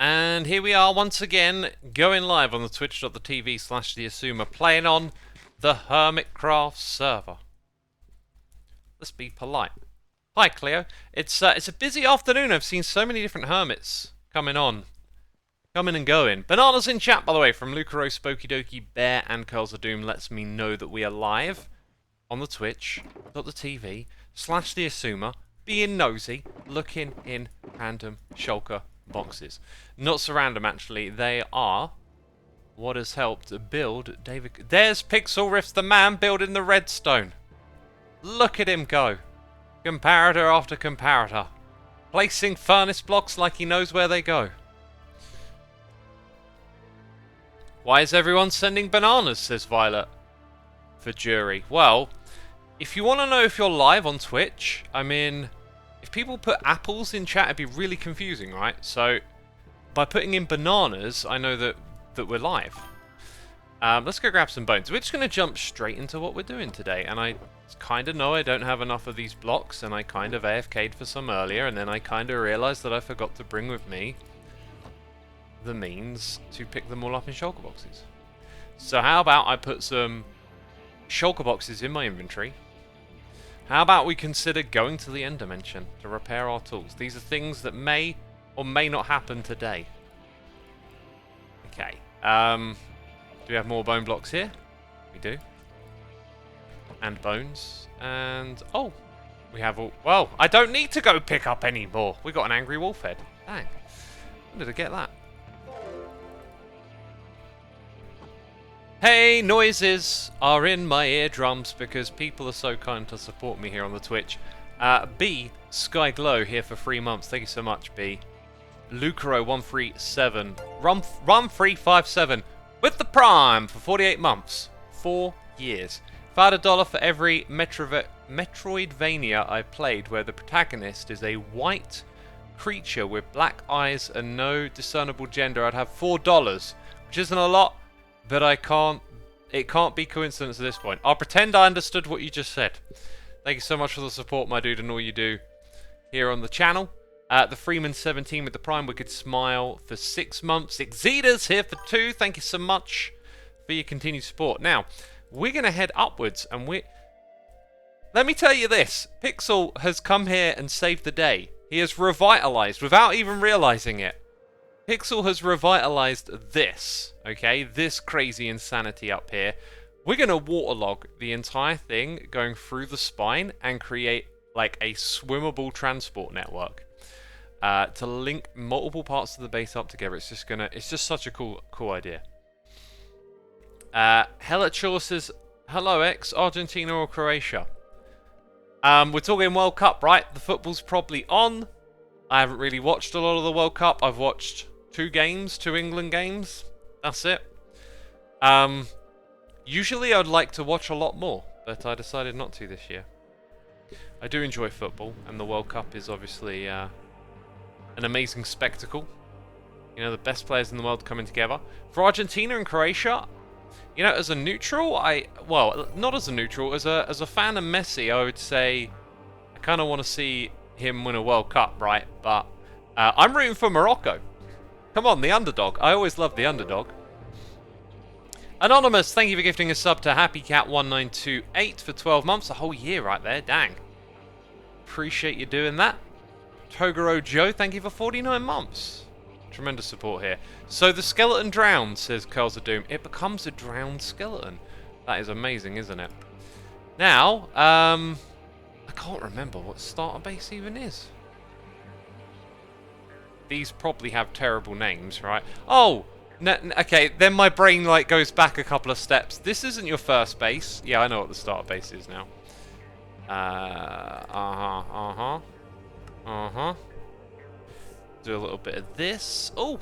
And here we are once again, going live on the twitch.tv/Xisuma, playing on the Hermitcraft server. Let's be polite. Hi Cleo. It's a busy afternoon. I've seen so many different hermits coming and going. Bananas in chat, by the way, from Lucaro, Spooky Dokie, Bear, and Curls of Doom lets me know that we are live on the twitch.tv/Xisuma, being nosy, looking in random shulker boxes. Not so random, actually. They are what has helped build David. There's Pixelriffs, the man building the redstone. Look at him go. Comparator after comparator. Placing furnace blocks like he knows where they go. Why is everyone sending bananas, says Violet for jury. Well, if you want to know if you're live on Twitch, I mean, if people put apples in chat, it'd be really confusing, right? So, by putting in bananas, I know that we're live. Let's go grab some bones. We're just going to jump straight into what we're doing today. And I kind of know I don't have enough of these blocks, and I kind of AFK'd for some earlier, and then I kind of realised that I forgot to bring with me the means to pick them all up in shulker boxes. So how about I put some shulker boxes in my inventory? How about we consider going to the end dimension to repair our tools? These are things that may or may not happen today. Okay. Do we have more bone blocks here? We do. And bones. And, oh, we have all... Well, I don't need to go pick up any more. We got an angry wolf head. Dang. When did I get that? Hey, noises are in my eardrums because people are so kind to support me here on the Twitch. B, Sky Glow here for 3 months. Thank you so much, B. Lucaro137, Run357 with the Prime for 48 months. 4 years. If I had $1 for every Metroidvania I played where the protagonist is a white creature with black eyes and no discernible gender, I'd have $4, which isn't a lot. But it can't be coincidence at this point. I'll pretend I understood what you just said. Thank you so much for the support, my dude, and all you do here on the channel. The Freeman17 with the Prime Wicked Smile for 6 months. Xita's here for 2. Thank you so much for your continued support. Now, we're going to head upwards, and let me tell you this. Pixel has come here and saved the day. He has revitalized without even realizing it. Pixel has revitalized this, okay? This crazy insanity up here. We're going to waterlog the entire thing going through the spine and create like a swimmable transport network to link multiple parts of the base up together. It's just such a cool idea. Helachaw says, hello X, Argentina or Croatia? We're talking World Cup, right? The football's probably on. I haven't really watched a lot of the World Cup. I've watched 2 England games. That's it. Usually I'd like to watch a lot more, but I decided not to this year. I do enjoy football, and the World Cup is obviously an amazing spectacle. You know, the best players in the world coming together. For Argentina and Croatia, you know, as a neutral, well, not as a neutral, as a fan of Messi, I would say I kind of want to see him win a World Cup, right? But I'm rooting for Morocco. Come on, the underdog. I always love the underdog. Anonymous, thank you for gifting a sub to HappyCat1928 for 12 months. A whole year right there, dang. Appreciate you doing that. Toguro Joe, thank you for 49 months. Tremendous support here. So the skeleton drowned, says Curls of Doom. It becomes a drowned skeleton. That is amazing, isn't it? Now, I can't remember what starter base even is. These probably have terrible names, right? Oh, okay, then my brain like goes back a couple of steps. This isn't your first base. Yeah, I know what the starter base is now. Do a little bit of this. Oh,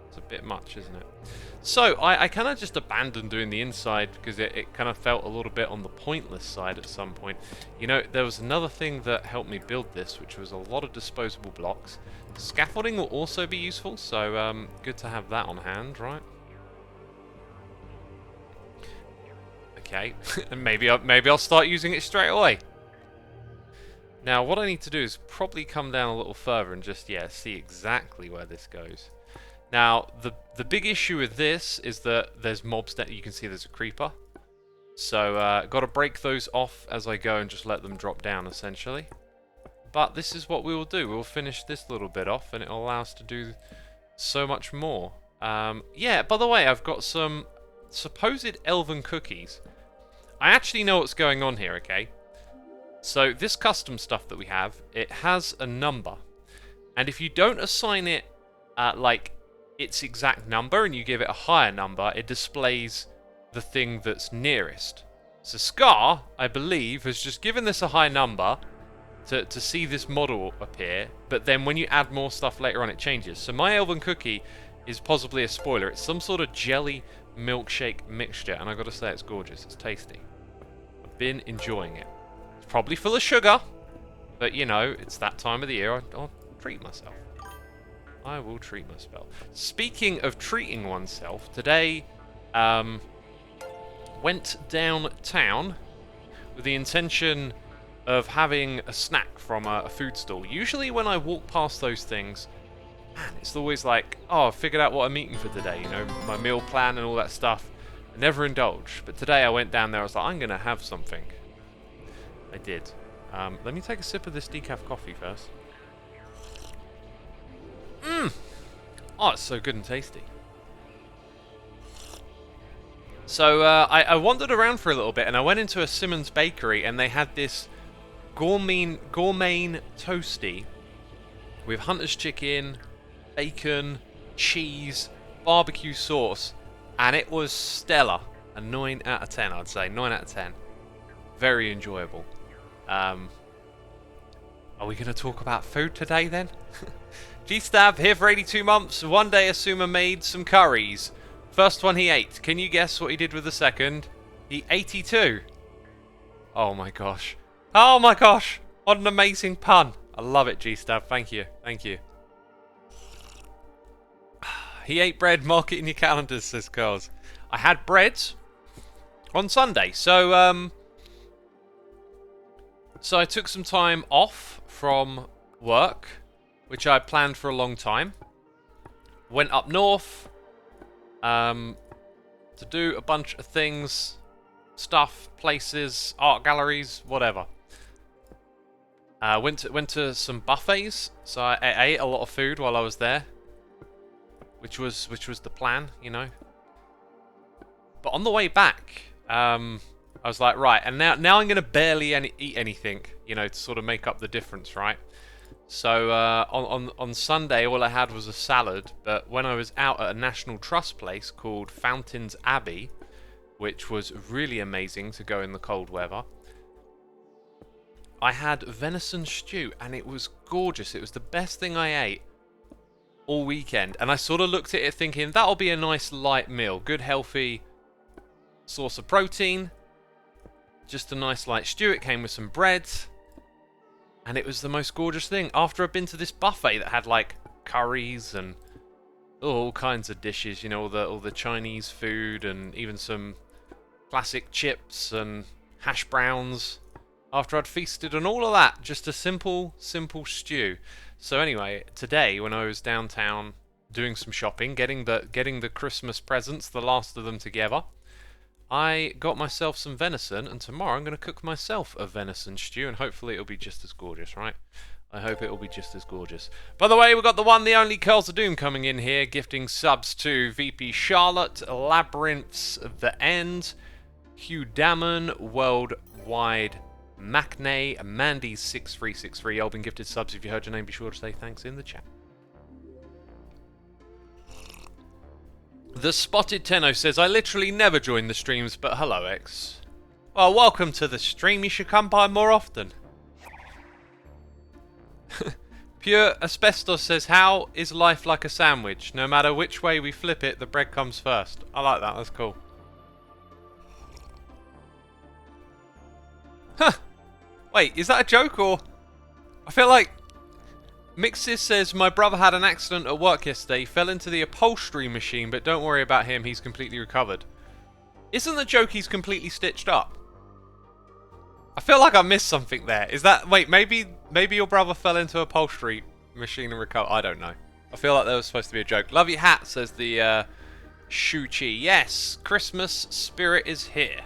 it's a bit much, isn't it? So, I kind of just abandoned doing the inside because it kind of felt a little bit on the pointless side at some point. You know, there was another thing that helped me build this, which was a lot of disposable blocks. Scaffolding will also be useful, so good to have that on hand, right? Okay, and maybe I'll start using it straight away. Now, what I need to do is probably come down a little further and just, yeah, see exactly where this goes. Now, the big issue with this is that there's mobs that you can see there's a creeper. So, got to break those off as I go and just let them drop down, essentially. But this is what we will do. We'll finish this little bit off, and it'll allow us to do so much more. Yeah, by the way, I've got some supposed elven cookies. I actually know what's going on here, okay? So, this custom stuff that we have, it has a number. And if you don't assign it, like, its exact number, and you give it a higher number, it displays the thing that's nearest. So Scar, I believe, has just given this a high number to see this model appear, but then when you add more stuff later on, it changes. So my elven cookie is possibly a spoiler. It's some sort of jelly milkshake mixture, and I've got to say it's gorgeous. It's tasty. I've been enjoying it. It's probably full of sugar, but you know, it's that time of the year. I'll treat myself. I will treat myself. Speaking of treating oneself, today went downtown with the intention of having a snack from a food stall. Usually when I walk past those things, man, it's always like, oh, I've figured out what I'm eating for today, you know, my meal plan and all that stuff. I never indulge. But today I went down there, I was like, I'm going to have something. I did. Let me take a sip of this decaf coffee first. Oh, it's so good and tasty. So, I wandered around for a little bit, and I went into a Simmons bakery, and they had this gourmet toasty with hunter's chicken, bacon, cheese, barbecue sauce, and it was stellar. A 9 out of 10, I'd say. 9 out of 10. Very enjoyable. Are we going to talk about food today, then? G-Stab, here for 82 months. One day Xisuma made some curries. First one he ate. Can you guess what he did with the second? He 82. Oh my gosh. Oh my gosh. What an amazing pun. I love it, G-Stab. Thank you. Thank you. He ate bread. Mark it in your calendars, says Carls. I had bread on Sunday. So I took some time off from work, which I planned for a long time. Went up north to do a bunch of things, stuff, places, art galleries, whatever. Went to some buffets, so I ate a lot of food while I was there, which was the plan, you know. But on the way back, I was like, right, and now I'm gonna barely eat anything, you know, to sort of make up the difference, right? So on Sunday, all I had was a salad. But when I was out at a National Trust place called Fountains Abbey, which was really amazing to go in the cold weather, I had venison stew, and it was gorgeous. It was the best thing I ate all weekend. And I sort of looked at it thinking, that'll be a nice light meal. Good, healthy source of protein. Just a nice light stew. It came with some bread. And it was the most gorgeous thing. After I'd been to this buffet that had like curries and all kinds of dishes, you know, all the Chinese food and even some classic chips and hash browns. After I'd feasted on all of that, just a simple stew. So anyway, today when I was downtown doing some shopping, getting the Christmas presents, the last of them together, I got myself some venison, and tomorrow I'm going to cook myself a venison stew, and hopefully it'll be just as gorgeous, right? I hope it'll be just as gorgeous. By the way, we've got the one, the only Curls of Doom coming in here, gifting subs to VP Charlotte, Labyrinths of the End, Hugh Damon, Worldwide Macnay, Mandy6363, all been gifted subs. If you heard your name, be sure to say thanks in the chat. The Spotted Tenno says, I literally never join the streams, but hello, X. Well, welcome to the stream. You should come by more often. Pure Asbestos says, how is life like a sandwich? No matter which way we flip it, the bread comes first. I like that. That's cool. Huh. Wait, is that a joke or... I feel like... Mixis says, my brother had an accident at work yesterday. He fell into the upholstery machine, but don't worry about him. He's completely recovered. Isn't the joke he's completely stitched up? I feel like I missed something there. Is that... Wait, maybe your brother fell into an upholstery machine and recovered. I don't know. I feel like that was supposed to be a joke. Love your hat, says the Shuchi. Yes, Christmas spirit is here.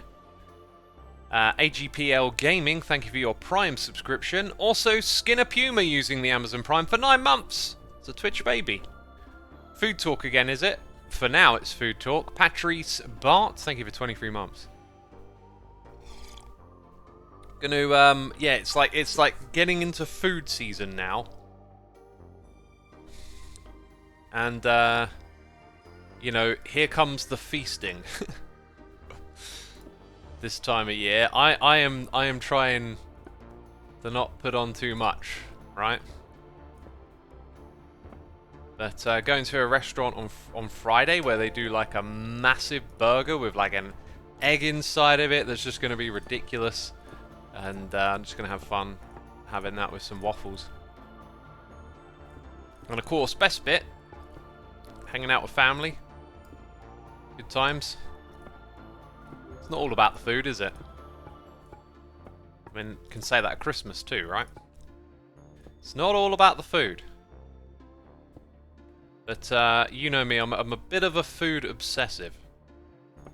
AGPL Gaming, thank you for your Prime subscription. Also, Skinner Puma using the Amazon Prime for 9 months. It's a Twitch baby. Food Talk again, is it? For now, it's Food Talk. Patrice Bart, thank you for 23 months. Gonna, yeah, it's like getting into food season now. And, you know, here comes the feasting. This time of year, I am trying to not put on too much, right? But going to a restaurant on Friday where they do like a massive burger with like an egg inside of it that's just going to be ridiculous, and I'm just going to have fun having that with some waffles. And of course, best bit, hanging out with family, good times. It's not all about the food, is it? I mean, can say that at Christmas too, right? It's not all about the food. But you know me, I'm a bit of a food obsessive.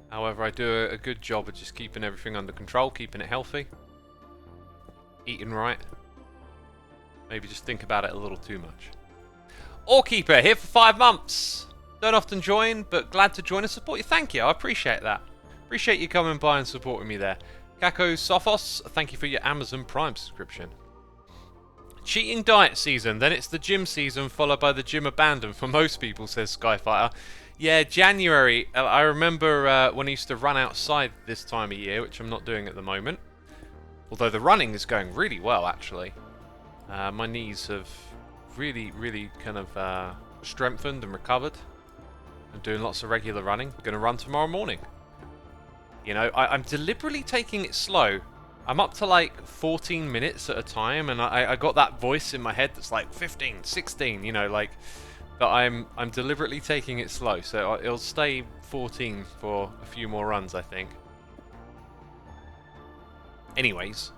However, I do a good job of just keeping everything under control, keeping it healthy, eating right. Maybe just think about it a little too much. Orkeeper here for 5 months. Don't often join, but glad to join and support you. Thank you, I appreciate that. Appreciate you coming by and supporting me there. Kako Sophos, thank you for your Amazon Prime subscription. Cheating diet season, then it's the gym season followed by the gym abandon for most people, says Skyfighter. Yeah, January, I remember when I used to run outside this time of year, which I'm not doing at the moment. Although the running is going really well, actually. My knees have really kind of strengthened and recovered. I'm doing lots of regular running. Gonna run tomorrow morning. You know, I'm deliberately taking it slow. I'm up to like 14 minutes at a time, and I got that voice in my head that's like 15, 16, you know, like. But I'm deliberately taking it slow, so it'll stay 14 for a few more runs, I think. Anyways,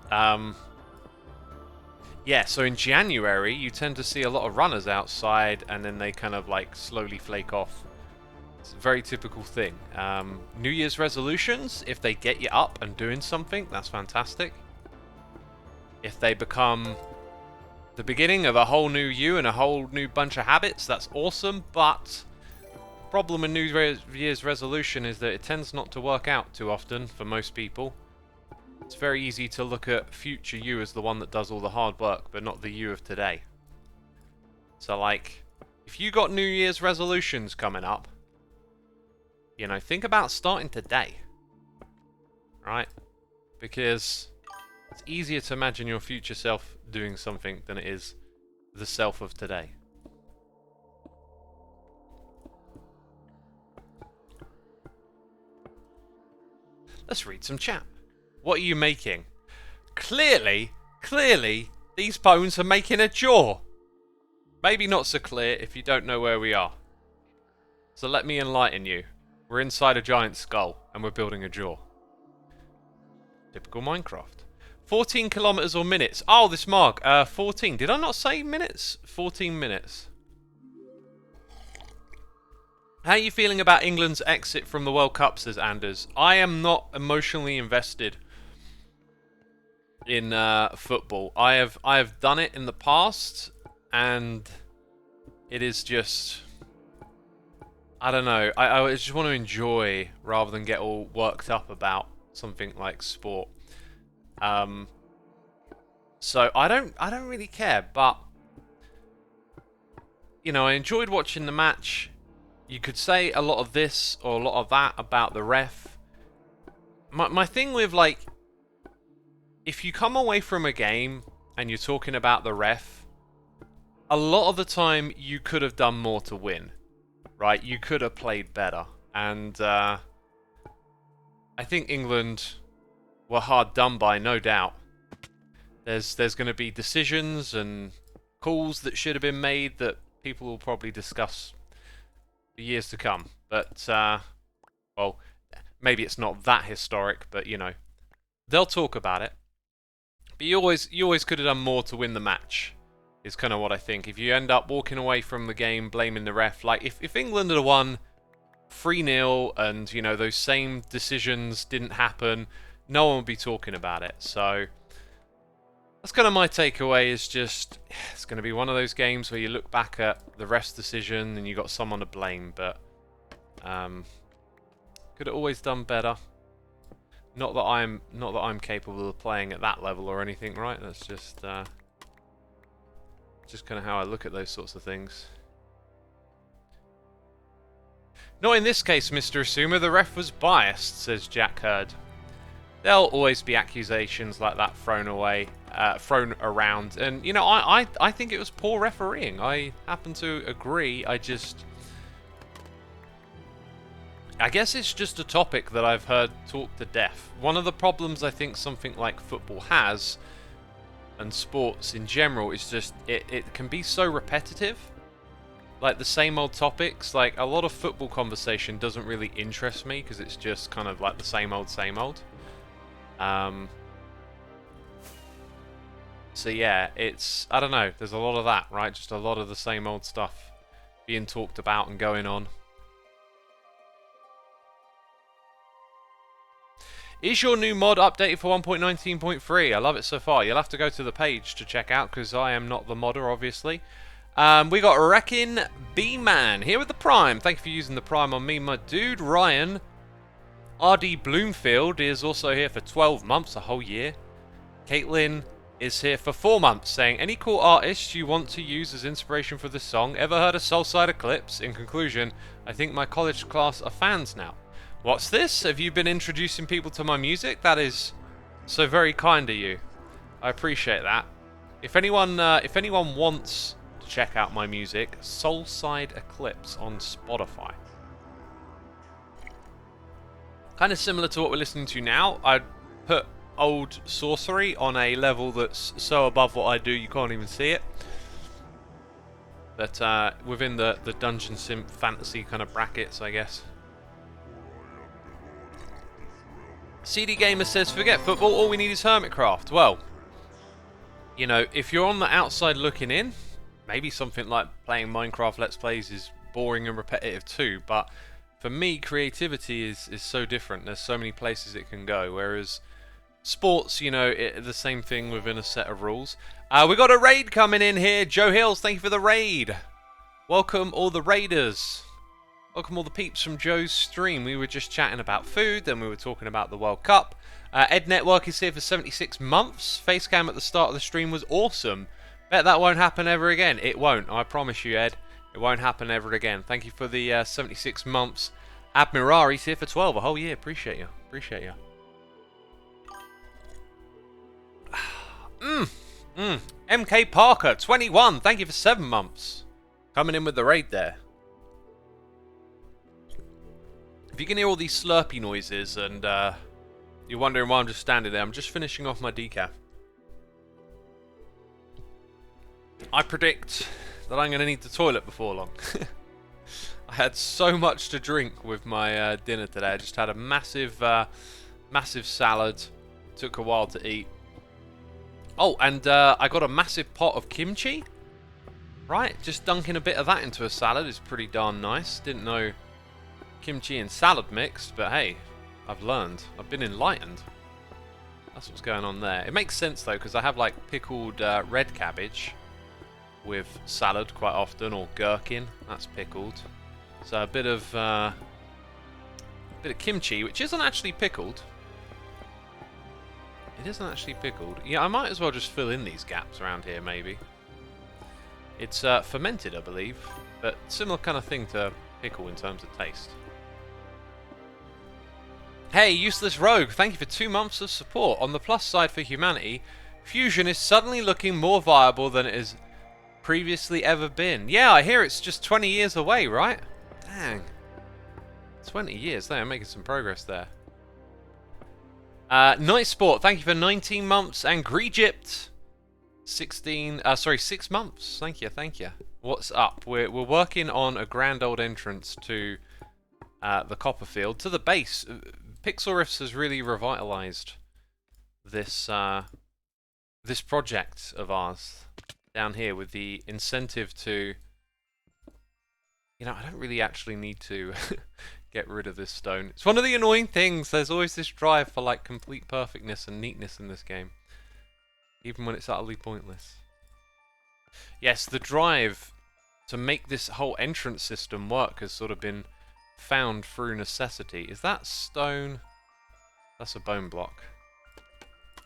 yeah, so in January you tend to see a lot of runners outside, and then they kind of like slowly flake off. It's a very typical thing. New Year's resolutions, if they get you up and doing something, that's fantastic. If they become the beginning of a whole new you and a whole new bunch of habits, that's awesome. But the problem with New Year's resolution is that it tends not to work out too often for most people. It's very easy to look at future you as the one that does all the hard work, but not the you of today. So like, if you got New Year's resolutions coming up, you know, think about starting today, right? Because it's easier to imagine your future self doing something than it is the self of today. Let's read some chat. What are you making? Clearly, these bones are making a jaw. Maybe not so clear if you don't know where we are. So let me enlighten you. We're inside a giant skull, and we're building a jaw. Typical Minecraft. 14 kilometers or minutes. Oh, this mark. 14. Did I not say minutes? 14 minutes. How are you feeling about England's exit from the World Cup, says Anders? I am not emotionally invested in football. I have done it in the past, and it is just... I don't know. I just want to enjoy rather than get all worked up about something like sport. So I don't really care, but you know, I enjoyed watching the match. You could say a lot of this or a lot of that about the ref. My thing with like, if you come away from a game and you're talking about the ref, a lot of the time you could have done more to win. Right, you could have played better, and I think England were hard done by, no doubt. There's going to be decisions and calls that should have been made that people will probably discuss for years to come. But well, maybe it's not that historic, but you know, they'll talk about it. But you always could have done more to win the match, is kind of what I think. If you end up walking away from the game blaming the ref, like if England had won 3-0 and, you know, those same decisions didn't happen, no one would be talking about it. So that's kind of my takeaway, is just it's going to be one of those games where you look back at the ref's decision and you got someone to blame, but could have always done better. Not that I'm capable of playing at that level or anything, right? That's just kind of how I look at those sorts of things. Not in this case, Mr. Xisuma. The ref was biased, says Jack Hurd. There'll always be accusations like that thrown around, and you know, I think it was poor refereeing. I happen to agree. I guess it's just a topic that I've heard talked to death. One of the problems I think something like football has, and sports in general, is just it can be so repetitive. Like the same old topics. Like a lot of football conversation doesn't really interest me because it's just kind of like the same old, same old. So yeah, I don't know, there's a lot of that, right? Just a lot of the same old stuff being talked about and going on. Is your new mod updated for 1.19.3? I love it so far. You'll have to go to the page to check out, because I am not the modder, obviously. We got Wreckin' B-Man here with the Prime. Thank you for using the Prime on me, my dude. Ryan R.D. Bloomfield is also here for 12 months, a whole year. Caitlin is here for 4 months, saying, any cool artists you want to use as inspiration for this song? Ever heard of Soulside Eclipse? In conclusion, I think my college class are fans now. What's this? Have you been introducing people to my music? That is so very kind of you. I appreciate that. If anyone wants to check out my music, Soulside Eclipse on Spotify. Kind of similar to what we're listening to now. I'd put Old Sorcery on a level that's so above what I do you can't even see it. But within the Dungeon Sim fantasy kind of brackets, I guess. CD Gamer says, forget football, all we need is Hermitcraft. Well, you know, if you're on the outside looking in, maybe something like playing Minecraft Let's Plays is boring and repetitive too, but for me, creativity is so different. There's so many places it can go, whereas sports, you know, the same thing within a set of rules. We got a raid coming in here. Joe Hills, thank you for the raid. Welcome all the raiders. Welcome all the peeps from Joe's stream. We were just chatting about food, then we were talking about the World Cup. Ed Network is here for 76 months. Facecam at the start of the stream was awesome. Bet that won't happen ever again. It won't, I promise you, Ed. It won't happen ever again. Thank you for the 76 months. Admirari's here for 12, a whole year. Appreciate you. Appreciate you. MK Parker, 21. Thank you for 7 months. Coming in with the raid there. If you can hear all these slurpy noises and you're wondering why I'm just standing there, I'm just finishing off my decaf. I predict that I'm going to need the toilet before long. I had so much to drink with my dinner today. I just had a massive salad. Took a while to eat. Oh, and I got a massive pot of kimchi. Right, just dunking a bit of that into a salad is pretty darn nice. Didn't know kimchi and salad mixed, but hey, I've learned. I've been enlightened. That's what's going on there. It makes sense though, because I have like pickled red cabbage with salad quite often, or gherkin. That's pickled. So a bit of kimchi, which isn't actually pickled. It isn't actually pickled. Yeah, I might as well just fill in these gaps around here, maybe. It's fermented, I believe, but similar kind of thing to pickle in terms of taste. Hey, Useless Rogue, thank you for 2 months of support. On the plus side for humanity, fusion is suddenly looking more viable than it has previously ever been. Yeah, I hear it's just 20 years away, right? Dang. 20 years, they're making some progress there. Night Sport, thank you for 19 months. And Greegypt, 6 months. Thank you, thank you. What's up? We're working on a grand old entrance to the Copperfield, to the base. Pixelriffs has really revitalized this this project of ours. down here with the incentive to... You know, I don't really actually need to get rid of this stone. It's one of the annoying things. There's always this drive for, like, complete perfectness and neatness in this game. Even when it's utterly pointless. Yes, the drive to make this whole entrance system work has sort of been found through necessity. Is that stone? That's a bone block.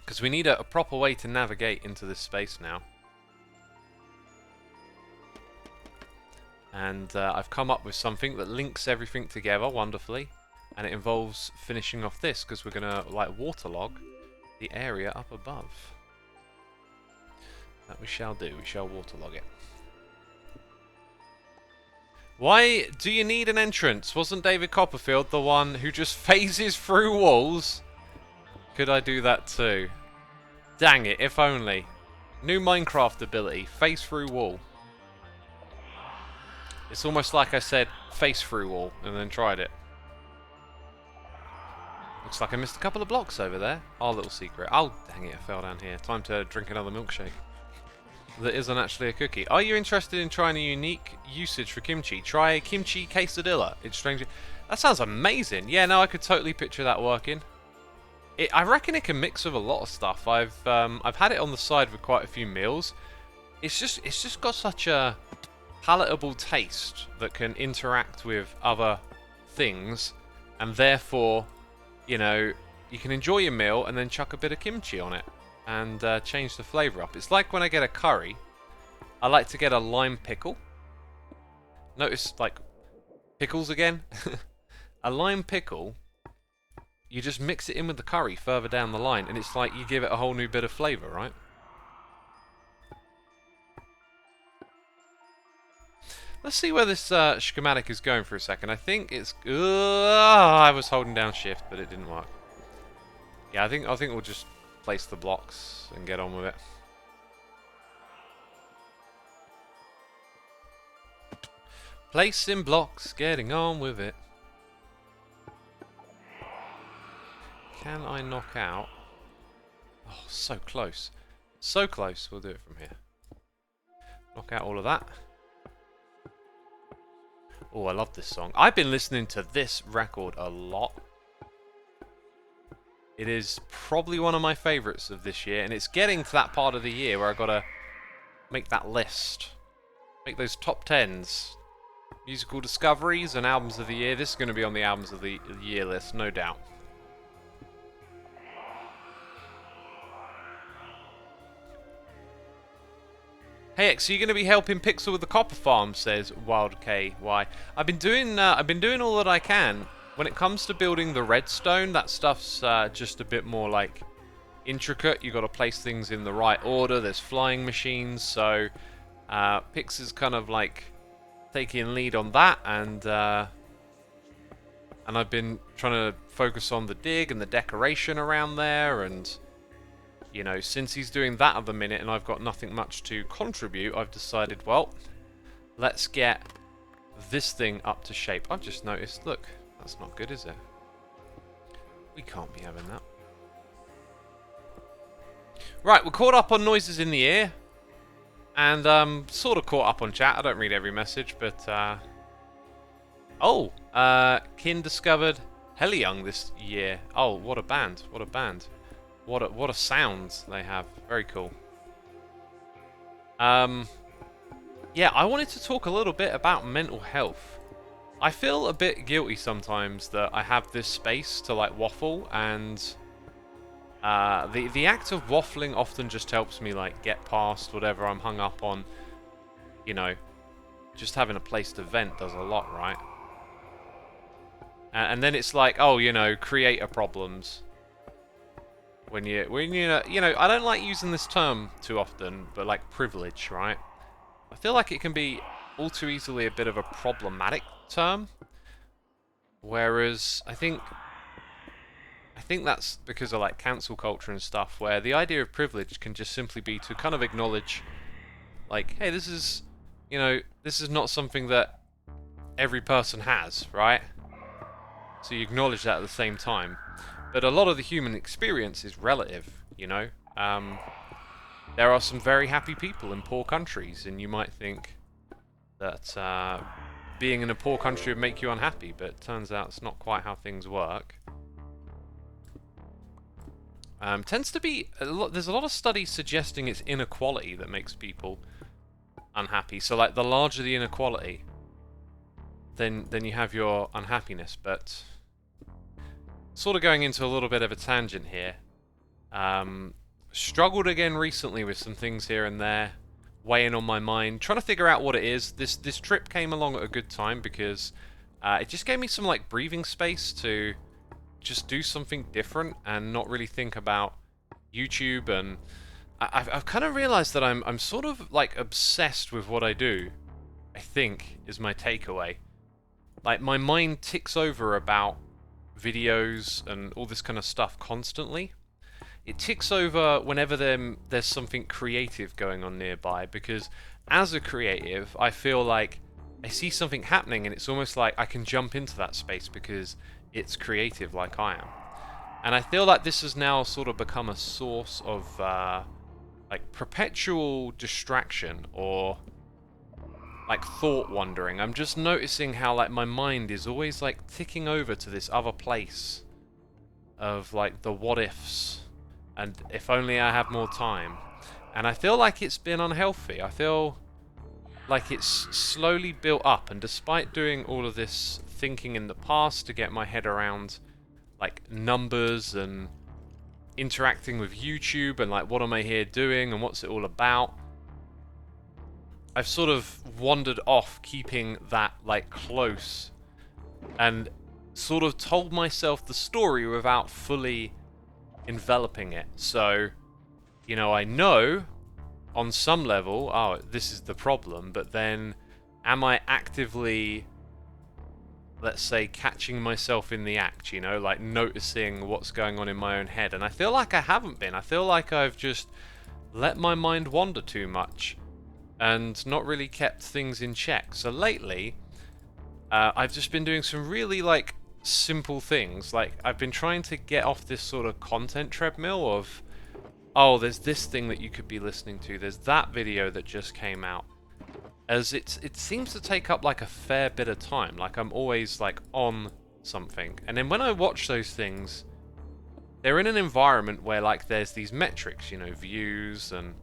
Because we need a proper way to navigate into this space now. And I've come up with something that links everything together wonderfully. And it involves finishing off this, because we're going to, like, waterlog the area up above. That we shall do. We shall waterlog it. Why do you need an entrance? Wasn't David Copperfield the one who just phases through walls? Could I do that too? Dang it, if only. New Minecraft ability, phase through wall. It's almost like I said face through wall and then tried it. Looks like I missed a couple of blocks over there. Our little secret. Oh, dang it, I fell down here. Time to drink another milkshake. That isn't actually a cookie. Are you interested in trying a unique usage for kimchi? Try kimchi quesadilla. It's strange. That sounds amazing. Yeah, no, I could totally picture that working. I reckon it can mix with a lot of stuff. I've had it on the side with quite a few meals. It's just got such a palatable taste that can interact with other things, and therefore, you know, you can enjoy your meal and then chuck a bit of kimchi on it. And change the flavour up. It's like when I get a curry, I like to get a lime pickle. Notice, like, pickles again? A lime pickle, you just mix it in with the curry further down the line, and it's like you give it a whole new bit of flavour, right? Let's see where this schematic is going for a second. I think it's... I was holding down shift, but it didn't work. Yeah, I think we'll just place the blocks and get on with it. Placing blocks, getting on with it. Can I knock out? Oh, so close. So close. We'll do it from here. Knock out all of that. Oh, I love this song. I've been listening to this record a lot. It is probably one of my favourites of this year, and it's getting to that part of the year where I've got to make that list. Make those top 10s. Musical discoveries and albums of the year. This is going to be on the albums of the year list, no doubt. Hey X, are you going to be helping Pixel with the copper farm? Says Wild KY. I've been doing all that I can. When it comes to building the redstone, that stuff's just a bit more like intricate. You've got to place things in the right order. There's flying machines, so Pix is kind of like taking lead on that, and I've been trying to focus on the dig and the decoration around there, and you know, since he's doing that at the minute and I've got nothing much to contribute, I've decided, well, let's get this thing up to shape. I've just noticed, look. That's not good, is it? We can't be having that. Right, we're caught up on noises in the ear. And sort of caught up on chat. I don't read every message, but... Kin discovered Heliyoung this year. Oh, what a band. What a band. What a sound they have. Very cool. Yeah, I wanted to talk a little bit about mental health. I feel a bit guilty sometimes that I have this space to like waffle, and the act of waffling often just helps me like get past whatever I'm hung up on. You know, just having a place to vent does a lot, right? And then it's like, oh, you know, creator problems. When you know, I don't like using this term too often, but like privilege, right? I feel like it can be all too easily a bit of a problematic term, whereas I think that's because of like cancel culture and stuff, where the idea of privilege can just simply be to kind of acknowledge, like, hey, this is, you know, this is not something that every person has, right? So you acknowledge that at the same time. But a lot of the human experience is relative, you know? there are some very happy people in poor countries, and you might think that being in a poor country would make you unhappy, but it turns out it's not quite how things work. Tends to be there's a lot of studies suggesting it's inequality that makes people unhappy. So like the larger the inequality, then you have your unhappiness. But sort of going into a little bit of a tangent here. Struggled again recently with some things here and there, weighing on my mind, trying to figure out what it is. This trip came along at a good time because it just gave me some like breathing space to just do something different and not really think about YouTube. And I've kind of realized that I'm sort of like obsessed with what I do, I think, is my takeaway. Like my mind ticks over about videos and all this kind of stuff constantly. It ticks over whenever there's something creative going on nearby, because as a creative, I feel like I see something happening and it's almost like I can jump into that space because it's creative like I am. And I feel like this has now sort of become a source of like perpetual distraction or like thought wandering. I'm just noticing how like my mind is always like ticking over to this other place of like the what ifs and if only I had more time. And I feel like it's been unhealthy. I feel like it's slowly built up, and despite doing all of this thinking in the past to get my head around like numbers and interacting with YouTube and like what am I here doing and what's it all about, I've sort of wandered off keeping that like close and sort of told myself the story without fully enveloping it. So, you know, I know on some level, oh, this is the problem, but then am I actively, let's say, catching myself in the act, you know, like noticing what's going on in my own head? And I feel like I haven't been. I feel like I've just let my mind wander too much and not really kept things in check. So lately, I've just been doing some really like simple things. Like I've been trying to get off this sort of content treadmill of, oh, there's this thing that you could be listening to, there's that video that just came out, as it seems to take up like a fair bit of time. Like I'm always like on something, and then when I watch those things, they're in an environment where like there's these metrics, you know, views and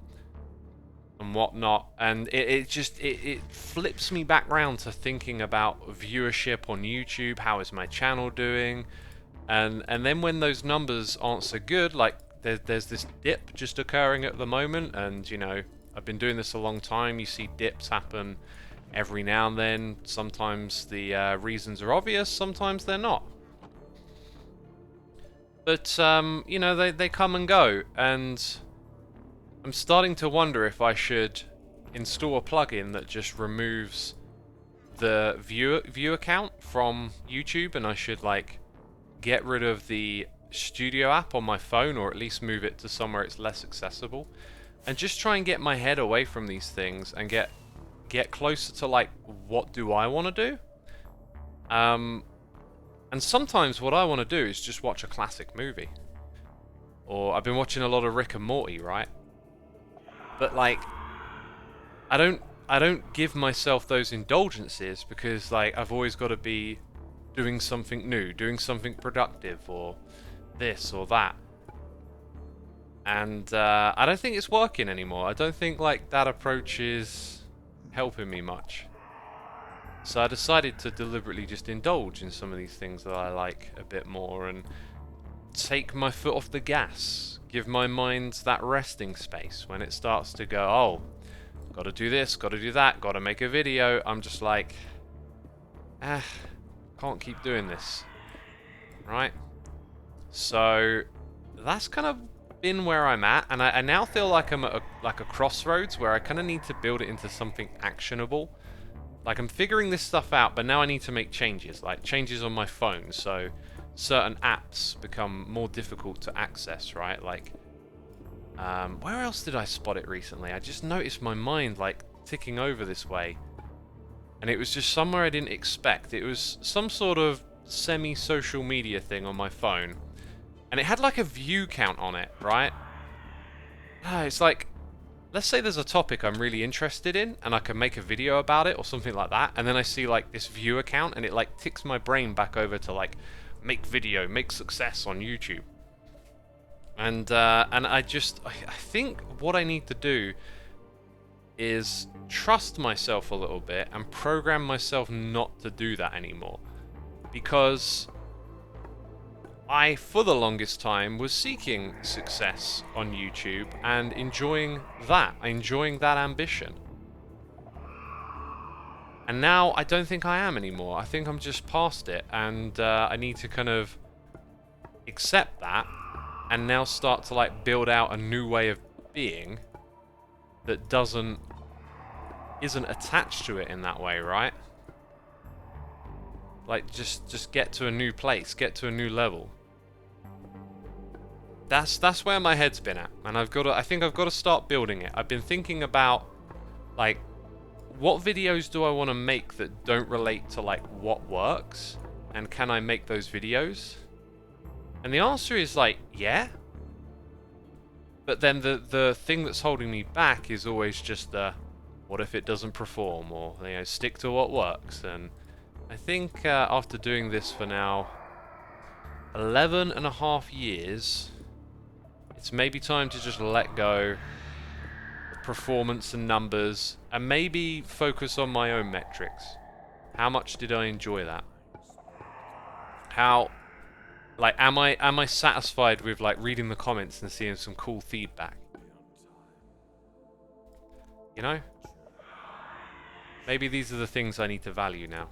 whatnot, and it flips me back round to thinking about viewership on YouTube. How is my channel doing? And then when those numbers aren't so good, like there's this dip just occurring at the moment, and you know, I've been doing this a long time. You see dips happen every now and then. Sometimes the reasons are obvious, sometimes they're not. But you know, they come and go, and I'm starting to wonder if I should install a plugin that just removes the view account from YouTube, and I should like get rid of the Studio app on my phone, or at least move it to somewhere it's less accessible, and just try and get my head away from these things and get closer to like, what do I want to do? And sometimes what I want to do is just watch a classic movie, or I've been watching a lot of Rick and Morty, right? But like, I don't give myself those indulgences because like I've always got to be doing something new, doing something productive, or this or that. And I don't think it's working anymore. I don't think like that approach is helping me much. So I decided to deliberately just indulge in some of these things that I like a bit more and take my foot off the gas. Give my mind that resting space when it starts to go, oh, gotta do this, gotta do that, gotta make a video. I'm just like, can't keep doing this, right? So that's kind of been where I'm at, and I now feel like I'm at a crossroads where I kind of need to build it into something actionable. Like I'm figuring this stuff out, but now I need to make changes, like changes on my phone, so certain apps become more difficult to access, right? Like, where else did I spot it recently? I just noticed my mind like ticking over this way, and it was just somewhere I didn't expect. It was some sort of semi-social media thing on my phone, and it had like a view count on it, right? It's like let's say there's a topic I'm really interested in and I can make a video about it or something like that, and then I see like this view account and it like ticks my brain back over to like make video, make success on YouTube. And I think what I need to do is trust myself a little bit and program myself not to do that anymore, because I, for the longest time, was seeking success on YouTube and enjoying that ambition. And now I don't think I am anymore. I think I'm just past it, and I need to kind of accept that and now start to like build out a new way of being that isn't attached to it in that way, right? Like just get to a new place, get to a new level. That's where my head's been at, and I think I've got to start building it. I've been thinking about like, what videos do I want to make that don't relate to like what works, and can I make those videos? And the answer is like, yeah. But then the thing that's holding me back is always just the, what if it doesn't perform, or you know, stick to what works. And I think after doing this for now 11.5 years, it's maybe time to just let go of performance and numbers and maybe focus on my own metrics. How much did I enjoy that? How, like, am I satisfied with like reading the comments and seeing some cool feedback? You know? Maybe these are the things I need to value now.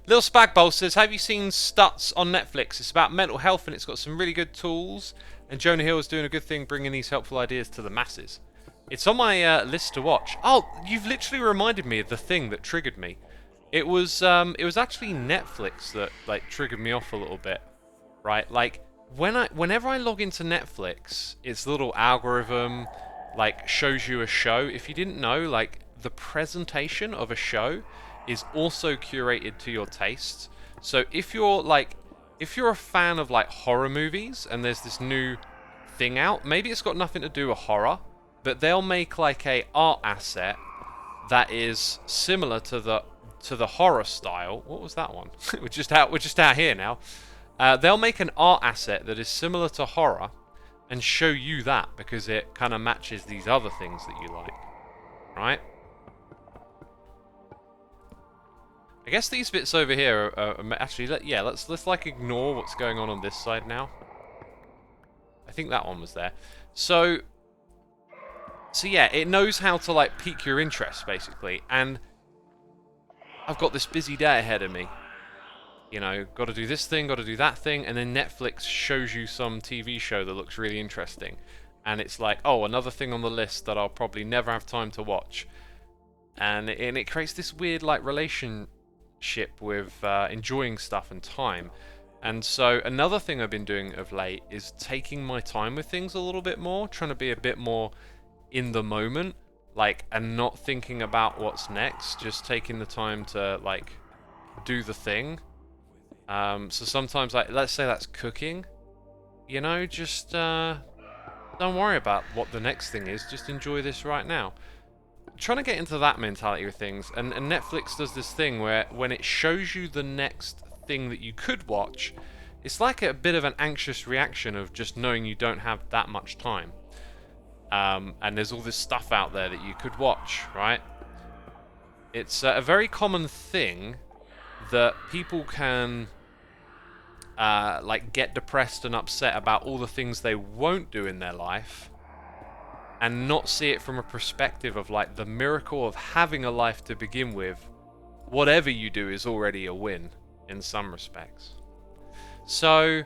Little Spagbowl says, have you seen Stutz on Netflix? It's about mental health and it's got some really good tools. And Jonah Hill is doing a good thing bringing these helpful ideas to the masses. It's on my list to watch. Oh, you've literally reminded me of the thing that triggered me. It was actually Netflix that like triggered me off a little bit, right? Like whenever I log into Netflix, its little algorithm like shows you a show. If you didn't know, like the presentation of a show is also curated to your tastes. So if you're a fan of like horror movies and there's this new thing out, maybe it's got nothing to do with horror, but they'll make like a art asset that is similar to the horror style. What was that one? we're just out here now. They'll make an art asset that is similar to horror and show you that because it kind of matches these other things that you like, right? I guess these bits over here are actually, let's like ignore what's going on this side now. I think that one was there. So yeah, it knows how to like pique your interest basically, and I've got this busy day ahead of me. You know, got to do this thing, got to do that thing, and then Netflix shows you some TV show that looks really interesting, and it's like, oh, another thing on the list that I'll probably never have time to watch, and it creates this weird like relationship with enjoying stuff and time. And so another thing I've been doing of late is taking my time with things a little bit more, trying to be a bit more in the moment, like, and not thinking about what's next, just taking the time to like do the thing. So sometimes, like, let's say that's cooking, you know, just don't worry about what the next thing is, just enjoy this right now. Trying to get into that mentality with things, and Netflix does this thing where when it shows you the next thing that you could watch, it's like a bit of an anxious reaction of just knowing you don't have that much time. And there's all this stuff out there that you could watch, right? It's a very common thing that people can like get depressed and upset about all the things they won't do in their life, and not see it from a perspective of like the miracle of having a life to begin with. Whatever you do is already a win in some respects. So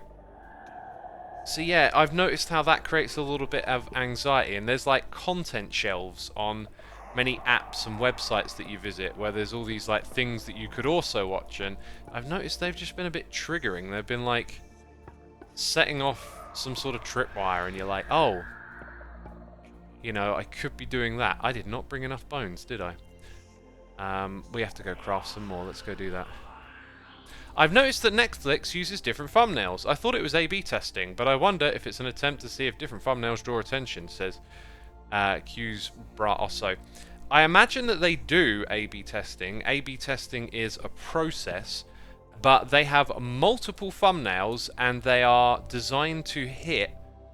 yeah, I've noticed how that creates a little bit of anxiety, and there's like content shelves on many apps and websites that you visit where there's all these like things that you could also watch, and I've noticed they've just been a bit triggering. They've been like setting off some sort of tripwire, and you're like, oh, you know, I could be doing that. I did not bring enough bones, did I? We have to go craft some more. Let's go do that. I've noticed that Netflix uses different thumbnails. I thought it was A/B testing, but I wonder if it's an attempt to see if different thumbnails draw attention, says Q's Bra Osso. I imagine that they do A/B testing. A/B testing is a process, but they have multiple thumbnails and they are designed to hit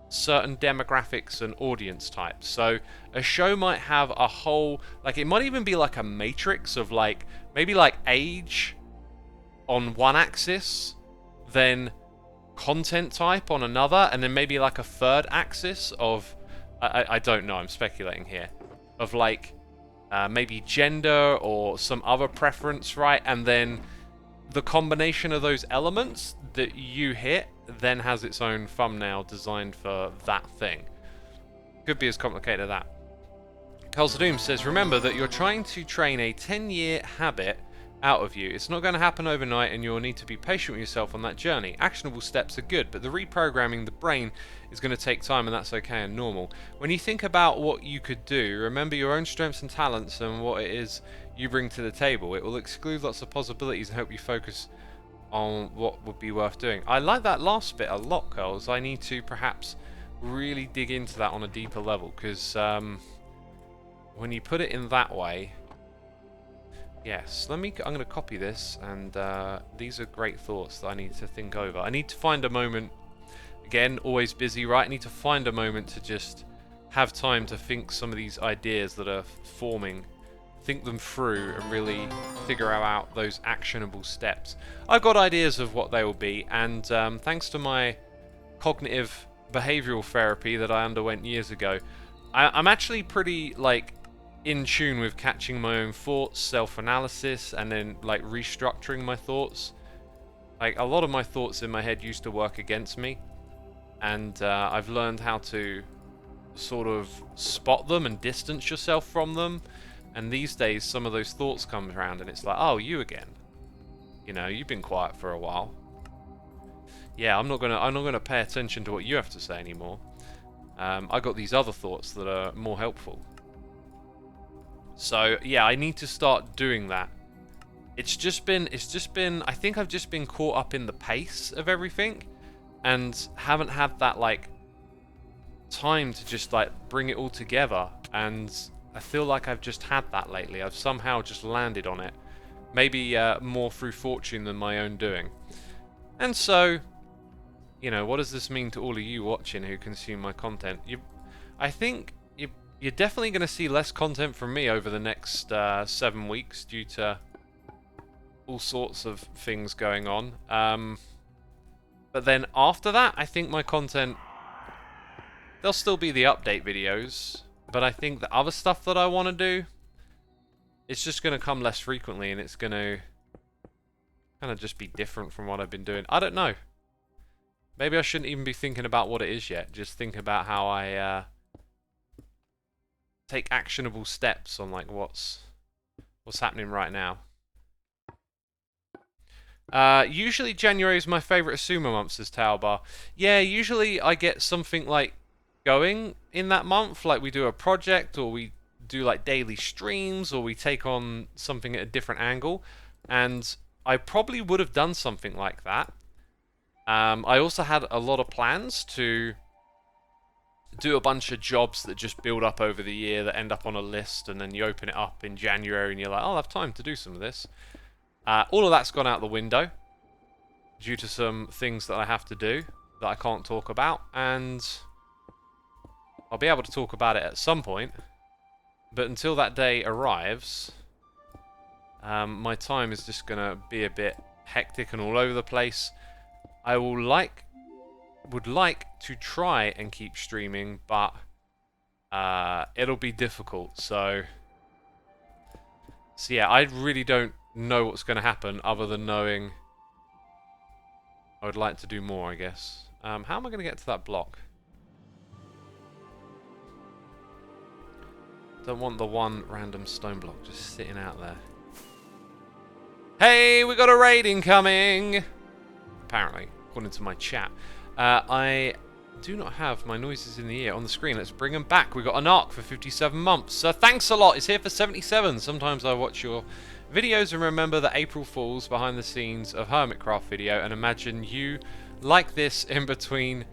certain demographics and audience types. So a show might have a whole, like, it might even be like a matrix of like, maybe like age on one axis, then content type on another, and then maybe like a third axis of, I don't know, I'm speculating here, of like maybe gender or some other preference, right? And then the combination of those elements that you hit then has its own thumbnail designed for that thing. Could be as complicated as that. Doom says, remember that you're trying to train a 10-year habit out of you. It's not going to happen overnight and you'll need to be patient with yourself on that journey. Actionable steps are good, but the reprogramming the brain is going to take time, and that's okay and normal. When you think about what you could do, remember your own strengths and talents and what it is you bring to the table. It will exclude lots of possibilities and help you focus on what would be worth doing. I like that last bit a lot, Curls. I need to perhaps really dig into that on a deeper level, because when you put it in that way, yes, I'm going to copy this, and these are great thoughts that I need to think over. I need to find a moment, again, always busy, right? I need to find a moment to just have time to think some of these ideas that are forming, think them through, and really figure out those actionable steps. I've got ideas of what they will be, and thanks to my cognitive behavioral therapy that I underwent years ago, I'm actually pretty, like, in tune with catching my own thoughts, self-analysis, and then like restructuring my thoughts. Like, a lot of my thoughts in my head used to work against me, and I've learned how to sort of spot them and distance yourself from them. And these days some of those thoughts come around and it's like, oh, you again, you know, you've been quiet for a while. Yeah, I'm not gonna pay attention to what you have to say anymore. I got these other thoughts that are more helpful. So yeah, I need to start doing that. It's just been, I think I've just been caught up in the pace of everything and haven't had that like time to just like bring it all together, and I feel like I've just had that lately. I've somehow just landed on it. Maybe more through fortune than my own doing. And so, you know, what does this mean to all of you watching who consume my content? I think you're definitely going to see less content from me over the next 7 weeks due to all sorts of things going on. But then after that, I think my content, there'll still be the update videos, but I think the other stuff that I want to do, it's just going to come less frequently, and it's going to kind of just be different from what I've been doing. I don't know. Maybe I shouldn't even be thinking about what it is yet. Just think about how I take actionable steps on like what's happening right now. Usually January is my favourite Xisuma month, says Talbar. Yeah, usually I get something like going in that month, like we do a project, or we do like daily streams, or we take on something at a different angle, and I probably would have done something like that. I also had a lot of plans to do a bunch of jobs that just build up over the year that end up on a list, and then you open it up in January and you're like, oh, I'll have time to do some of this. All of that's gone out the window due to some things that I have to do that I can't talk about, and I'll be able to talk about it at some point, but until that day arrives, my time is just going to be a bit hectic and all over the place. I would like to try and keep streaming, but it'll be difficult. So yeah, I really don't know what's going to happen other than knowing I would like to do more, I guess. How am I going to get to that block? Don't want the one random stone block just sitting out there. Hey, we got a raid incoming! Apparently, according to my chat. I do not have my noises in the ear on the screen. Let's bring them back. We got an arc for 57 months. Thanks a lot. It's here for 77. Sometimes I watch your videos and remember the April Fools behind the scenes of Hermitcraft video and imagine you like this in between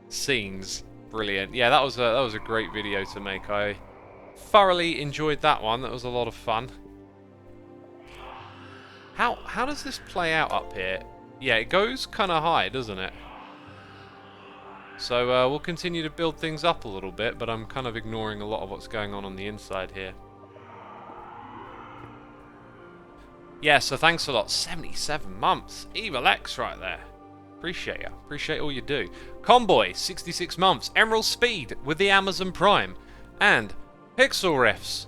scenes. Brilliant. Yeah, that was a great video to make. I thoroughly enjoyed that one. That was a lot of fun. How does this play out up here? Yeah, it goes kind of high, doesn't it? So we'll continue to build things up a little bit, but I'm kind of ignoring a lot of what's going on the inside here. Yeah, so thanks a lot. 77 months. Evil X right there. Appreciate you. Appreciate all you do. Conboy, 66 months. Emerald Speed with the Amazon Prime. And Pixelriffs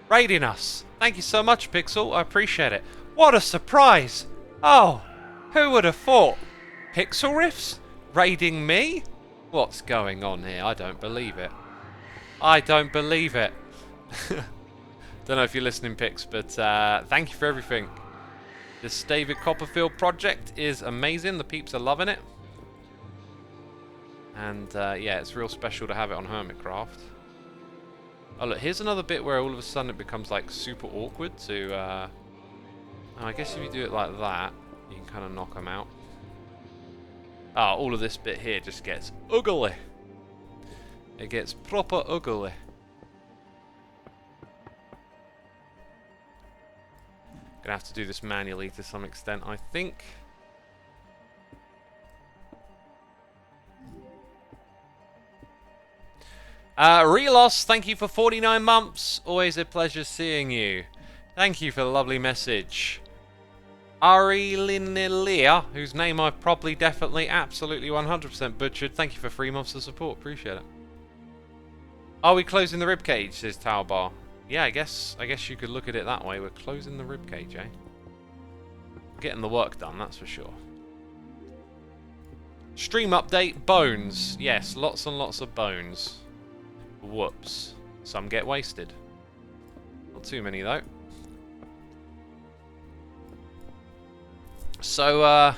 raiding us. Thank you so much, Pixel. I appreciate it. What a surprise. Oh, who would have thought? Pixelriffs raiding me? What's going on here? I don't believe it. I don't believe it. Don't know if you're listening, Pix, but thank you for everything. This David Copperfield project is amazing. The peeps are loving it. And yeah, it's real special to have it on Hermitcraft. Oh look, here's another bit where all of a sudden it becomes like super awkward to... oh, I guess if you do it like that, you can kind of knock them out. Ah, all of this bit here just gets ugly. It gets proper ugly. Gonna have to do this manually to some extent, I think. Relos, thank you for 49 months. Always a pleasure seeing you. Thank you for the lovely message. Ari Linelia, whose name I've probably definitely absolutely 100% butchered. Thank you for 3 months of support. Appreciate it. Are we closing the ribcage, says Taubar. Yeah, I guess you could look at it that way. We're closing the ribcage, eh? Getting the work done, that's for sure. Stream update, bones. Yes, lots and lots of bones. Whoops. Some get wasted. Not too many, though. So,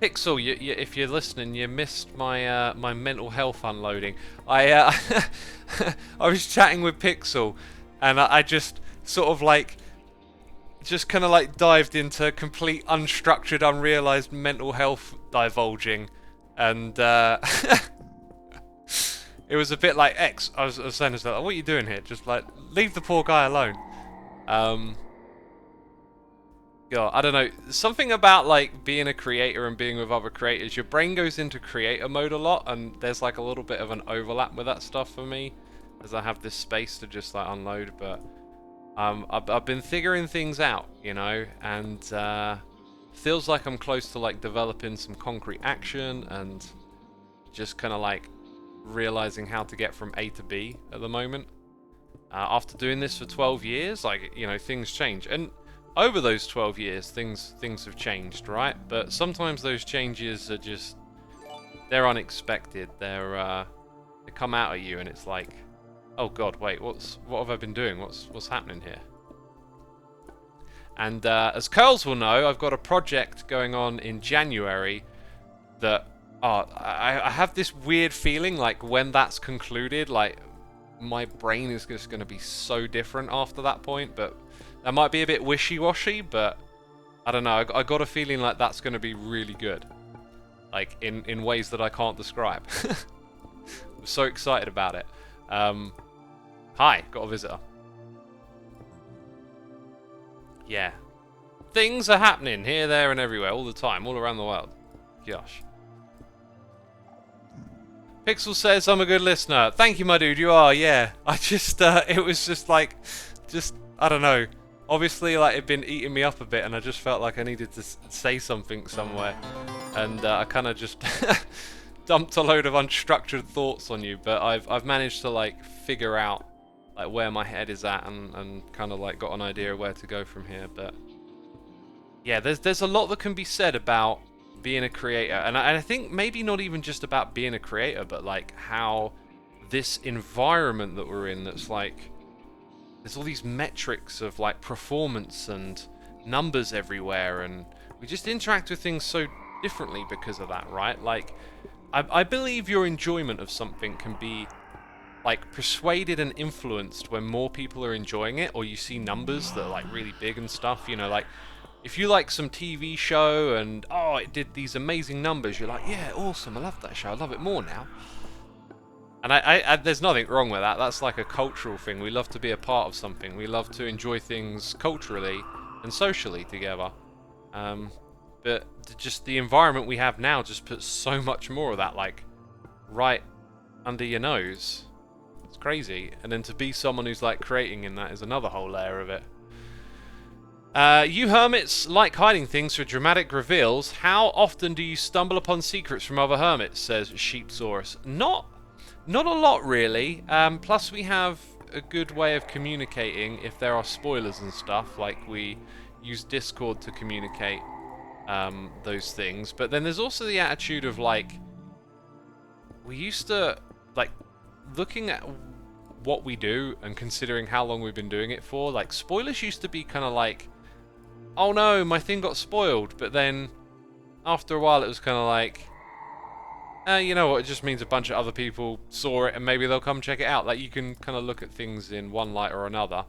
Pixel, if you're listening, you missed my my mental health unloading. I was chatting with Pixel, and I just sort of like, just kind of like dived into complete unstructured, unrealized mental health divulging, and it was a bit like X. I was saying to myself, what are you doing here? Just like, leave the poor guy alone. God, I don't know. Something about like being a creator and being with other creators, your brain goes into creator mode a lot, and there's like a little bit of an overlap with that stuff for me, as I have this space to just like unload. But I've been figuring things out, you know, and feels like I'm close to like developing some concrete action and just kind of like realizing how to get from A to B at the moment. After doing this for 12 years, like, you know, things change, and over those 12 years, things have changed, right? But sometimes those changes are just, they're unexpected. They come out at you, and it's like, oh god, wait, what have I been doing? What's happening here? And as Curls will know, I've got a project going on in January that, I have this weird feeling like when that's concluded, like my brain is just going to be so different after that point. But that might be a bit wishy-washy, but I don't know. I got a feeling like that's going to be really good, like in ways that I can't describe. I'm so excited about it. Hi, got a visitor. Yeah, things are happening here, there, and everywhere, all the time, all around the world. Gosh. Pixel says I'm a good listener. Thank you, my dude. You are. Yeah. I just, it was just like, I don't know. Obviously, like, it'd been eating me up a bit, and I just felt like I needed to say something somewhere, and I kind of just dumped a load of unstructured thoughts on you. But I've managed to like figure out like where my head is at, and kind of like got an idea of where to go from here. But yeah, there's a lot that can be said about being a creator, and I think maybe not even just about being a creator, but like how this environment that we're in, that's like, there's all these metrics of like performance and numbers everywhere, and we just interact with things so differently because of that, right? Like, I believe your enjoyment of something can be like persuaded and influenced when more people are enjoying it, or you see numbers that are like really big and stuff, you know, like if you like some TV show and oh it did these amazing numbers, you're like, yeah, awesome, I love that show, I love it more now. And I there's nothing wrong with that. That's like a cultural thing. We love to be a part of something. We love to enjoy things culturally and socially together. But just the environment we have now just puts so much more of that, like, right under your nose. It's crazy. And then to be someone who's, like, creating in that is another whole layer of it. You hermits like hiding things for dramatic reveals. How often do you stumble upon secrets from other hermits, says Sheepsaurus. Not a lot, really. Plus, we have a good way of communicating if there are spoilers and stuff. Like, we use Discord to communicate those things. But then there's also the attitude of, like, we used to, like, looking at what we do and considering how long we've been doing it for, like, spoilers used to be kind of like, oh no, my thing got spoiled. But then, after a while, it was kind of like, you know what, it just means a bunch of other people saw it and maybe they'll come check it out. Like, you can kind of look at things in one light or another.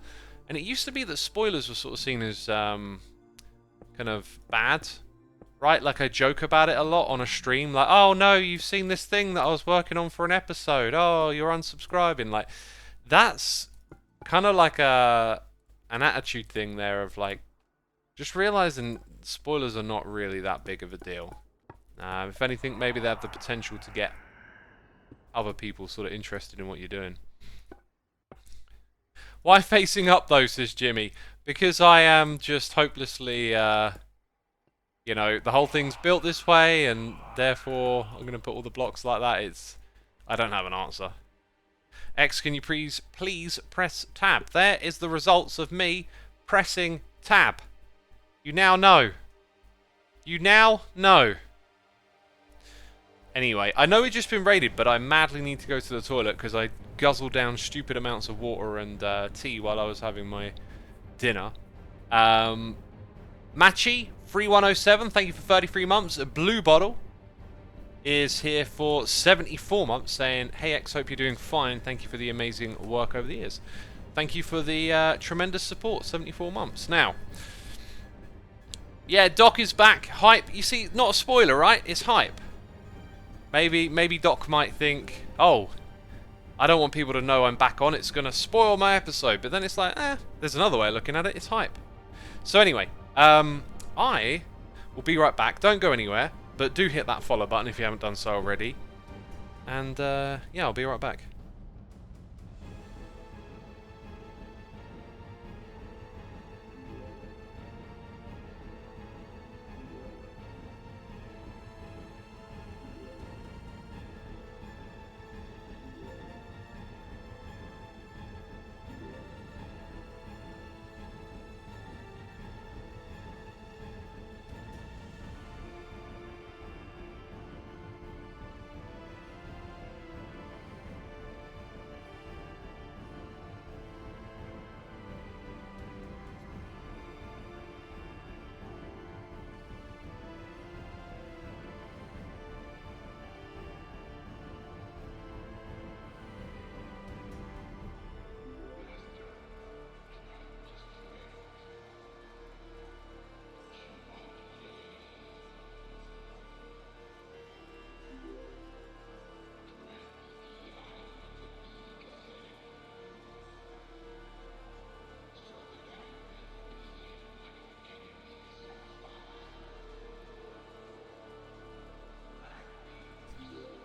And it used to be that spoilers were sort of seen as kind of bad, right? Like, I joke about it a lot on a stream. Like, oh no, you've seen this thing that I was working on for an episode. Oh, you're unsubscribing. Like, that's kind of like an attitude thing there of, like, just realizing spoilers are not really that big of a deal. If anything, maybe they have the potential to get other people sort of interested in what you're doing. Why facing up though, says Jimmy? Because I am just hopelessly, you know, the whole thing's built this way and therefore I'm going to put all the blocks like that. I don't have an answer. X, can you please press tab? There is the results of me pressing tab. You now know. You now know. Anyway, I know we've just been raided, but I madly need to go to the toilet because I guzzled down stupid amounts of water and tea while I was having my dinner. Machi3107, thank you for 33 months. Blue Bottle is here for 74 months, saying, hey X, hope you're doing fine. Thank you for the amazing work over the years. Thank you for the tremendous support, 74 months. Now, yeah, Doc is back. Hype, you see, not a spoiler, right? It's hype. Maybe Doc might think, oh, I don't want people to know I'm back on. It's going to spoil my episode. But then it's like, there's another way of looking at it. It's hype. So anyway, I will be right back. Don't go anywhere, but do hit that follow button if you haven't done so already. And, yeah, I'll be right back.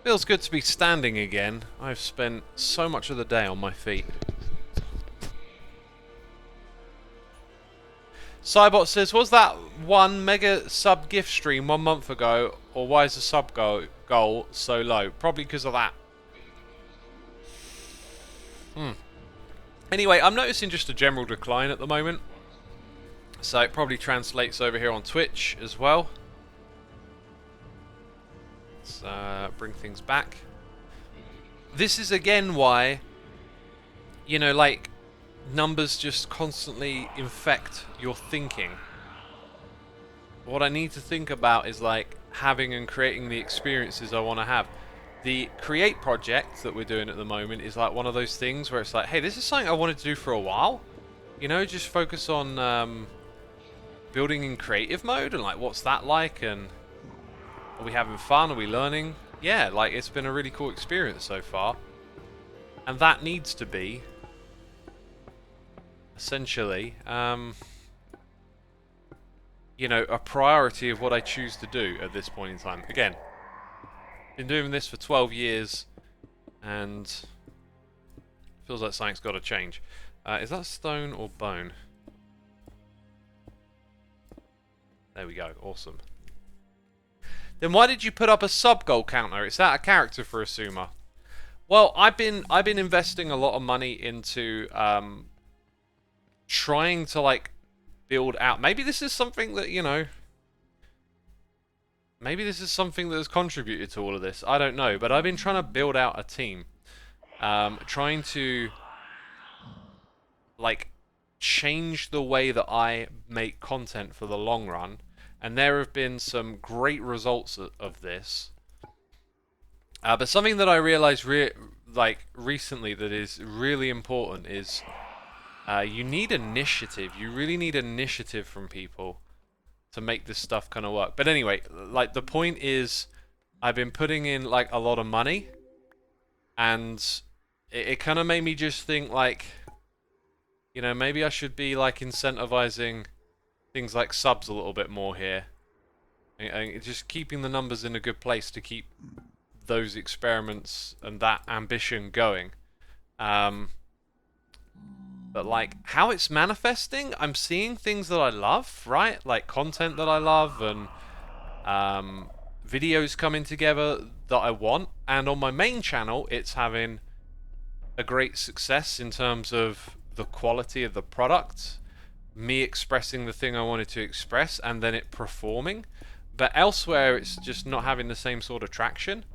Feels good to be standing again. I've spent so much of the day on my feet. Cybot says, was that one mega sub gift stream 1 month ago, or why is the sub goal so low? Probably because of that. Anyway, I'm noticing just a general decline at the moment. So it probably translates over here on Twitch as well. Let's bring things back. This is again why, you know, like, numbers just constantly infect your thinking. What I need to think about is, like, having and creating the experiences I want to have. the Create project that we're doing at the moment is like one of those things where it's like, hey, this is something I wanted to do for a while. You know, just focus on building in creative mode and like what's that like, and are we having fun? Are we learning? Yeah, like it's been a really cool experience so far. And that needs to be essentially you know, a priority of what I choose to do at this point in time. Again, been doing this for 12 years, and feels like something's got to change. Is that stone or bone? There we go. Awesome. Then why did you put up a sub goal counter? Is that a character for Xisuma? Well, I've been investing a lot of money into trying to like build out. Maybe this is something that, you know, maybe this is something that has contributed to all of this. I don't know, but I've been trying to build out a team. Trying to, like, change the way that I make content for the long run. And there have been some great results of this. But something that I realized recently that is really important is you need initiative. You really need initiative from people to make this stuff kind of work. But anyway, like the point is, I've been putting in like a lot of money, and it kind of made me just think like, you know, maybe I should be like incentivizing things like subs a little bit more here, and just keeping the numbers in a good place to keep those experiments and that ambition going. But like how it's manifesting, I'm seeing things that I love, right? Like content that I love, and videos coming together that I want. And on my main channel, it's having a great success in terms of the quality of the product, me expressing the thing I wanted to express, and then it performing. But elsewhere, it's just not having the same sort of traction,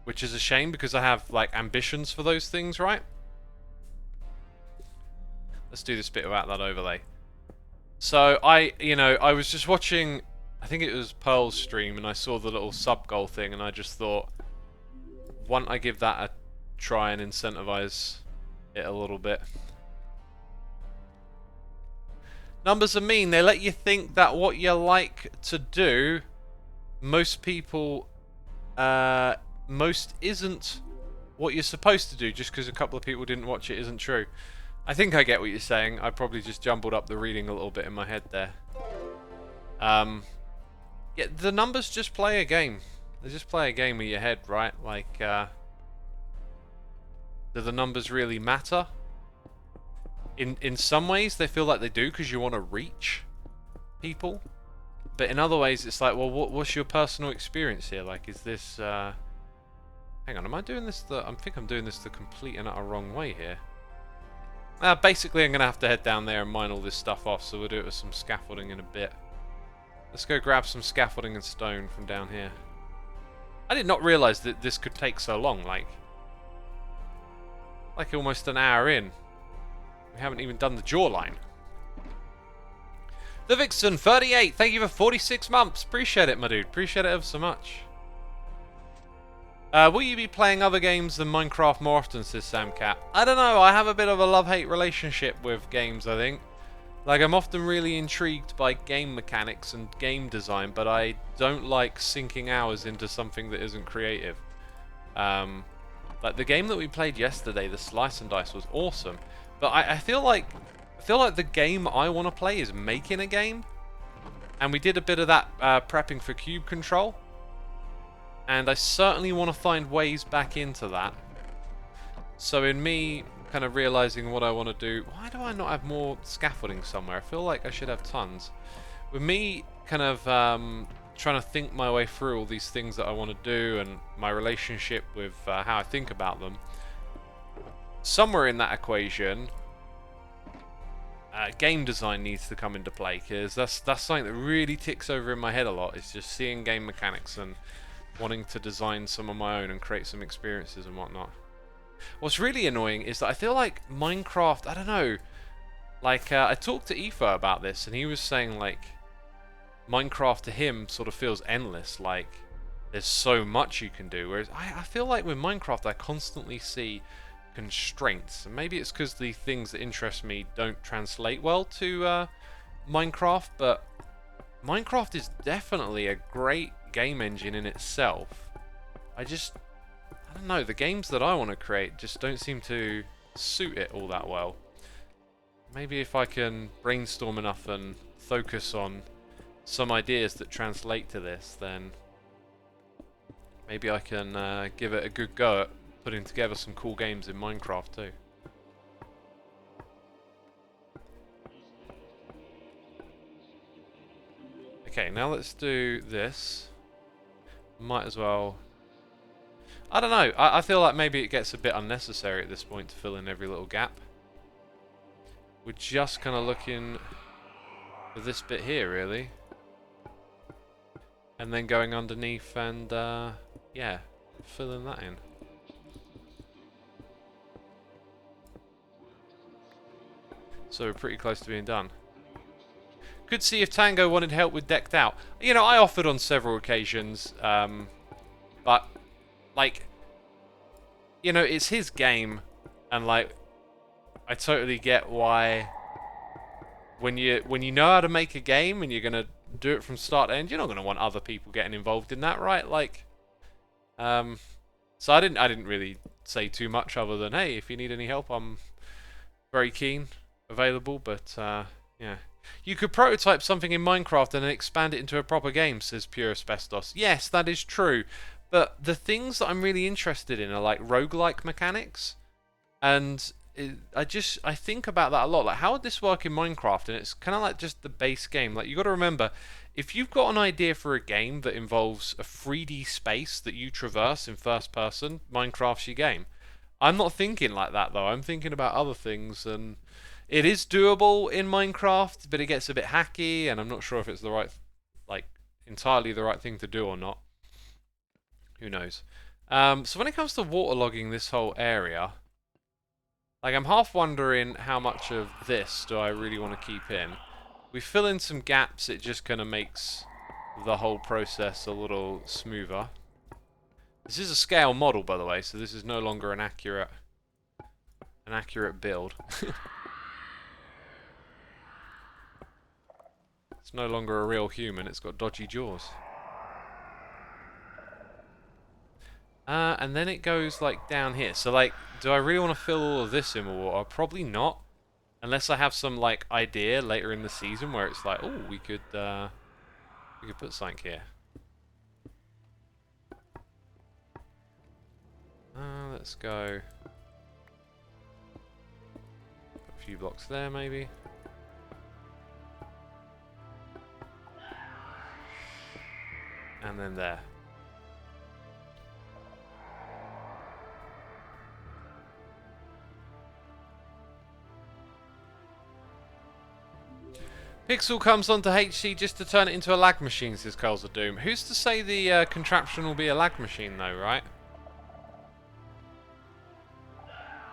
which is a shame because I have like ambitions for those things, right? Let's do this bit without that overlay. So I was just watching, I think it was Pearl's stream, and I saw the little sub goal thing, and I just thought, why don't I give that a try and incentivize it a little bit. Numbers are mean. They let you think that what you like to do, most isn't what you're supposed to do. Just because a couple of people didn't watch it isn't true. I think I get what you're saying. I probably just jumbled up the reading a little bit in my head there. Yeah, the numbers just play a game. They just play a game with your head, right? Like, do the numbers really matter? In some ways, they feel like they do because you want to reach people. But in other ways, it's like, well, what's your personal experience here? Like, is this... Hang on, am I doing this I think I'm doing this the complete and utter wrong way here. Basically, I'm going to have to head down there and mine all this stuff off, so we'll do it with some scaffolding in a bit. Let's go grab some scaffolding and stone from down here. I did not realise that this could take so long, like almost an hour in. We haven't even done the jawline. The Vixen 38, thank you for 46 months. Appreciate it, my dude. Appreciate it ever so much. Will you be playing other games than Minecraft more often, says Samcat? I don't know, I have a bit of a love-hate relationship with games, I think. Like, I'm often really intrigued by game mechanics and game design, but I don't like sinking hours into something that isn't creative. Like, the game that we played yesterday, the Slice and Dice, was awesome. But I feel like the game I want to play is making a game. And we did a bit of that prepping for Cube Control. And I certainly want to find ways back into that. So in me kind of realizing what I want to do, why do I not have more scaffolding somewhere? I feel like I should have tons. With me kind of trying to think my way through all these things that I want to do and my relationship with how I think about them, somewhere in that equation, game design needs to come into play, because that's something that really ticks over in my head a lot. It's just seeing game mechanics and wanting to design some of my own and create some experiences and whatnot. What's really annoying is that I feel like Minecraft, I don't know, like I talked to Aoife about this, and he was saying like Minecraft to him sort of feels endless. Like there's so much you can do. Whereas I feel like with Minecraft, I constantly see constraints. And maybe it's because the things that interest me don't translate well to Minecraft, but Minecraft is definitely a great game engine in itself. I don't know, the games that I want to create just don't seem to suit it all that well. Maybe if I can brainstorm enough and focus on some ideas that translate to this, then maybe I can give it a good go at putting together some cool games in Minecraft too. Okay, now let's do this. Might as well... I don't know, I feel like maybe it gets a bit unnecessary at this point to fill in every little gap. We're just kind of looking for this bit here, really. And then going underneath and, yeah, filling that in. So we're pretty close to being done. Could see if Tango wanted help with Decked Out. You know, I offered on several occasions, but, like, you know, it's his game, and, like, I totally get why when you know how to make a game and you're gonna do it from start to end, you're not gonna want other people getting involved in that, right? Like, so I didn't really say too much other than, hey, if you need any help, I'm very keen, available. But yeah, you could prototype something in Minecraft and then expand it into a proper game, says Pure Asbestos. Yes, that is true, but the things that I'm really interested in are like roguelike mechanics, and I think about that a lot. Like, how would this work in Minecraft? And it's kind of like just the base game. Like, you got to remember, if you've got an idea for a game that involves a 3D space that you traverse in first person, Minecraft's your game. I'm not thinking like that though. I'm thinking about other things, and it is doable in Minecraft, but it gets a bit hacky, and I'm not sure if it's the right, like, entirely the right thing to do or not. Who knows? So when it comes to waterlogging this whole area, like, I'm half wondering how much of this do I really want to keep in. We fill in some gaps, it just kind of makes the whole process a little smoother. This is a scale model, by the way, so this is no longer an accurate build. It's no longer a real human, it's got dodgy jaws. And then it goes, like, down here. So, like, do I really want to fill all of this in with water? Probably not. Unless I have some, like, idea later in the season where it's like, oh, we could put something here. Let's go. Put a few blocks there, maybe. And then there. Pixel comes onto HC just to turn it into a lag machine, says Curls of Doom. Who's to say the contraption will be a lag machine, though, right?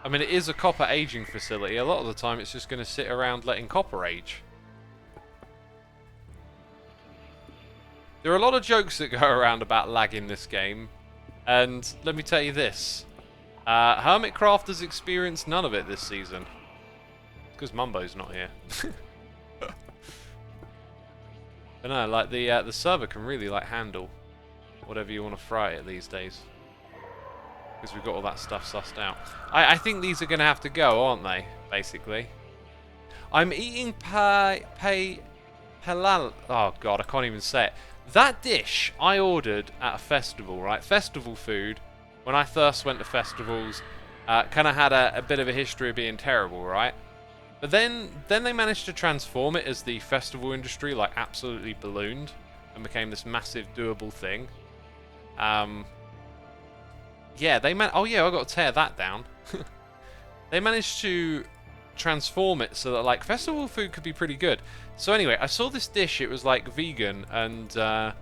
I mean, it is a copper aging facility. A lot of the time, it's just going to sit around letting copper age. There are a lot of jokes that go around about lag in this game, and let me tell you this. Hermitcraft has experienced none of it this season. Because Mumbo's not here. But no, like, the server can really, like, handle whatever you want to throw at it these days. Because we've got all that stuff sussed out. I think these are going to have to go, aren't they, basically? I'm eating halal. Oh, God, I can't even say it. That dish I ordered at a festival, right? Festival food, when I first went to festivals, kind of had a bit of a history of being terrible, right? But then they managed to transform it as the festival industry, like, absolutely ballooned and became this massive doable thing. Yeah, oh yeah, I got to tear that down. They managed to transform it so that, like, festival food could be pretty good. So anyway, I saw this dish, it was like vegan, and I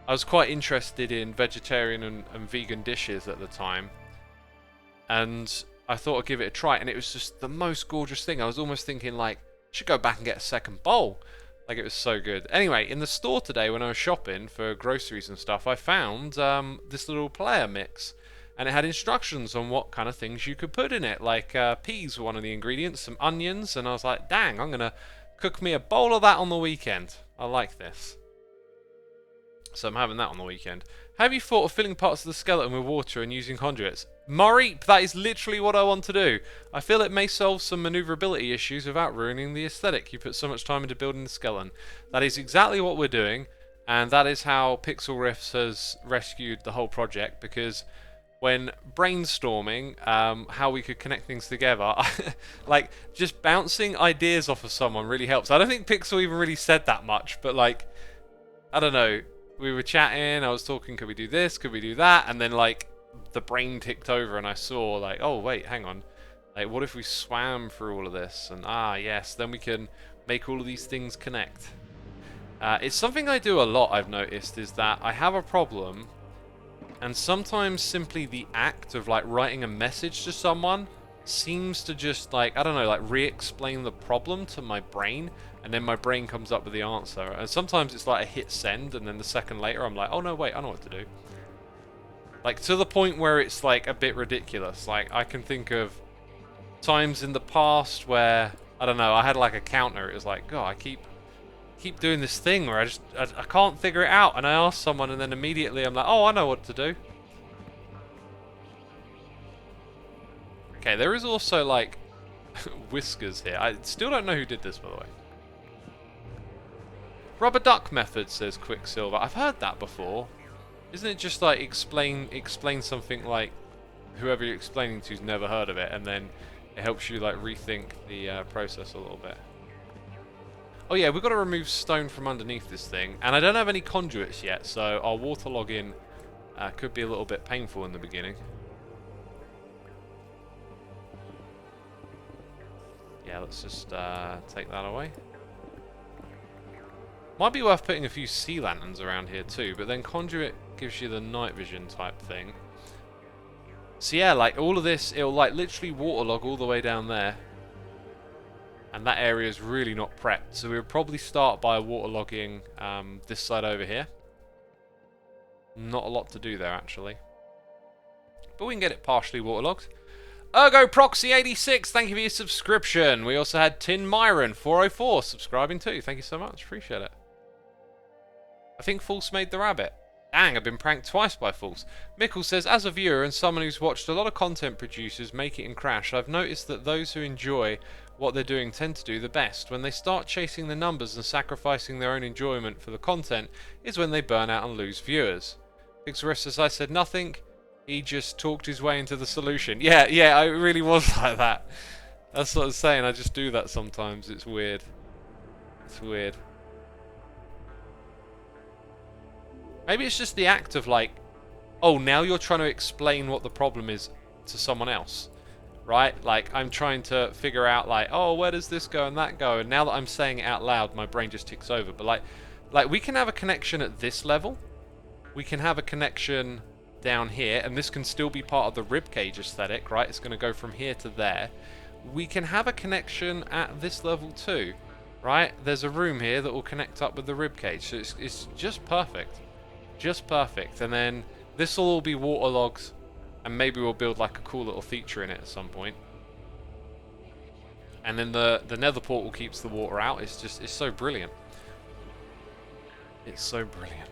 was quite interested in vegetarian and vegan dishes at the time. And I thought I'd give it a try, and it was just the most gorgeous thing. I was almost thinking, like, I should go back and get a second bowl. Like, it was so good. Anyway, in the store today when I was shopping for groceries and stuff, I found this little player mix. And it had instructions on what kind of things you could put in it. Like, peas were one of the ingredients, some onions, and I was like, dang, I'm going to cook me a bowl of that on the weekend. I like this. So I'm having that on the weekend. Have you thought of filling parts of the skeleton with water and using conduits? Murray, that is literally what I want to do. I feel it may solve some maneuverability issues without ruining the aesthetic. You put so much time into building the skeleton. That is exactly what we're doing, and that is how Pixelriffs has rescued the whole project, because when brainstorming how we could connect things together, like, just bouncing ideas off of someone really helps. I don't think Pixel even really said that much, but, like, I don't know. We were chatting, I was talking, could we do this, could we do that? And then, like, the brain ticked over and I saw, like, oh, wait, hang on. Like, what if we swam through all of this? And, yes, then we can make all of these things connect. It's something I do a lot, I've noticed, is that I have a problem, and sometimes simply the act of, like, writing a message to someone seems to just, like, I don't know, like, re-explain the problem to my brain, and then my brain comes up with the answer. And sometimes it's like I hit send, and then the second later I'm like, oh no, wait, I know what to do. Like, to the point where it's, like, a bit ridiculous. Like, I can think of times in the past where, I don't know, I had, like, a counter. It was like, God, I keep doing this thing where I can't figure it out, and I ask someone, and then immediately I'm like, oh, I know what to do. Okay, there is also, like, whiskers here. I still don't know who did this, by the way. Rubber duck method, says Quicksilver. I've heard that before. Isn't it just like explain something, like whoever you're explaining to's never heard of it, and then it helps you, like, rethink the process a little bit. Oh yeah, we've got to remove stone from underneath this thing, and I don't have any conduits yet, so our water login could be a little bit painful in the beginning. Yeah, let's just take that away. Might be worth putting a few sea lanterns around here too, but then conduit gives you the night vision type thing. So yeah, like, all of this, it'll, like, literally waterlog all the way down there. And that area is really not prepped, so we'll probably start by waterlogging this side over here. Not a lot to do there, actually. But we can get it partially waterlogged. Ergo Proxy 86, thank you for your subscription. We also had Tin Myron 404 subscribing too. Thank you so much, appreciate it. I think False made the rabbit. Dang, I've been pranked twice by False. Mickle says, as a viewer and someone who's watched a lot of content producers make it and crash, I've noticed that those who enjoy what they're doing tend to do the best. When they start chasing the numbers and sacrificing their own enjoyment for the content is when they burn out and lose viewers. Pixelriffs says, I said nothing. He just talked his way into the solution. Yeah, I really was like that. That's what I was saying. I just do that sometimes. It's weird. It's weird. Maybe it's just the act of, like, oh, now you're trying to explain what the problem is to someone else, right? Like, I'm trying to figure out, like, oh, where does this go and that go? And now that I'm saying it out loud, my brain just ticks over. But, like we can have a connection at this level. We can have a connection down here, and this can still be part of the ribcage aesthetic, right? It's going to go from here to there. We can have a connection at this level too, right? There's a room here that will connect up with the ribcage, so it's just perfect. Just perfect. And then this will all be waterlogged, and maybe we'll build, like, a cool little feature in it at some point. And then the nether portal keeps the water out. It's so brilliant. It's so brilliant.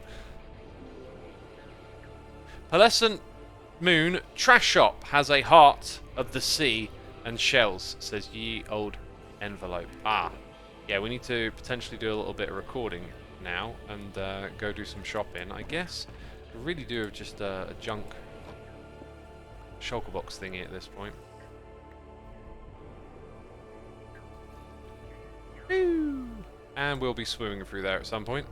Pearlescent Moon Trash Shop has a heart of the sea and shells, says ye old envelope. Yeah, we need to potentially do a little bit of recording now and go do some shopping, I guess. I really do have just a junk shulker box thingy at this point. Woo! And we'll be swimming through there at some point.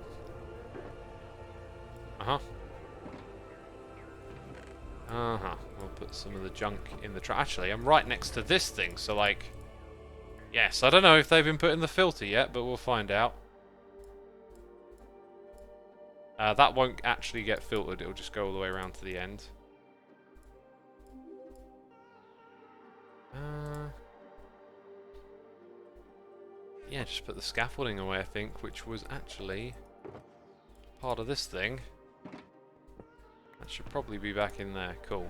We'll put some of the junk in the trash. Actually, I'm right next to this thing, so, like, yes, I don't know if they've been putting the filter yet, but we'll find out. That won't actually get filtered, it'll just go all the way around to the end. yeah, just put the scaffolding away, I think, which was actually part of this thing. That should probably be back in there. Cool.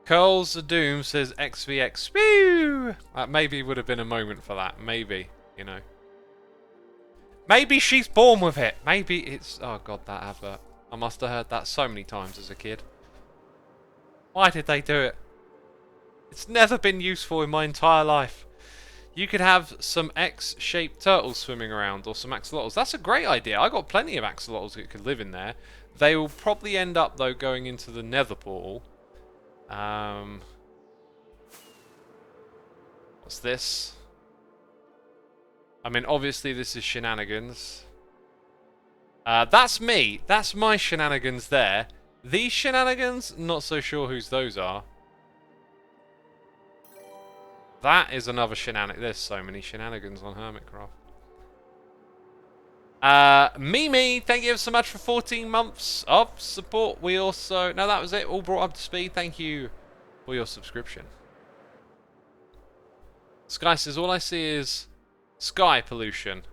Curls of Doom says XVX. Woo! Maybe would have been a moment for that. Maybe, you know. Maybe she's born with it. Maybe it's... Oh, God, that advert. I must have heard that so many times as a kid. Why did they do it? It's never been useful in my entire life. You could have some X-shaped turtles swimming around, or some axolotls. That's a great idea. I got plenty of axolotls that could live in there. They will probably end up, though, going into the nether portal. What's this? I mean, obviously this is shenanigans. That's me. That's my shenanigans there. These shenanigans, not so sure whose those are. That is another shenanigan. There's so many shenanigans on Hermitcraft. Mimi, thank you so much for 14 months of support. We also... No, that was it. All brought up to speed. Thank you for your subscription. Sky says, all I see is sky pollution.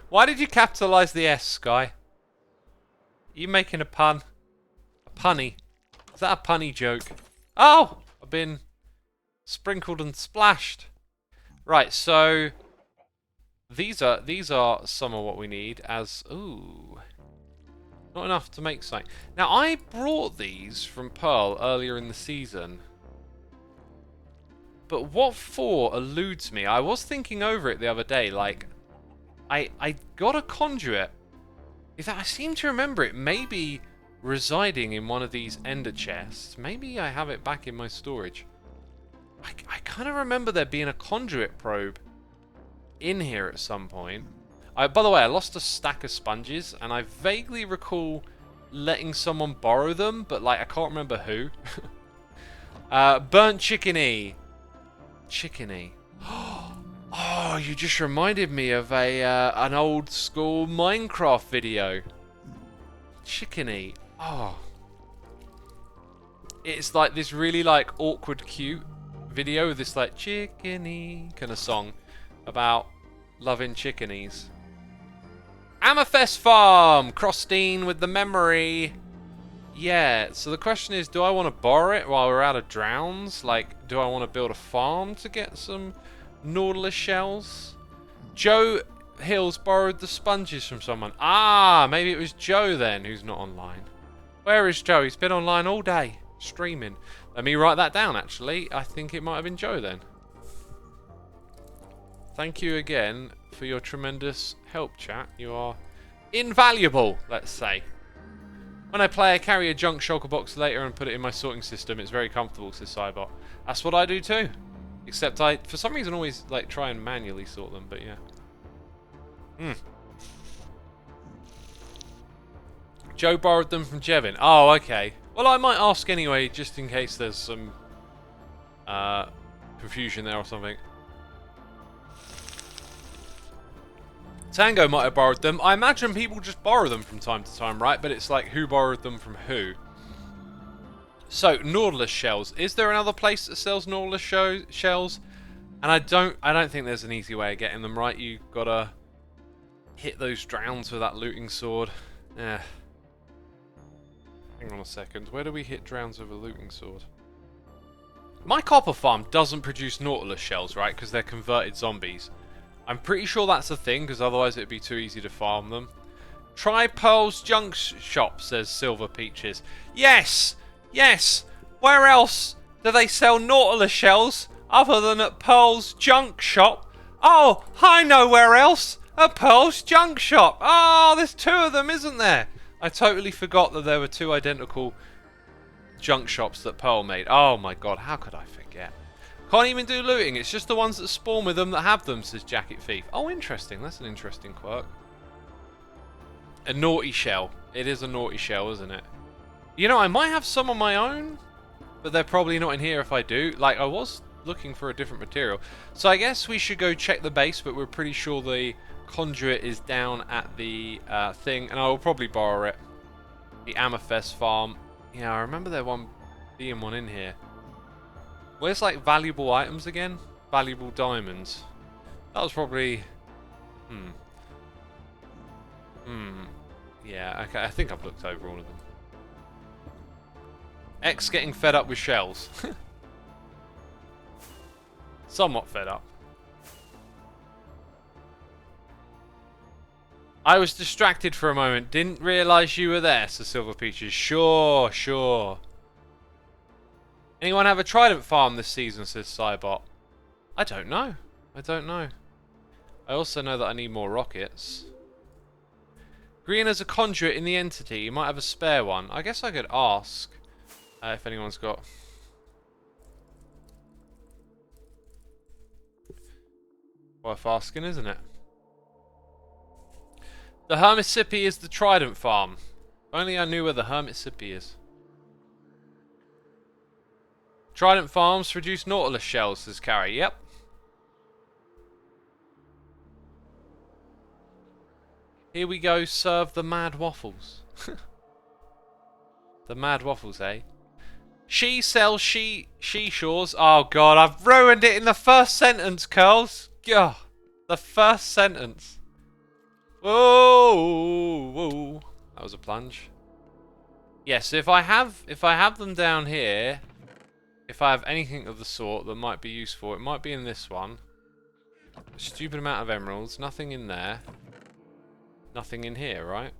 Why did you capitalise the S, Sky? Are you making a pun? A punny? Is that a punny joke? Oh! I've been sprinkled and splashed. Right, so... These are some of what we need as... Ooh. Not enough to make something. Now, I brought these from Pearl earlier in the season. But what for eludes me. I was thinking over it the other day, like... I got a conduit. I seem to remember it maybe residing in one of these ender chests. Maybe I have it back in my storage. I kind of remember there being a conduit probe in here at some point. By the way, I lost a stack of sponges, and I vaguely recall letting someone borrow them, but like I can't remember who. Burnt chickeny. Chickeny. Oh, you just reminded me of an old school Minecraft video. Chickeny. Oh. It's like this really like awkward cute video with this like chickeny kind of song about loving chickenies. Amethyst Farm! Crostine with the memory. Yeah, so the question is, do I want to borrow it while we're out of drowns? Like, do I want to build a farm to get some Nautilus shells? Joe Hills borrowed the sponges from someone. Ah, maybe it was Joe then, who's not online. Where is Joe? He's been online all day, streaming. Let me write that down, actually. I think it might have been Joe then. Thank you again for your tremendous help, chat. You are invaluable, let's say. When I play, I carry a junk shulker box later and put it in my sorting system. It's very comfortable, says Cybot. That's what I do too. Except I, for some reason, always like try and manually sort them, but yeah. Joe borrowed them from Jevin. Oh, okay. Well, I might ask anyway, just in case there's some confusion there or something. Tango might have borrowed them. I imagine people just borrow them from time to time, right? But it's like, who borrowed them from who? So, Nautilus shells. Is there another place that sells Nautilus shells? And I don't think there's an easy way of getting them, right? You gotta hit those drowns with that looting sword. Yeah. Hang on a second. Where do we hit drowns with a looting sword? My copper farm doesn't produce Nautilus shells, right? Because they're converted zombies. I'm pretty sure that's a thing, because otherwise it'd be too easy to farm them. Try Pearl's Junk Shop, says Silver Peaches. Yes! Yes! Where else do they sell Nautilus shells other than at Pearl's Junk Shop? Oh, I know where else! At Pearl's Junk Shop! Oh, there's two of them, isn't there? I totally forgot that there were two identical junk shops that Pearl made. Oh my god, how could I forget? Can't even do looting, it's just the ones that spawn with them that have them, says Jacket Thief. Oh, interesting, that's an interesting quirk. A naughty shell. It is a naughty shell, isn't it? You know, I might have some on my own, but they're probably not in here if I do. Like, I was looking for a different material. So I guess we should go check the base, but we're pretty sure the conduit is down at the thing, and I will probably borrow it. The Amethyst Farm. Yeah, I remember there being one in here. Where's like valuable items again? Valuable diamonds. That was probably... Yeah, okay, I think I've looked over all of them. X getting fed up with shells. Somewhat fed up. I was distracted for a moment. Didn't realise you were there, says Silver Peaches. Sure, sure. Anyone have a trident farm this season, says Cybot. I don't know. I don't know. I also know that I need more rockets. Green has a conduit in the entity. You might have a spare one. I guess I could ask if anyone's got... Worth asking, isn't it? The Hermitcraft is the trident farm. If only I knew where the Hermitcraft is. Trident farms produce Nautilus shells, says Carrie. Yep. Here we go, serve the mad waffles. The mad waffles, eh? She sells she-shores. Oh god, I've ruined it in the first sentence, Curls. Gah, the first sentence. Whoa, whoa. That was a plunge. Yes, if I have them down here, if I have anything of the sort that might be useful, it might be in this one. A stupid amount of emeralds, nothing in there. Nothing in here, right?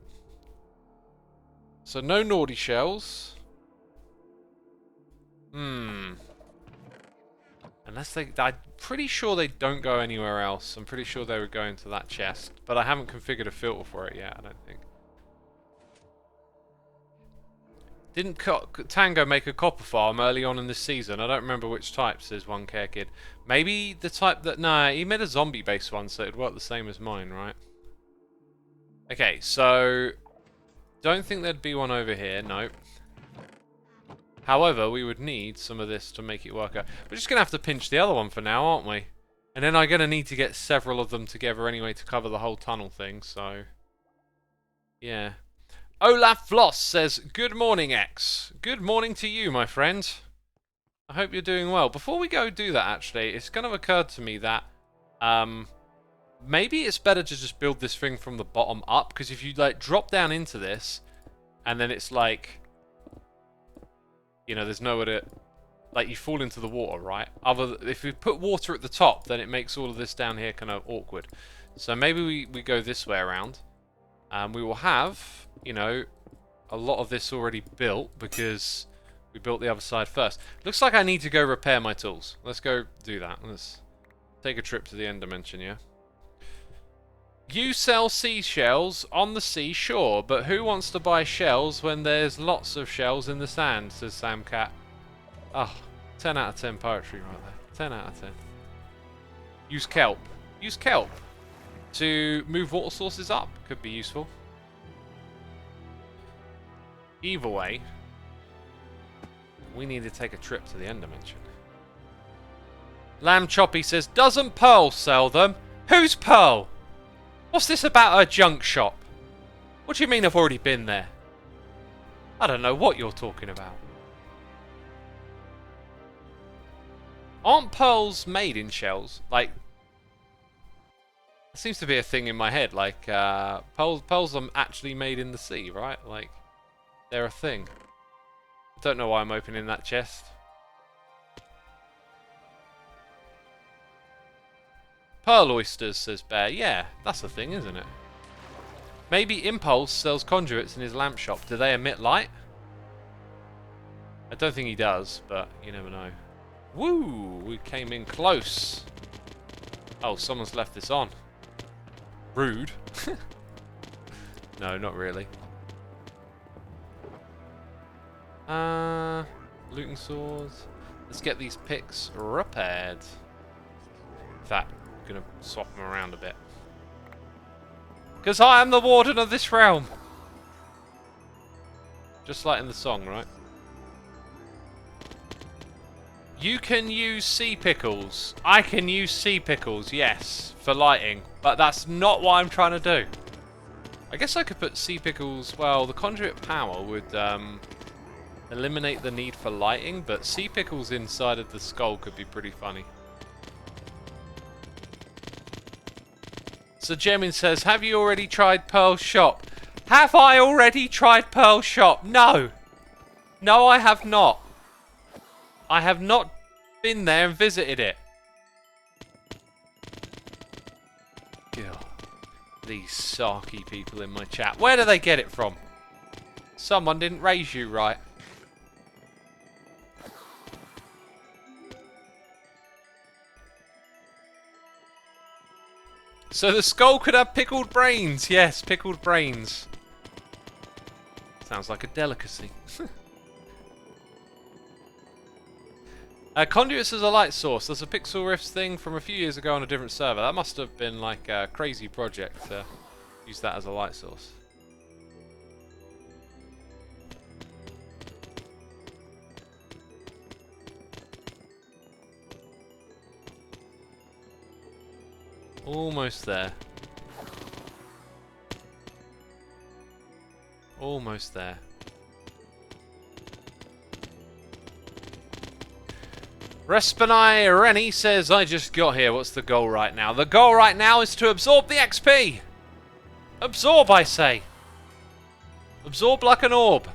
So no naughty shells. Unless they... I'm pretty sure they don't go anywhere else. I'm pretty sure they would go into that chest. But I haven't configured a filter for it yet, I don't think. Didn't Tango make a copper farm early on in this season? I don't remember which type, says 1Care Kid. Maybe the type that... Nah, he made a zombie-based one, so it'd work the same as mine, right? Okay, so... Don't think there'd be one over here, nope. However, we would need some of this to make it work out. We're just going to have to pinch the other one for now, aren't we? And then I'm going to need to get several of them together anyway to cover the whole tunnel thing, so... Yeah. Olaf Floss says, good morning, X. Good morning to you, my friend. I hope you're doing well. Before we go do that, actually, it's kind of occurred to me that... maybe it's better to just build this thing from the bottom up, because if you like drop down into this, and then it's like, you know, there's nowhere to, like, you fall into the water, right? If we put water at the top, then it makes all of this down here kind of awkward. So maybe we go this way around, and we will have, you know, a lot of this already built, because we built the other side first. Looks like I need to go repair my tools. Let's go do that. Let's take a trip to the end dimension, yeah? You sell seashells on the seashore, but who wants to buy shells when there's lots of shells in the sand, says Sam Cat. Oh, 10 out of 10 poetry right there. 10 out of 10. Use kelp. Use kelp to move water sources up. Could be useful. Either way, we need to take a trip to the end dimension. Lamb Choppy says, doesn't Pearl sell them? Who's Pearl? What's this about a junk shop? What do you mean I've already been there? I don't know what you're talking about. Aren't pearls made in shells? Like, it seems to be a thing in my head. Like, pearls are actually made in the sea, right? Like, they're a thing. Don't know why I'm opening that chest. Pearl oysters, says Bear. Yeah, that's the thing, isn't it? Maybe Impulse sells conduits in his lamp shop. Do they emit light? I don't think he does, but you never know. Woo! We came in close. Oh, someone's left this on. Rude. No, not really. Looting swords. Let's get these picks repaired. In fact, I'm gonna swap them around a bit. Because I am the warden of this realm. Just like in the song, right? You can use sea pickles. I can use sea pickles, yes, for lighting. But that's not what I'm trying to do. I guess I could put sea pickles... Well, the conduit power would eliminate the need for lighting, but sea pickles inside of the skull could be pretty funny. So Jemin says, have you already tried Pearl Shop? Have I already tried Pearl Shop? No. No, I have not. I have not been there and visited it. God. These sarky people in my chat. Where do they get it from? Someone didn't raise you right. So the skull could have pickled brains. Yes, pickled brains. Sounds like a delicacy. Conduits as a light source. There's a Pixelriffs thing from a few years ago on a different server. That must have been like a crazy project to use that as a light source. Almost there. Almost there. Respanai Rennie says, I just got here. What's the goal right now? The goal right now is to absorb the XP. Absorb, I say. Absorb like an orb.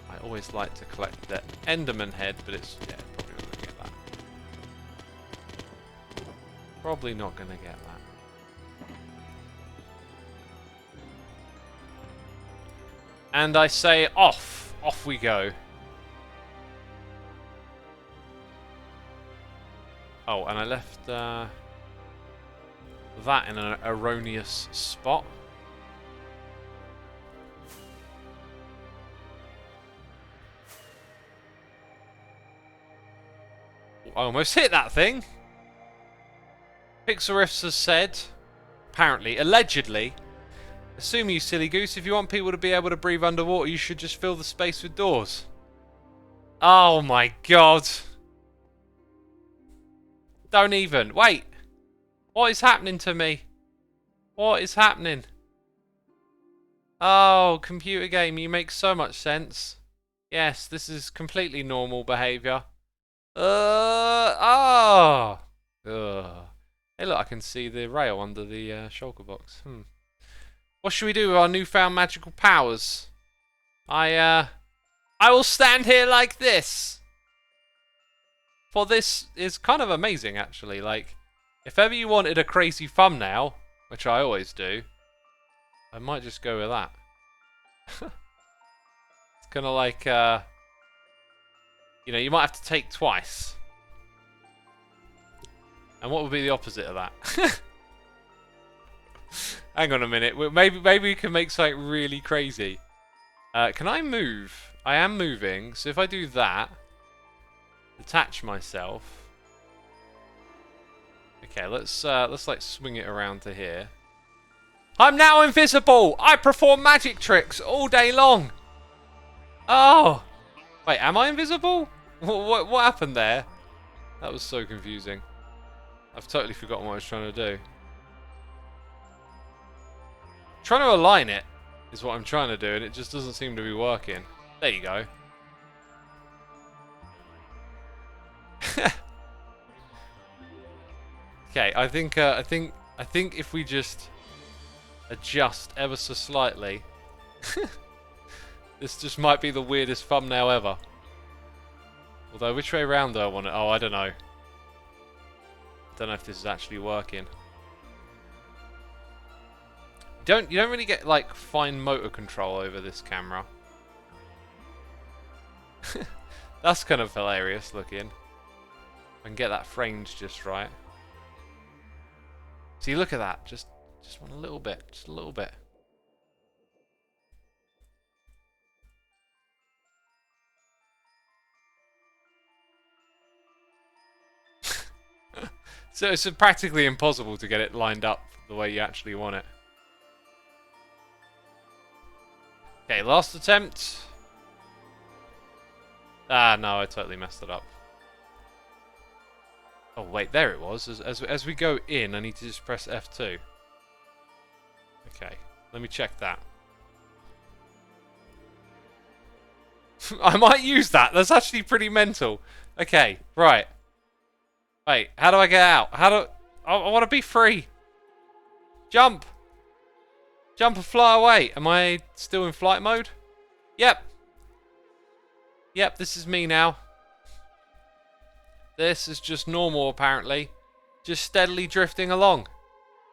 I always like to collect the Enderman head, but it's, yeah, probably not going to get that. Probably not going to get that. And I say, off. Off we go. Oh, and I left that in an erroneous spot. I almost hit that thing. Pixelriffs has said, apparently, allegedly, assume you silly goose, if you want people to be able to breathe underwater, you should just fill the space with doors. Oh my god. Don't even. Wait. What is happening to me? What is happening? Oh, computer game, you make so much sense. Yes, this is completely normal behaviour. Oh. Hey look, I can see the rail under the shulker box. What should we do with our newfound magical powers? I will stand here like this. For this is kind of amazing, actually. Like, if ever you wanted a crazy thumbnail, which I always do, I might just go with that. It's kind of like, you know, you might have to take twice. And what would be the opposite of that? Hang on a minute. Maybe we can make something really crazy. Can I move? I am moving, so if I do that, detach myself. Okay, let's like swing it around to here. I'm now invisible. I perform magic tricks all day long. Oh, wait, am I invisible? What happened there? That was so confusing. I've totally forgotten what I was trying to do. Trying to align it is what I'm trying to do, and it just doesn't seem to be working. There you go. Okay, I think if we just adjust ever so slightly, this just might be the weirdest thumbnail ever. Although, which way around do I want it? Oh, I don't know. Don't know if this is actually working. You don't really get like fine motor control over this camera. That's kind of hilarious looking. I can get that framed just right. See, look at that. Just want a little bit. Just a little bit. So it's practically impossible to get it lined up the way you actually want it. Okay, last attempt. Ah, no, I totally messed it up. Oh wait, there it was. As we go in, I need to just press F2. Okay, let me check that. I might use that. That's actually pretty mental. Okay, right. Wait, how do I get out? I want to be free. Jump. Jump and fly away. Am I still in flight mode? Yep. Yep, this is me now. This is just normal, apparently. Just steadily drifting along.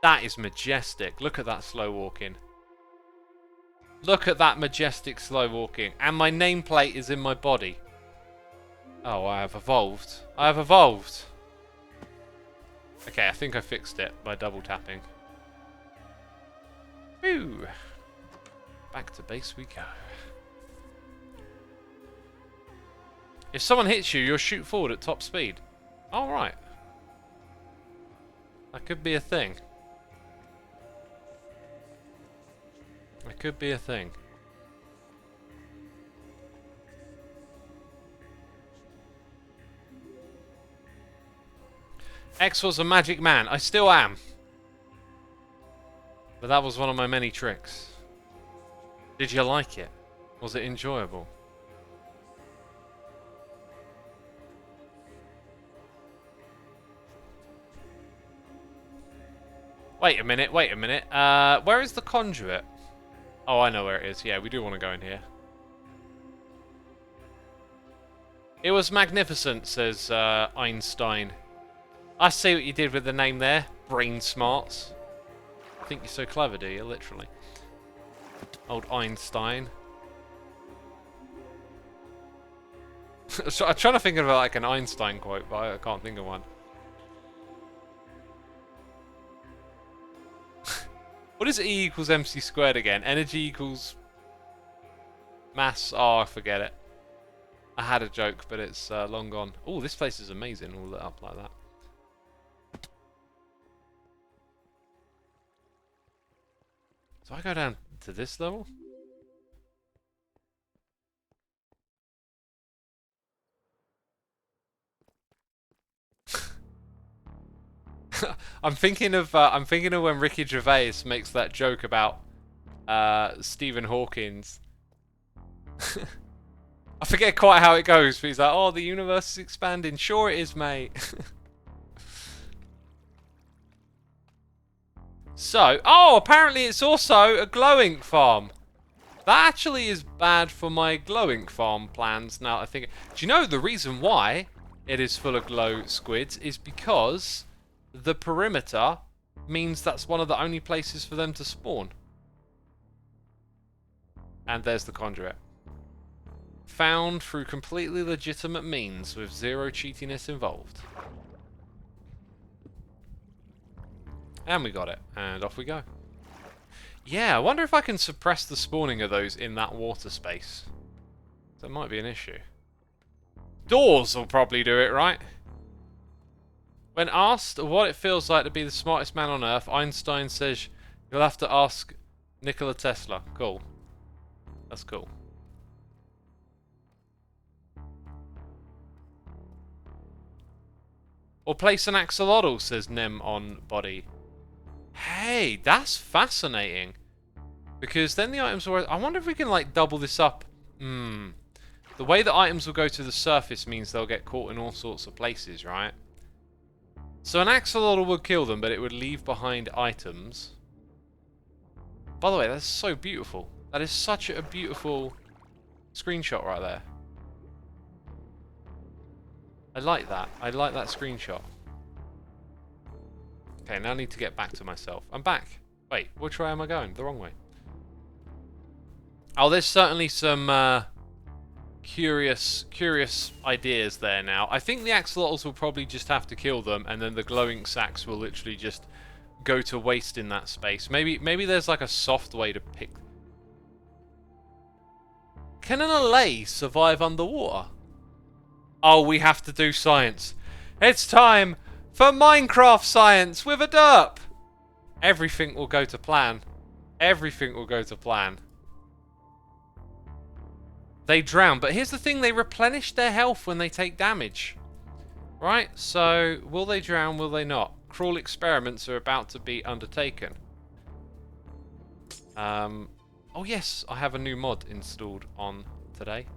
That is majestic. Look at that slow walking. Look at that majestic slow walking. And my nameplate is in my body. Oh, I have evolved. I have evolved. Okay, I think I fixed it by double tapping. Woo! Back to base we go. If someone hits you, you'll shoot forward at top speed. Alright. That could be a thing. That could be a thing. X was a magic man. I still am. But that was one of my many tricks. Did you like it? Was it enjoyable? Wait a minute, wait a minute. Where is the conduit? Oh, I know where it is. Yeah, we do want to go in here. It was magnificent, says Einstein. I see what you did with the name there. Brain smarts. I think you're so clever, do you? Literally. Old Einstein. So I'm trying to think of like an Einstein quote, but I can't think of one. What is E equals MC squared again? Energy equals mass. Oh, I forget it. I had a joke, but it's long gone. Oh, this place is amazing, all lit up like that. So I go down to this level? I'm thinking of when Ricky Gervais makes that joke about Stephen Hawking's. I forget quite how it goes, but he's like, "Oh, the universe is expanding." Sure, it is, mate. So, oh, apparently it's also a glow ink farm. That actually is bad for my glow ink farm plans. Now I think. Do you know the reason why it is full of glow squids is because the perimeter means that's one of the only places for them to spawn. And there's the conduit. Found through completely legitimate means with zero cheatiness involved. And we got it. And off we go. Yeah, I wonder if I can suppress the spawning of those in that water space. That might be an issue. Doors will probably do it, right? When asked what it feels like to be the smartest man on Earth, Einstein says, "You'll have to ask Nikola Tesla." Cool. That's cool. Or place an axolotl, says Nem on body. Hey, that's fascinating. Because then the items will... I wonder if we can, like, double this up. The way that items will go to the surface means they'll get caught in all sorts of places, right? So an axolotl would kill them, but it would leave behind items. By the way, that's so beautiful. That is such a beautiful screenshot right there. I like that. I like that screenshot. Okay, now I need to get back to myself. I'm back. Wait, which way am I going? The wrong way. Oh, there's certainly some curious ideas there now. I think the axolotls will probably just have to kill them, and then the glowing sacks will literally just go to waste in that space. Maybe there's like a soft way to pick. Can an Allay survive underwater? Oh, we have to do science. It's time for Minecraft science with a derp. Everything will go to plan. Everything will go to plan. They drown, but here's the thing, they replenish their health when they take damage. Right, so will they drown, will they not? Cruel experiments are about to be undertaken. Oh yes, I have a new mod installed on today.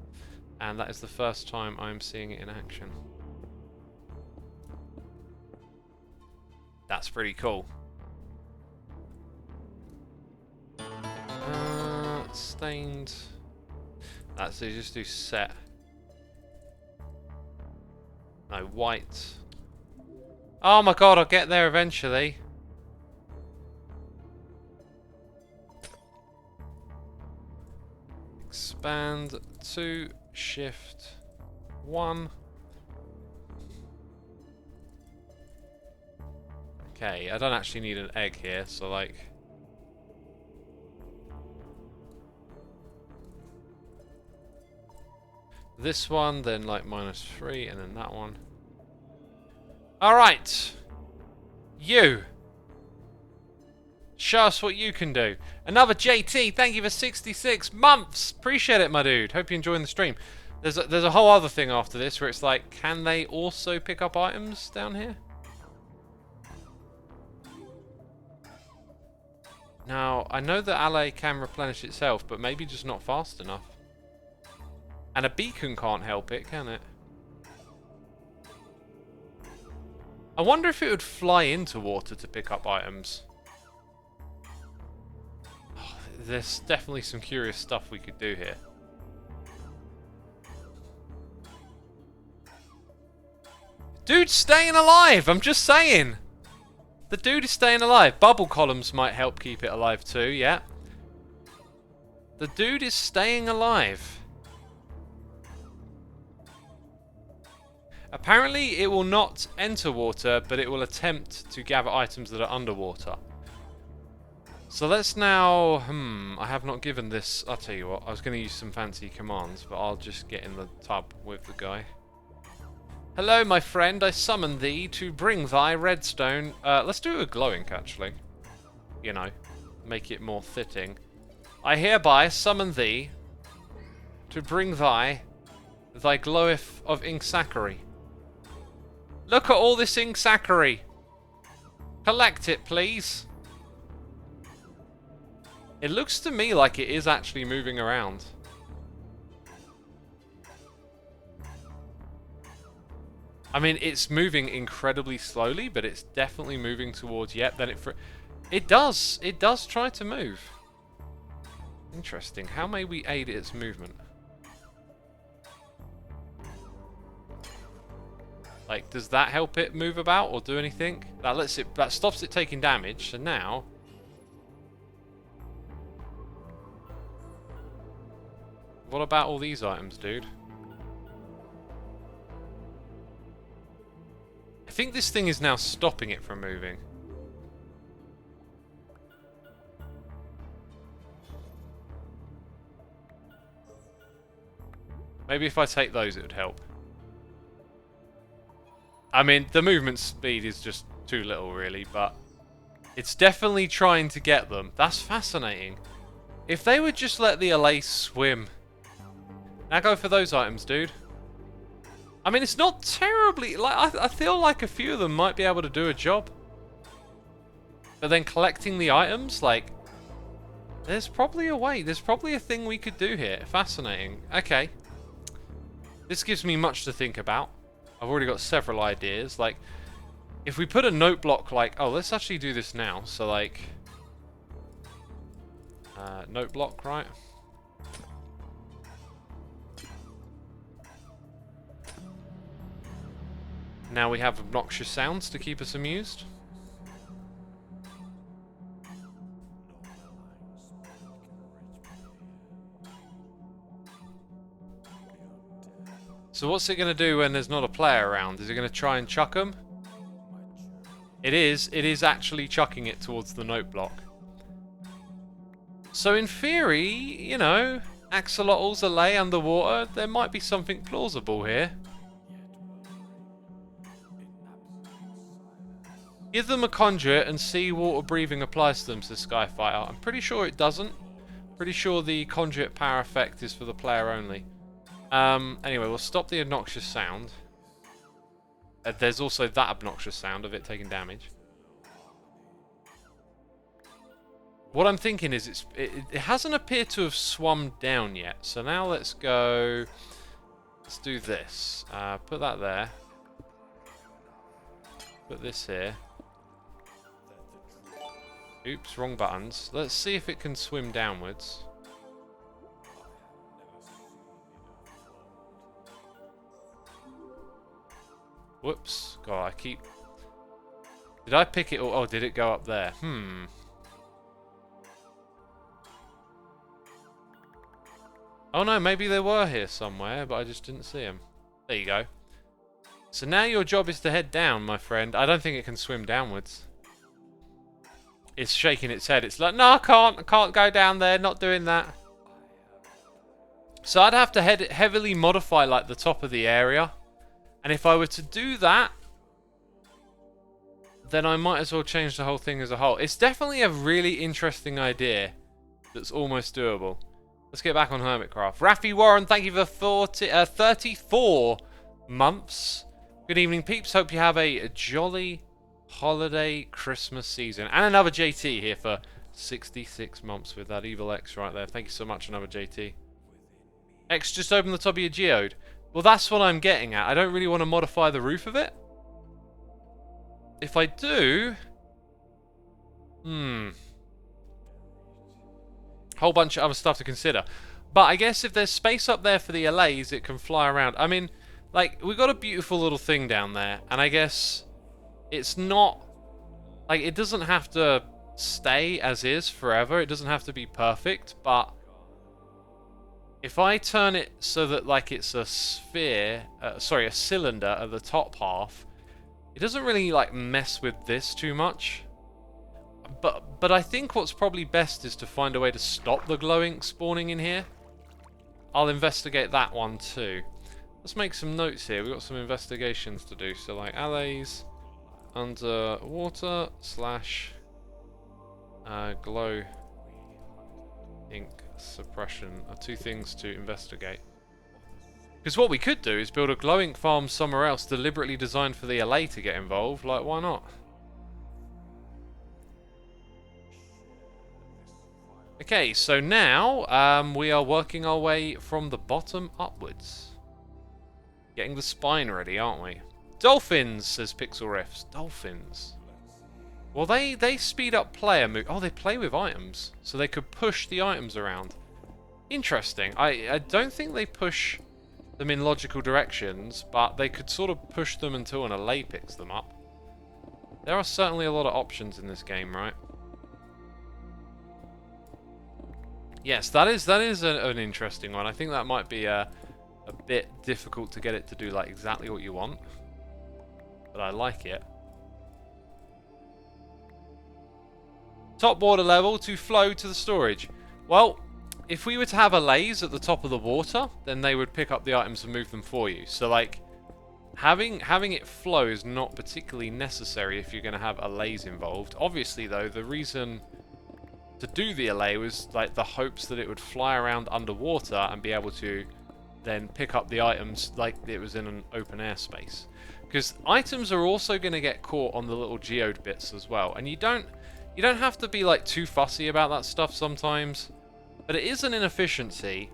And that is the first time I'm seeing it in action. That's pretty cool. Stained. So you just do set. No, white. Oh my god, I'll get there eventually. Expand 2, shift 1. Okay, I don't actually need an egg here, so like... This one, then like -3, and then that one. Alright! You! Show us what you can do. Another JT, thank you for 66 months! Appreciate it, my dude. Hope you're enjoying the stream. There's a whole other thing after this where it's like, can they also pick up items down here? Now, I know that Allay can replenish itself, but maybe just not fast enough. And a beacon can't help it, can it? I wonder if it would fly into water to pick up items. Oh, there's definitely some curious stuff we could do here. Dude's staying alive, I'm just saying. The dude is staying alive. Bubble columns might help keep it alive too, yeah. The dude is staying alive. Apparently it will not enter water, but it will attempt to gather items that are underwater. So let's now... I have not given this... I'll tell you what, I was going to use some fancy commands, but I'll just get in the tub with the guy. Hello, my friend, I summon thee to bring thy redstone... let's do a glowing, actually. You know, make it more fitting. I hereby summon thee to bring thy gloweth of inksackery. Look at all this inksackery. Collect it, please. It looks to me like it is actually moving around. I mean, it's moving incredibly slowly, but it's definitely moving towards... Yep, then it does try to move. Interesting. How may we aid its movement? Like, does that help it move about or do anything? That stops it taking damage, so now... What about all these items, dude? I think this thing is now stopping it from moving. Maybe if I take those it would help. I mean, the movement speed is just too little, really, but it's definitely trying to get them. That's fascinating. If they would just let the Allays swim. Now go for those items, dude. I mean, it's not terribly... Like, I feel like a few of them might be able to do a job. But then collecting the items, like... There's probably a way. There's probably a thing we could do here. Fascinating. Okay. This gives me much to think about. I've already got several ideas. Like, if we put a note block like... Oh, let's actually do this now. So, like... note block, right? Now we have obnoxious sounds to keep us amused. So what's it going to do when there's not a player around? Is it going to try and chuck them? It is actually chucking it towards the note block. So in theory, you know, axolotls, Allay underwater, there might be something plausible here. Give them a conduit and see water breathing applies to them, says Skyfighter. I'm pretty sure it doesn't. Pretty sure the conduit power effect is for the player only. Anyway, we'll stop the obnoxious sound. There's also that obnoxious sound of it taking damage. What I'm thinking is it hasn't appeared to have swum down yet. So now let's go let's do this. Put that there. Put this here. Oops, wrong buttons. Let's see if it can swim downwards. Whoops. God, I keep... Did I pick it? Oh, did it go up there? Oh no, maybe they were here somewhere, but I just didn't see them. There you go. So now your job is to head down, my friend. I don't think it can swim downwards. It's shaking its head. It's like, no, I can't go down there. Not doing that. So I'd have to heavily modify like the top of the area. And if I were to do that, then I might as well change the whole thing as a whole. It's definitely a really interesting idea that's almost doable. Let's get back on Hermitcraft. Raffi Warren, thank you for 34 months. Good evening, peeps. Hope you have a jolly holiday Christmas season. And another JT here for 66 months with that evil X right there. Thank you so much, another JT. X, just open the top of your geode. Well, that's what I'm getting at. I don't really want to modify the roof of it. If I do... Whole bunch of other stuff to consider. But I guess if there's space up there for the Allays, it can fly around. I mean, like, we've got a beautiful little thing down there. And I guess it's not... Like, it doesn't have to stay as is forever. It doesn't have to be perfect. But if I turn it so that, like, it's a sphere... sorry, a cylinder at the top half... It doesn't really, like, mess with this too much. But I think what's probably best is to find a way to stop the glow ink spawning in here. I'll investigate that one too. Let's make some notes here. We've got some investigations to do. So, like, Allays, underwater / glow ink suppression are two things to investigate. Because what we could do is build a glow ink farm somewhere else deliberately designed for the Allay to get involved. Like, why not? Okay, so now we are working our way from the bottom upwards. Getting the spine ready, aren't we? Dolphins, says Pixelriffs. Dolphins. Well, they speed up player move. Oh, they play with items. So they could push the items around. Interesting. I don't think they push them in logical directions, but they could sort of push them until an Allay picks them up. There are certainly a lot of options in this game, right? Yes, that is an interesting one. I think that might be a bit difficult to get it to do like exactly what you want, but I like it. Top water level to flow to the storage. Well, if we were to have Allays at the top of the water, then they would pick up the items and move them for you. So, like, having it flow is not particularly necessary if you're going to have Allays involved. Obviously, though, the reason to do the Allay was like the hopes that it would fly around underwater and be able to then pick up the items like it was in an open air space. Because items are also going to get caught on the little geode bits as well, and you don't have to be like too fussy about that stuff sometimes. But it is an inefficiency,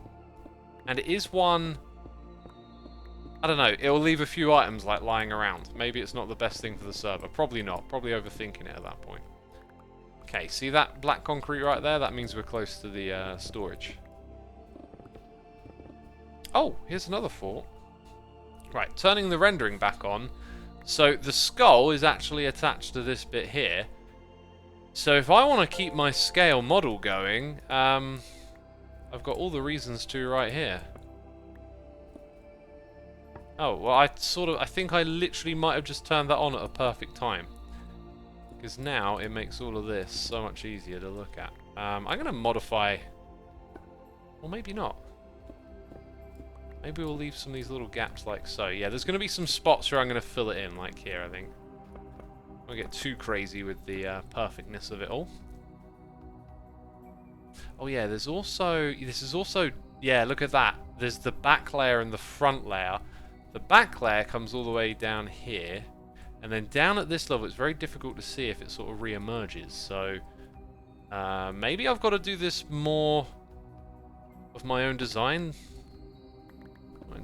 and it is one, I don't know, it'll leave a few items like lying around. Maybe it's not the best thing for the server. Probably not. Probably overthinking it at that point. Okay, see that black concrete right there? That means we're close to the storage. Oh, here's another fort. Right, turning the rendering back on. So the skull is actually attached to this bit here. So if I want to keep my scale model going, I've got all the reasons to right here. Oh, well, I think I literally might have just turned that on at a perfect time. Because now it makes all of this so much easier to look at. I'm going to modify... Well, maybe not. Maybe we'll leave some of these little gaps like so. Yeah, there's going to be some spots where I'm going to fill it in, like here, I think. I won't get too crazy with the perfectness of it all. Oh yeah, there's also... This is also... Yeah, look at that. There's the back layer and the front layer. The back layer comes all the way down here. And then down at this level, it's very difficult to see if it sort of re-emerges. So, maybe I've got to do this more of my own design.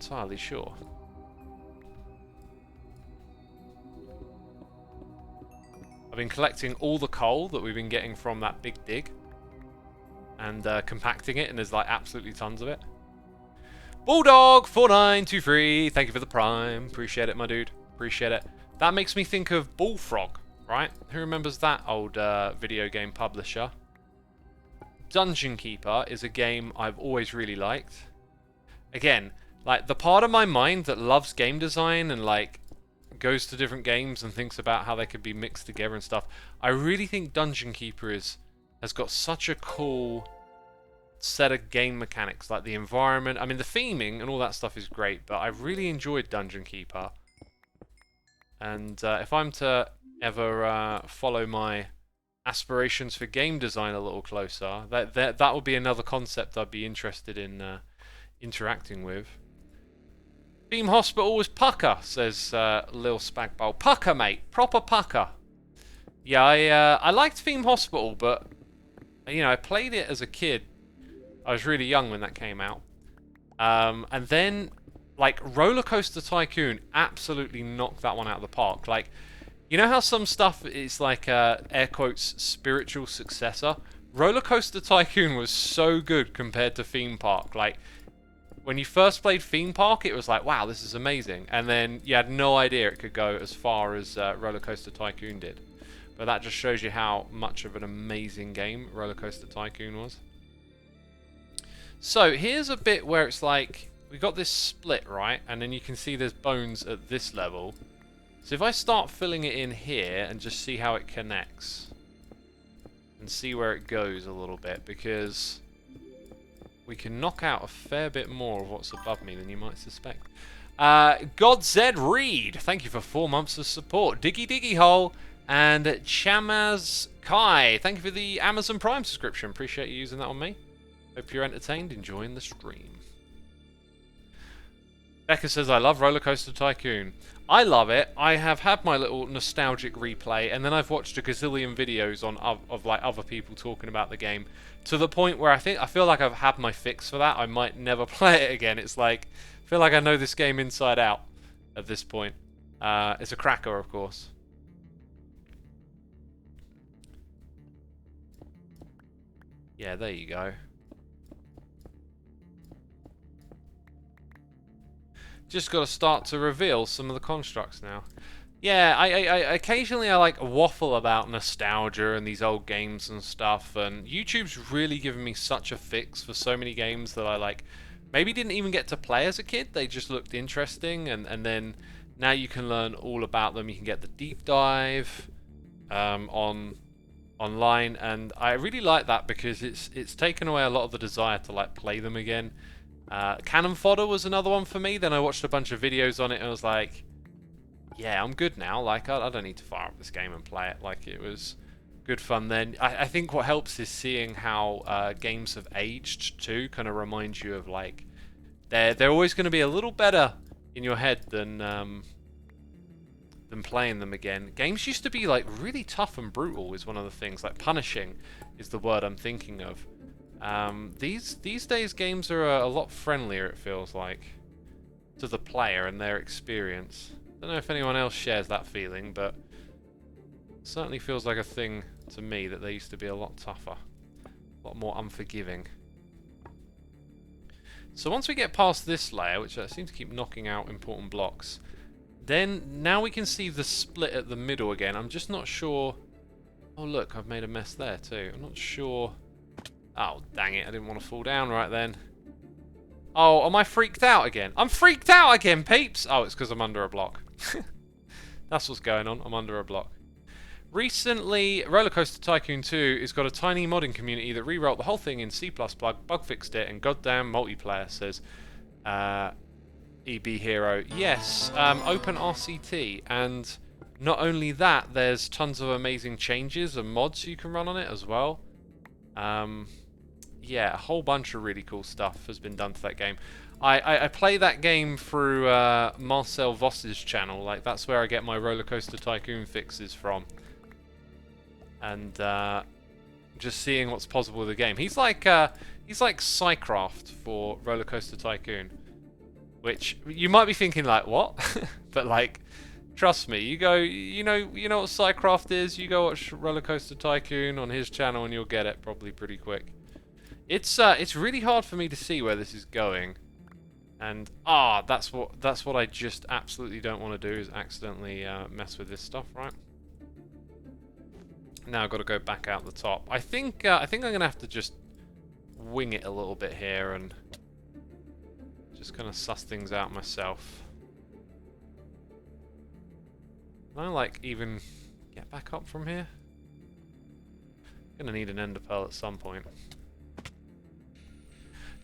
entirely sure. I've been collecting all the coal that we've been getting from that big dig and compacting it, and there's like absolutely tons of it. Bulldog4923, thank you for the prime. Appreciate it, my dude. Appreciate it. That makes me think of Bullfrog, right? Who remembers that old video game publisher? Dungeon Keeper is a game I've always really liked. Again, like the part of my mind that loves game design and like goes to different games and thinks about how they could be mixed together and stuff. I really think Dungeon Keeper has got such a cool set of game mechanics, like the environment. I mean, the theming and all that stuff is great, but I really enjoyed Dungeon Keeper. And if I'm to ever follow my aspirations for game design a little closer, that would be another concept I'd be interested in interacting with. Theme Hospital was pucker, says Lil Spagbowl. Pucker, mate. Proper pucker. Yeah, I liked Theme Hospital, but you know, I played it as a kid. I was really young when that came out. And then, like, Roller Coaster Tycoon absolutely knocked that one out of the park. Like, you know how some stuff is like, air quotes, spiritual successor? Roller Coaster Tycoon was so good compared to Theme Park. Like, when you first played Theme Park, it was like, wow, this is amazing. And then you had no idea it could go as far as Roller Coaster Tycoon did. But that just shows you how much of an amazing game Roller Coaster Tycoon was. So here's a bit where it's like, we got this split, right? And then you can see there's bones at this level. So if I start filling it in here and just see how it connects. And see where it goes a little bit, because we can knock out a fair bit more of what's above me than you might suspect. God Zed Reed, thank you for 4 months of support. Diggy Diggy Hole and Chamaz Kai, thank you for the Amazon Prime subscription. Appreciate you using that on me. Hope you're entertained, enjoying the stream. Becca says, I love Roller Coaster Tycoon. I love it. I have had my little nostalgic replay, and then I've watched a gazillion videos on of like other people talking about the game, to the point where I feel like I've had my fix for that. I might never play it again. It's like, I feel like I know this game inside out at this point. It's a cracker, of course. Yeah, there you go. Just got to start to reveal some of the constructs now. Yeah, I occasionally I like waffle about nostalgia and these old games and stuff, and YouTube's really given me such a fix for so many games that I like maybe didn't even get to play as a kid. They just looked interesting, and then now you can learn all about them. You can get the deep dive online, and I really like that because it's taken away a lot of the desire to like play them again. Cannon Fodder was another one for me. Then I watched a bunch of videos on it and I was like, yeah, I'm good now. Like, I don't need to fire up this game and play it. Like, it was good fun then. I think what helps is seeing how games have aged too. Kind of reminds you of like, they're always going to be a little better in your head than playing them again. Games used to be like really tough and brutal is one of the things. Like punishing is the word I'm thinking of. These days games are a lot friendlier, it feels like, to the player and their experience. Don't know if anyone else shares that feeling, but it certainly feels like a thing to me that they used to be a lot tougher, a lot more unforgiving. So once we get past this layer, which I seem to keep knocking out important blocks, then now we can see the split at the middle again. I'm just not sure. Oh look, I've made a mess there too. I'm not sure. Oh, dang it, I didn't want to fall down right then. Oh, am I freaked out again? I'm freaked out again, peeps! Oh, it's because I'm under a block. That's what's going on, I'm under a block. Recently, Roller Coaster Tycoon 2 has got a tiny modding community that rewrote the whole thing in C++, bug fixed it, and goddamn multiplayer, says EB Hero. Yes, open RCT, and not only that, there's tons of amazing changes and mods you can run on it as well. Yeah, a whole bunch of really cool stuff has been done to that game. I play that game through Marcel Voss's channel. Like, that's where I get my Roller Coaster Tycoon fixes from. And just seeing what's possible with the game. He's like Psycraft for Roller Coaster Tycoon. Which you might be thinking like, what? But like, trust me, you go, you know what SciCraft is. You go watch Roller Coaster Tycoon on his channel, and you'll get it probably pretty quick. It's really hard for me to see where this is going, and that's what I just absolutely don't want to do, is accidentally mess with this stuff, right? Now I've got to go back out the top. I think I'm gonna have to just wing it a little bit here and just kind of suss things out myself. Can I like even get back up from here? Gonna need an ender pearl at some point.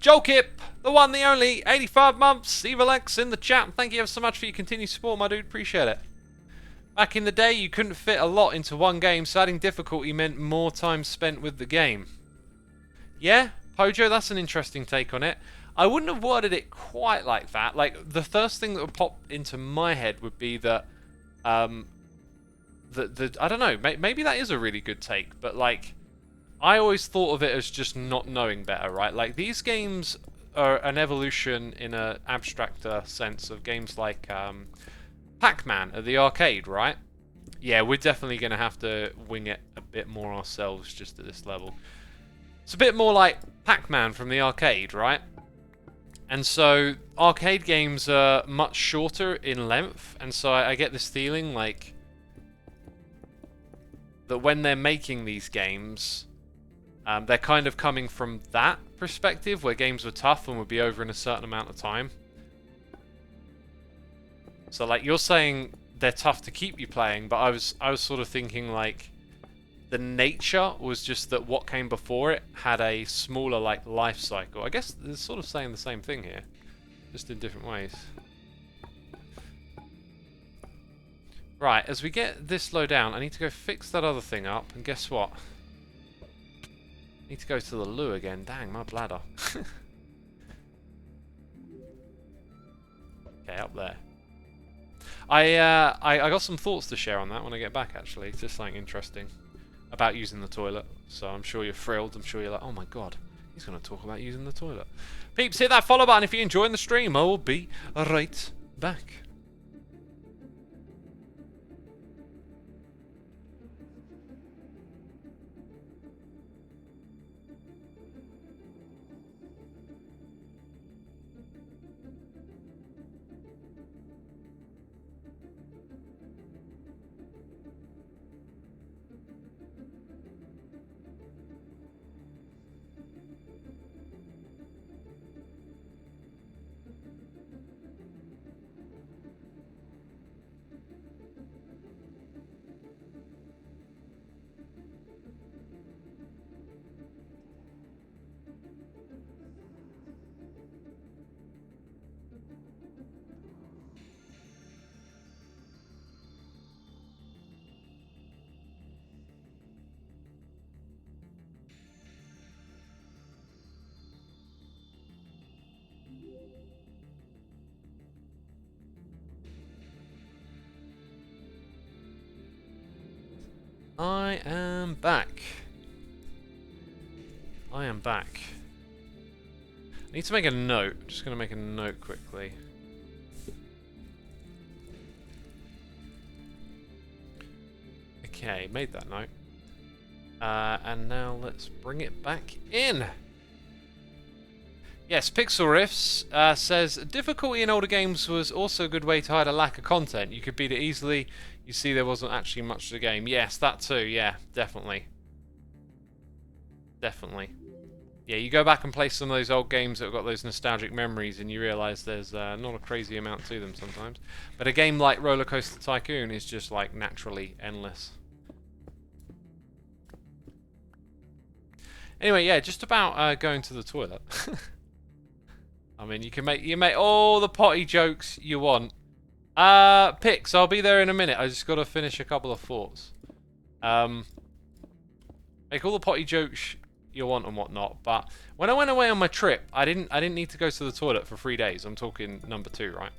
Jolkip, the one, the only, 85 months, Evil-X in the chat. Thank you ever so much for your continued support, my dude. Appreciate it. Back in the day, you couldn't fit a lot into one game, so adding difficulty meant more time spent with the game. Yeah, Pojo, that's an interesting take on it. I wouldn't have worded it quite like that. Like, the first thing that would pop into my head would be that, I don't know, maybe that is a really good take, but like, I always thought of it as just not knowing better, right? Like, these games are an evolution in an abstracter sense of games like Pac-Man at the arcade, right? Yeah, we're definitely going to have to wing it a bit more ourselves just at this level. It's a bit more like Pac-Man from the arcade, right? And so arcade games are much shorter in length, and so I get this feeling like that when they're making these games, they're kind of coming from that perspective, where games were tough and would be over in a certain amount of time. So like, you're saying they're tough to keep you playing, but I was sort of thinking like the nature was just that what came before it had a smaller like life cycle. I guess they're sort of saying the same thing here, just in different ways. Right, as we get this low down, I need to go fix that other thing up, and guess what? I need to go to the loo again. Dang, my bladder. Okay, up there. I got some thoughts to share on that when I get back, actually. It's just something interesting about using the toilet. So I'm sure you're thrilled. I'm sure you're like, oh my god, he's going to talk about using the toilet. Peeps, hit that follow button if you're enjoying the stream. I will be right back. I am back. I am back. I need to make a note. I'm just going to make a note quickly. Okay, made that note. And now let's bring it back in. Yes, Pixelriffs says, difficulty in older games was also a good way to hide a lack of content. You could beat it easily. You see there wasn't actually much to the game. Yes, that too. Yeah, definitely. Definitely. Yeah, you go back and play some of those old games that have got those nostalgic memories and you realise there's not a crazy amount to them sometimes. But a game like Roller Coaster Tycoon is just like naturally endless. Anyway, yeah, just about going to the toilet. I mean, you make all the potty jokes you want. Pix, I'll be there in a minute. I just got to finish a couple of thoughts. Make all the potty jokes you want and whatnot. But when I went away on my trip, I didn't need to go to the toilet for 3 days. I'm talking number 2, right?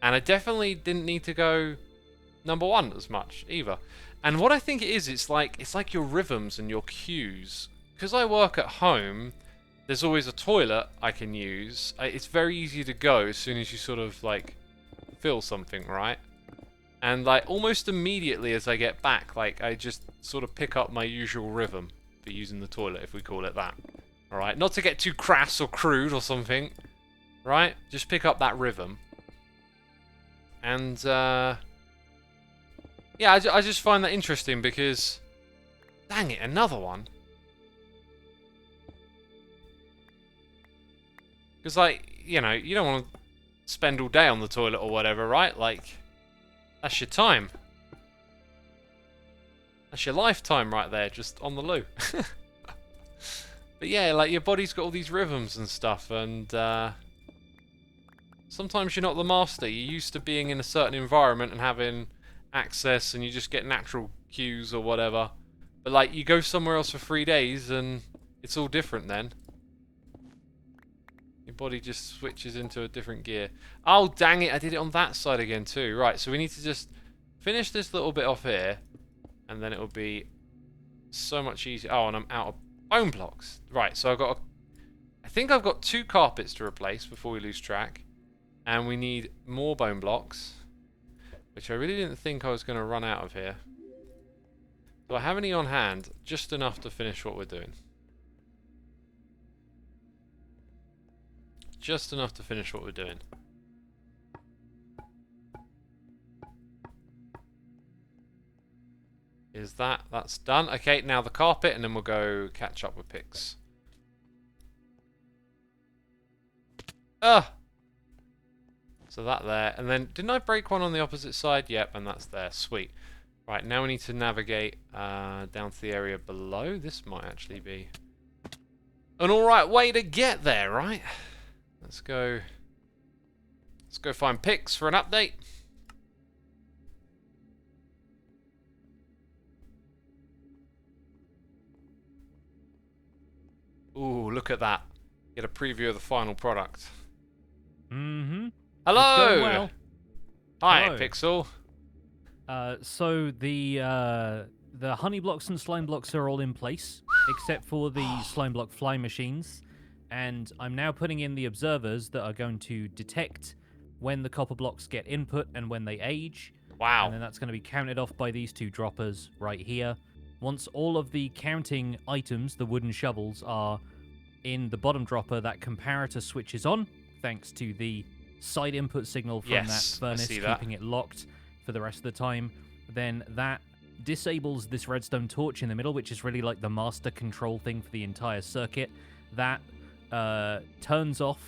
And I definitely didn't need to go number 1 as much either. And what I think it is, it's like your rhythms and your cues. Because I work at home, there's always a toilet I can use. It's very easy to go as soon as you sort of like fill something, right? And like almost immediately as I get back, like I just sort of pick up my usual rhythm for using the toilet, if we call it that. All right, not to get too crass or crude or something, right? Just pick up that rhythm. And yeah, I just find that interesting because, dang it, another one. Because, like, you know, you don't want to spend all day on the toilet or whatever, right? Like, that's your time. That's your lifetime right there, just on the loo. But yeah, like, your body's got all these rhythms and stuff, and sometimes you're not the master. You're used to being in a certain environment and having access, and you just get natural cues or whatever. But, like, you go somewhere else for 3 days, and it's all different then. Your body just switches into a different gear. Oh, dang it, I did it on that side again too. Right, so we need to just finish this little bit off here, and then it will be so much easier. Oh, and I'm out of bone blocks. Right, so I think I've got 2 carpets to replace before we lose track. And we need more bone blocks, which I really didn't think I was going to run out of here. Do I have any on hand? Just enough to finish what we're doing. Just enough to finish what we're doing. Is that's done? Okay, now the carpet, and then we'll go catch up with Pix. So that there, and then didn't I break one on the opposite side? Yep, and that's there. Sweet. Right, now we need to navigate down to the area below. This might actually be an alright way to get there, right? Let's go find Pix for an update. Ooh, look at that. Get a preview of the final product. Mm-hmm. Hello! It's going well. Hi, Hello. Pixel. So the honey blocks and slime blocks are all in place, except for the slime block fly machines. And I'm now putting in the observers that are going to detect when the copper blocks get input and when they age. Wow. And then that's going to be counted off by these 2 droppers right here. Once all of the counting items, the wooden shovels, are in the bottom dropper, that comparator switches on, thanks to the side input signal from that furnace keeping it locked for the rest of the time. Then that disables this redstone torch in the middle, which is really like the master control thing for the entire circuit. That turns off.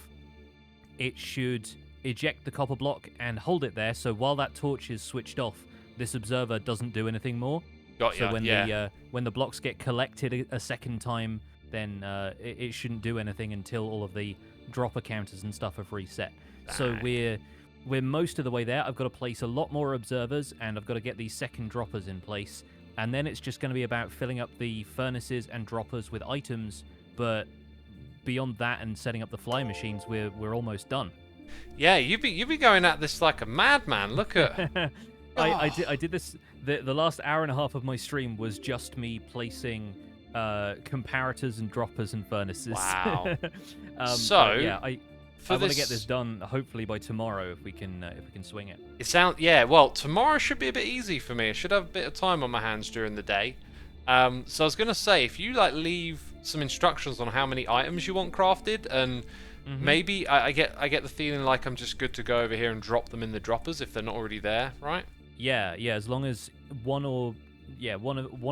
It should eject the copper block and hold it there, so while that torch is switched off, this observer doesn't do anything more. Got so ya, when the blocks get collected a second time, then it shouldn't do anything until all of the dropper counters and stuff have reset. Dang. So we're most of the way there. I've got to place a lot more observers, and I've got to get these second droppers in place, and then it's just going to be about filling up the furnaces and droppers with items. But beyond that and setting up the fly machines, we're almost done. Yeah, you be going at this like a madman. Look at. I did this. The last hour and a half of my stream was just me placing comparators and droppers and furnaces. Wow. So yeah, I want to get this done hopefully by tomorrow if we can swing it. Well, tomorrow should be a bit easy for me. I should have a bit of time on my hands during the day. So I was gonna say, if you like leave some instructions on how many items you want crafted, and maybe I get the feeling like I'm just good to go over here and drop them in the droppers if they're not already there, right? Yeah. As long as one of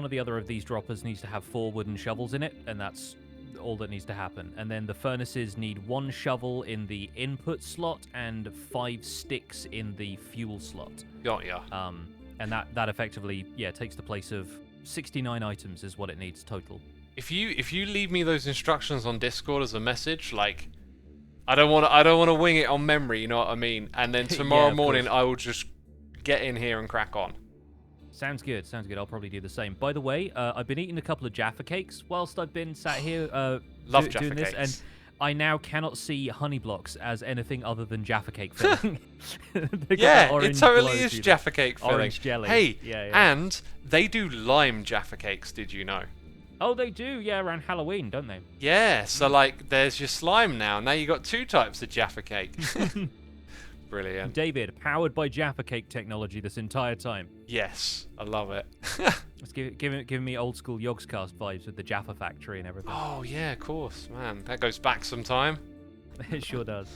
the other of these droppers needs to have 4 wooden shovels in it, and that's all that needs to happen. And then the furnaces need 1 shovel in the input slot and 5 sticks in the fuel slot. Got ya. And that effectively takes the place of 69 items is what it needs total. If you leave me those instructions on Discord as a message, like I don't want to wing it on memory, you know what I mean? And then tomorrow morning I will just get in here and crack on. Sounds good. I'll probably do the same. By the way, I've been eating a couple of Jaffa cakes whilst I've been sat here Love Jaffa doing this, cakes. and I now cannot see honey blocks as anything other than Jaffa cake filling. Yeah, it totally is Jaffa cake filling. Orange jelly. Hey, yeah. And they do lime Jaffa cakes, did you know? Oh, they do, yeah, around Halloween, don't they? Yeah, so like there's your slime now. Now you got 2 types of Jaffa cake. Brilliant. David, powered by Jaffa Cake technology this entire time. Yes, I love it. It's giving me old school Yogscast vibes with the Jaffa factory and everything. Oh yeah, of course, man. That goes back some time. It sure does.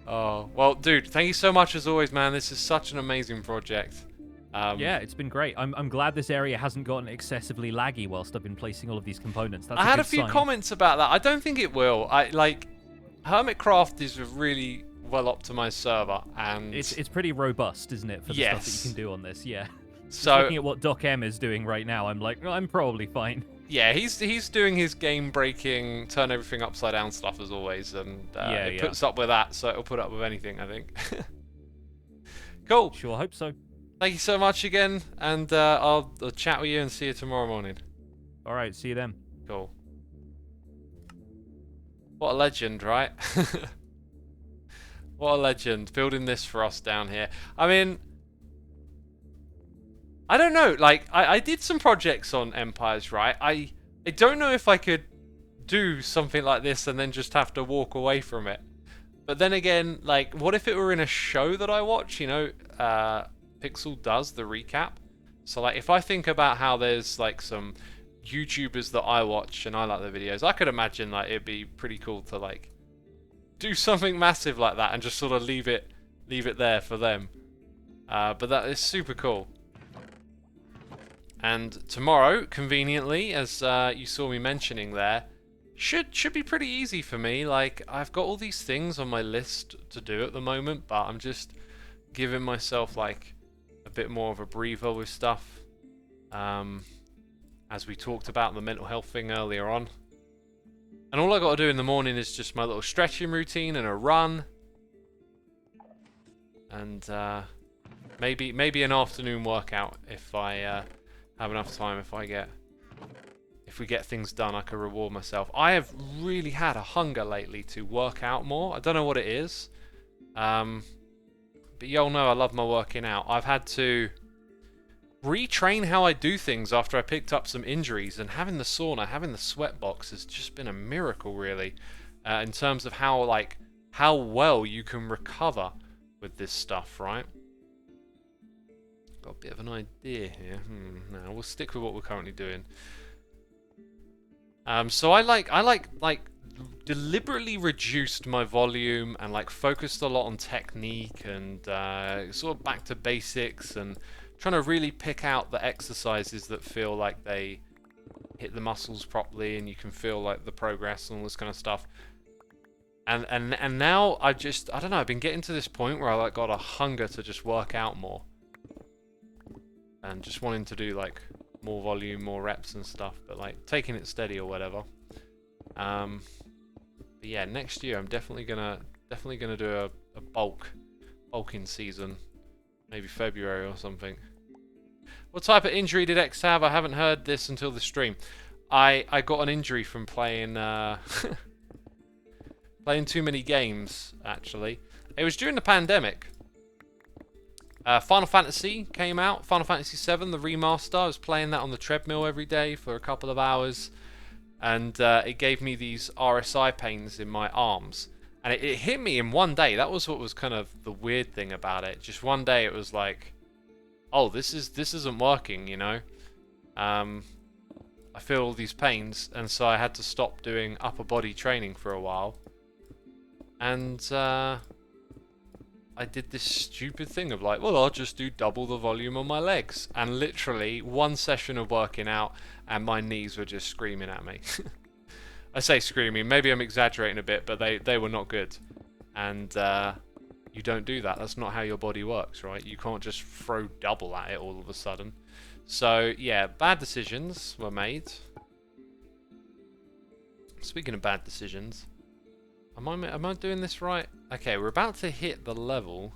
Oh, well, dude, thank you so much as always, man. This is such an amazing project. Yeah, it's been great. I'm glad this area hasn't gotten excessively laggy whilst I've been placing all of these components. That's I had a good few sign. comments about that. I don't think it will. Hermitcraft is a really well optimized server, and It's pretty robust, isn't it, for the stuff that you can do on this? Yeah. So looking at what Doc M is doing right now, I'm like, I'm probably fine. yeah, he's doing his game breaking, turn everything upside down stuff as always, and it puts up with that, so it'll put up with anything, I think. Cool. Sure, hope so. Thank you so much again, and I'll chat with you and see you tomorrow morning. All right, see you then. Cool. What a legend, right? What a legend, building this for us down here. I mean, I don't know, like, I did some projects on Empires, right? I don't know if I could do something like this and then just have to walk away from it. But then again, like, what if it were in a show that I watch, you know? Pixel does the recap. So, like, if I think about how there's, like, some YouTubers that I watch and I like their videos, I could imagine, like, it'd be pretty cool to, like, do something massive like that and just sort of leave it there for them. But that is super cool. And tomorrow, conveniently, as you saw me mentioning there, should be pretty easy for me. Like, I've got all these things on my list to do at the moment, but I'm just giving myself, like, a bit more of a breather with stuff. As we talked about the mental health thing earlier on. And all I got to do in the morning is just my little stretching routine and a run. And maybe an afternoon workout if I have enough time. If we get things done, I can reward myself. I have really had a hunger lately to work out more. I don't know what it is. But y'all know I love my working out. I've had to retrain how I do things after I picked up some injuries, and having the sauna, having the sweat box has just been a miracle, really, in terms of how well you can recover with this stuff, right? Got a bit of an idea here. No, we'll stick with what we're currently doing. So I deliberately reduced my volume and like focused a lot on technique and sort of back to basics and trying to really pick out the exercises that feel like they hit the muscles properly and you can feel like the progress and all this kind of stuff. And now I don't know, I've been getting to this point where I like got a hunger to just work out more. And just wanting to do like more volume, more reps and stuff, but like taking it steady or whatever. But yeah, next year I'm definitely gonna do a bulking season. Maybe February or something. What type of injury did X have? I haven't heard this until the stream. I got an injury from playing playing too many games, actually. It was during the pandemic. Final Fantasy came out. Final Fantasy VII, the remaster. I was playing that on the treadmill every day for a couple of hours. And it gave me these RSI pains in my arms. And it hit me in one day. That was what was kind of the weird thing about it. Just one day it was like, oh, this isn't working, you know. I feel all these pains, and so I had to stop doing upper body training for a while. And I did this stupid thing of like, well, I'll just do double the volume on my legs. And literally one session of working out and my knees were just screaming at me. I say screaming, maybe I'm exaggerating a bit, but they were not good. And you don't do that. That's not how your body works, right? You can't just throw double at it all of a sudden. So, yeah, bad decisions were made. Speaking of bad decisions, am I doing this right? Okay, we're about to hit the level.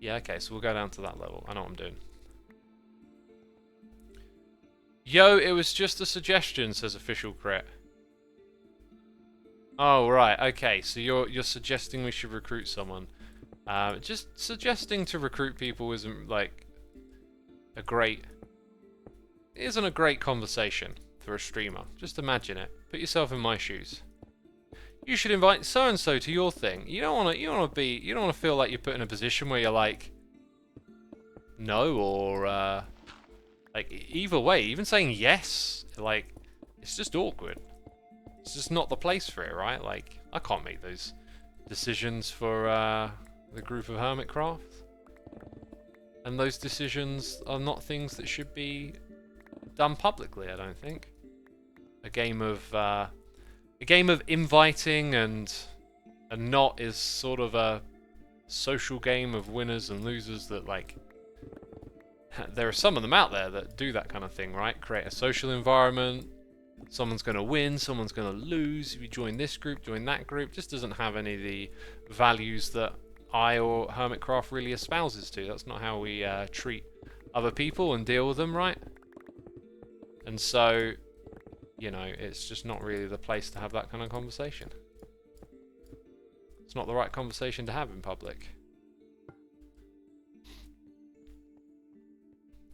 Yeah, okay, so we'll go down to that level. I know what I'm doing. Yo, it was just a suggestion, says Official Crit. Oh, right, okay, so you're suggesting we should recruit someone. Just suggesting to recruit people isn't, like, a great conversation, for a streamer. Just imagine it. Put yourself in my shoes. You should invite so and so to your thing. You don't want to feel like you're put in a position where you're like, no, or like either way, even saying yes, like it's just awkward. It's just not the place for it, right? Like I can't make those decisions for the group of Hermitcraft. And those decisions are not things that should be done publicly, I don't think. A game of inviting and not is sort of a social game of winners and losers that, like, there are some of them out there that do that kind of thing, right? Create a social environment. Someone's going to win, someone's going to lose. If you join this group, join that group. Just doesn't have any of the values that I or Hermitcraft really espouses to. That's not how we treat other people and deal with them, right? And so, you know, it's just not really the place to have that kind of conversation. It's not the right conversation to have in public.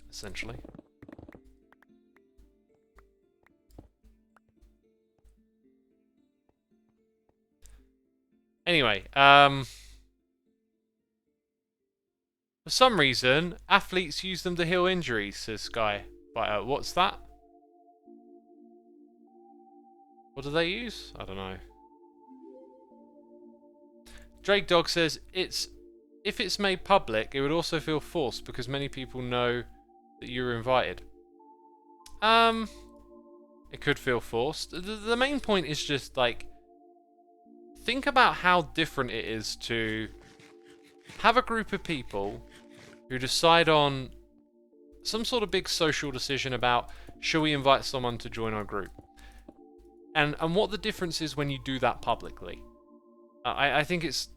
Essentially. Anyway, for some reason, athletes use them to heal injuries, says Sky. But, what's that? What do they use? I don't know. Drake Dog says, if it's made public, it would also feel forced because many people know that you were invited. It could feel forced. The main point is just, like, think about how different it is to have a group of people who decide on some sort of big social decision about, should we invite someone to join our group? And what the difference is when you do that publicly. I think it's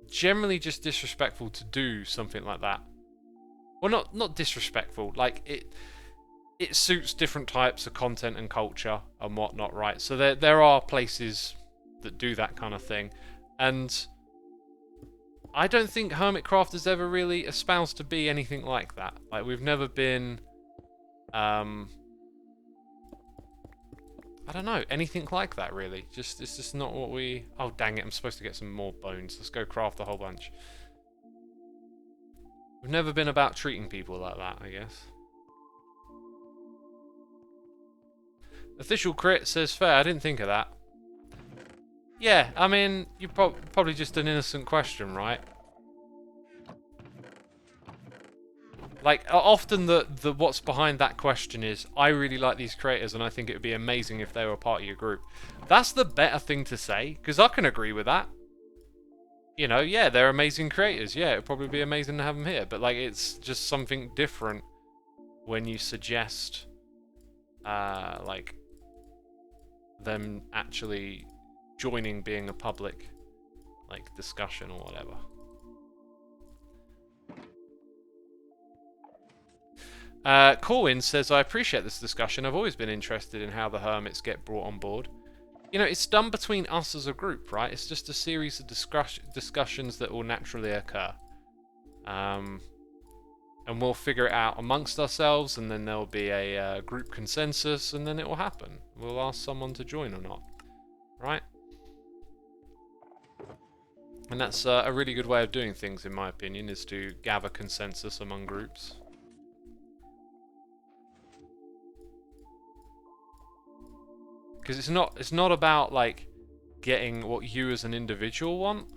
generally just disrespectful to do something like that. Well, not disrespectful. Like, it suits different types of content and culture and whatnot, right? So there are places that do that kind of thing. And I don't think Hermitcraft has ever really espoused to be anything like that. Like, we've never been... I don't know, anything like that, really. It's just not what we... Oh, dang it, I'm supposed to get some more bones. Let's go craft a whole bunch. We've never been about treating people like that, I guess. Official Crit says, fair, I didn't think of that. Yeah, I mean, you're probably just an innocent question, right? Like, often the what's behind that question is, I really like these creators and I think it would be amazing if they were part of your group. That's the better thing to say, because I can agree with that. You know, yeah, they're amazing creators. Yeah, it would probably be amazing to have them here. But, like, it's just something different when you suggest, like, them actually joining being a public, like, discussion or whatever. Corwin says, I appreciate this discussion. I've always been interested in how the hermits get brought on board. You know, it's done between us as a group, right? It's just a series of discussions that will naturally occur. And we'll figure it out amongst ourselves, and then there'll be a group consensus, and then it will happen. We'll ask someone to join or not, right? And that's a really good way of doing things, in my opinion, is to gather consensus among groups. Because it's not about, like, getting what you as an individual want.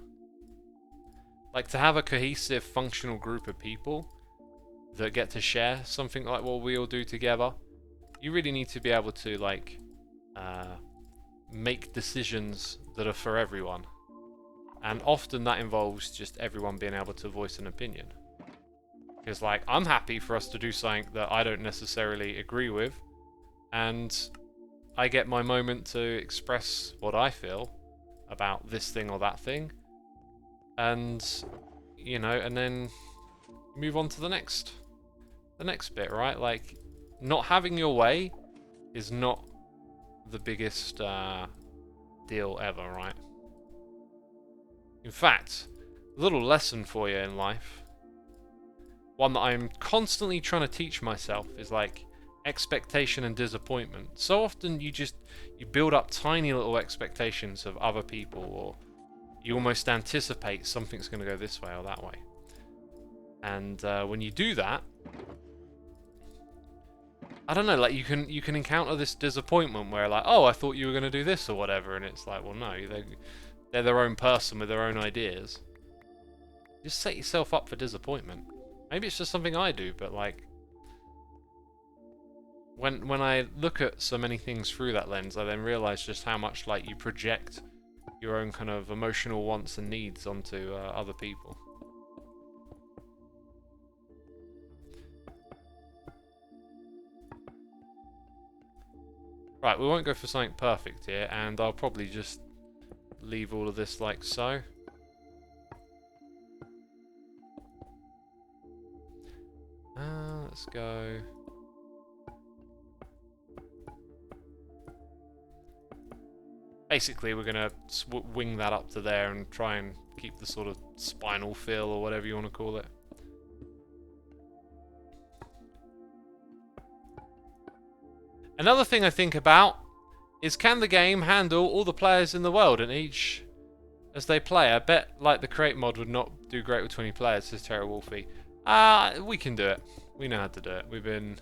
Like, to have a cohesive, functional group of people that get to share something like what we all do together, you really need to be able to, like, make decisions that are for everyone. And often that involves just everyone being able to voice an opinion. Because, like, I'm happy for us to do something that I don't necessarily agree with, and I get my moment to express what I feel about this thing or that thing, and, you know, and then move on to the next bit, right? Like, not having your way is not the biggest deal ever, right? In fact, a little lesson for you in life, one that I'm constantly trying to teach myself, is like, expectation and disappointment. So often you build up tiny little expectations of other people, or you almost anticipate something's going to go this way or that way. And when you do that, I don't know, like you can encounter this disappointment where like, oh, I thought you were going to do this or whatever, and it's like, well, no, they're their own person with their own ideas. Just set yourself up for disappointment. Maybe it's just something I do, but like when I look at so many things through that lens, I then realise just how much like you project your own kind of emotional wants and needs onto other people. Right, we won't go for something perfect here, and I'll probably just leave all of this like so. Let's go. Basically, we're going to wing that up to there and try and keep the sort of spinal feel, or whatever you want to call it. Another thing I think about is, can the game handle all the players in the world, and each as they play? I bet like the create mod would not do great with 20 players, says Terra Wolfie. We can do it. We know how to do it. We've been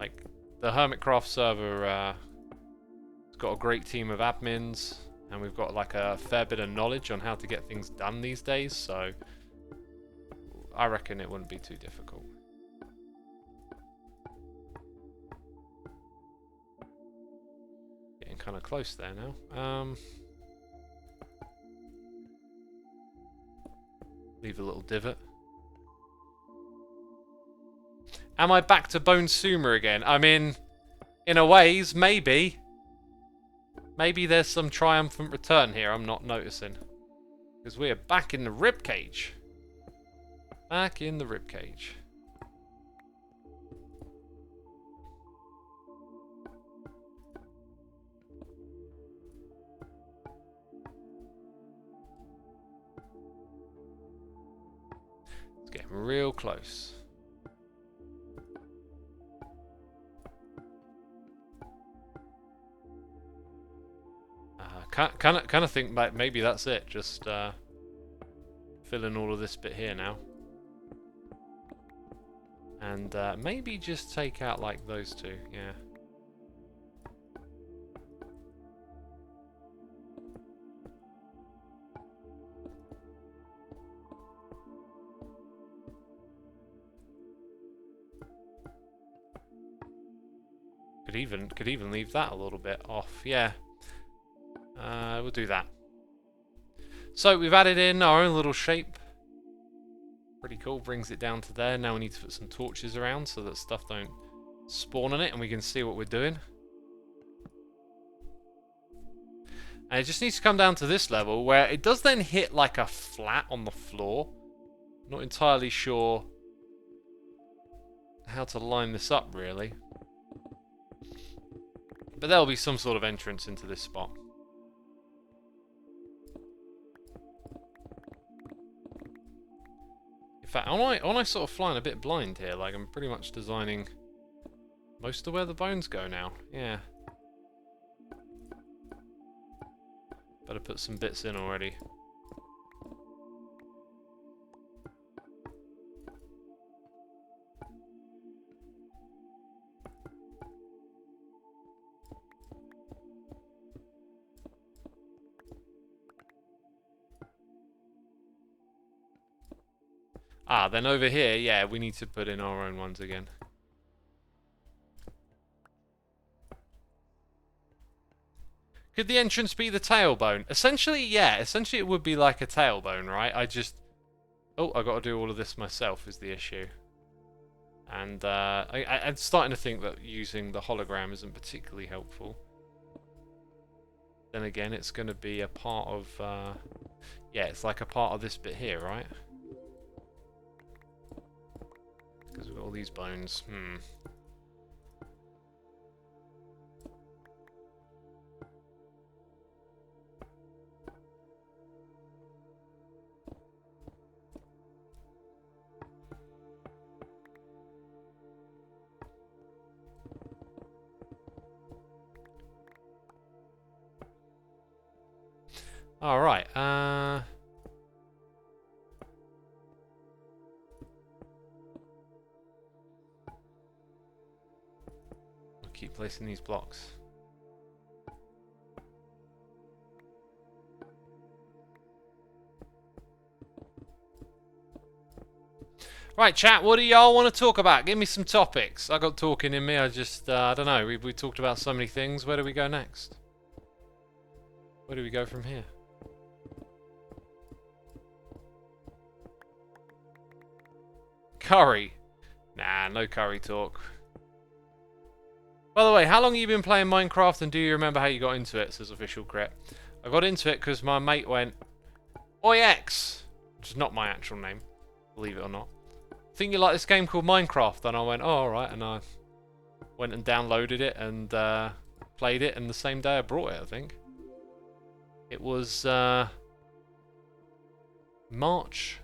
like the Hermitcraft server has got a great team of admins, and we've got like a fair bit of knowledge on how to get things done these days, so I reckon it wouldn't be too difficult. Getting kind of close there now. Leave a little divot. Am I back to Bone Suma again? I mean, in a ways, maybe. Maybe there's some triumphant return here I'm not noticing. Because we are back in the ribcage. Back in the ribcage. It's getting real close. Kind of think like maybe that's it. Just fill in all of this bit here now, and maybe just take out like those two. Yeah. Could even leave that a little bit off. Yeah. We'll do that. So we've added in our own little shape. Pretty cool. Brings it down to there. Now we need to put some torches around so that stuff don't spawn on it, and we can see what we're doing. And it just needs to come down to this level where it does then hit like a flat on the floor. Not entirely sure how to line this up really. But there'll be some sort of entrance into this spot. In fact, aren't I sort of flying a bit blind here? Like, I'm pretty much designing most of where the bones go now. Yeah. Better put some bits in already. Then over here, yeah, we need to put in our own ones again. Could the entrance be the tailbone? Essentially, yeah. Essentially, it would be like a tailbone, right? Oh, I got to do all of this myself is the issue. And I'm starting to think that using the hologram isn't particularly helpful. Then again, it's going to be a part of... yeah, it's like a part of this bit here, right? Because we've got all these bones. Alright, I'll keep placing these blocks. Right, chat, what do y'all want to talk about? Give me some topics. I got talking in me, I just, I don't know, we talked about so many things. Where do we go next? Where do we go from here? Curry. Nah, no curry talk. By the way, how long have you been playing Minecraft, and do you remember how you got into it, says Official Crit. I got into it because my mate went, Oi X, which is not my actual name, believe it or not. Think you like this game called Minecraft? And I went, oh, alright, and I went and downloaded it and played it, and the same day I brought it, I think. It was March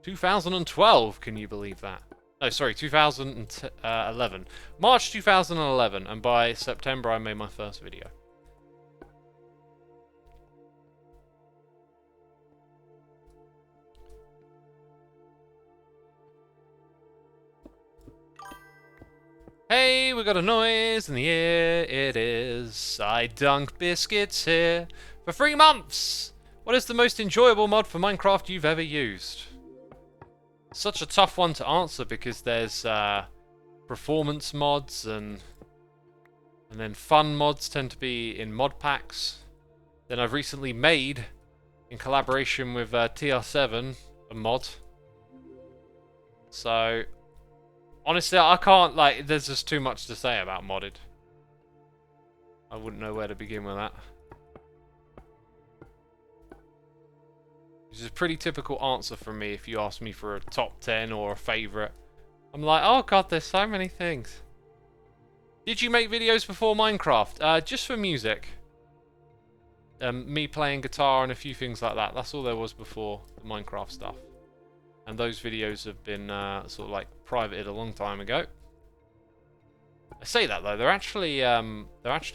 2012, can you believe that? No, sorry, 2011. March 2011, and by September I made my first video. Hey, we got a noise in the air, it is I Dunk Biscuits here for 3 months! What is the most enjoyable mod for Minecraft you've ever used? Such a tough one to answer because there's performance mods and then fun mods tend to be in mod packs. Then I've recently made, in collaboration with TR7, a mod. So honestly, I can't, like, there's just too much to say about modded. I wouldn't know where to begin with that. Which is a pretty typical answer from me if you ask me for a top 10 or a favourite. I'm like, oh god, there's so many things. Did you make videos before Minecraft? Just for music. Me playing guitar and a few things like that. That's all there was before the Minecraft stuff. And those videos have been sort of like privated a long time ago. I say that though, they're actually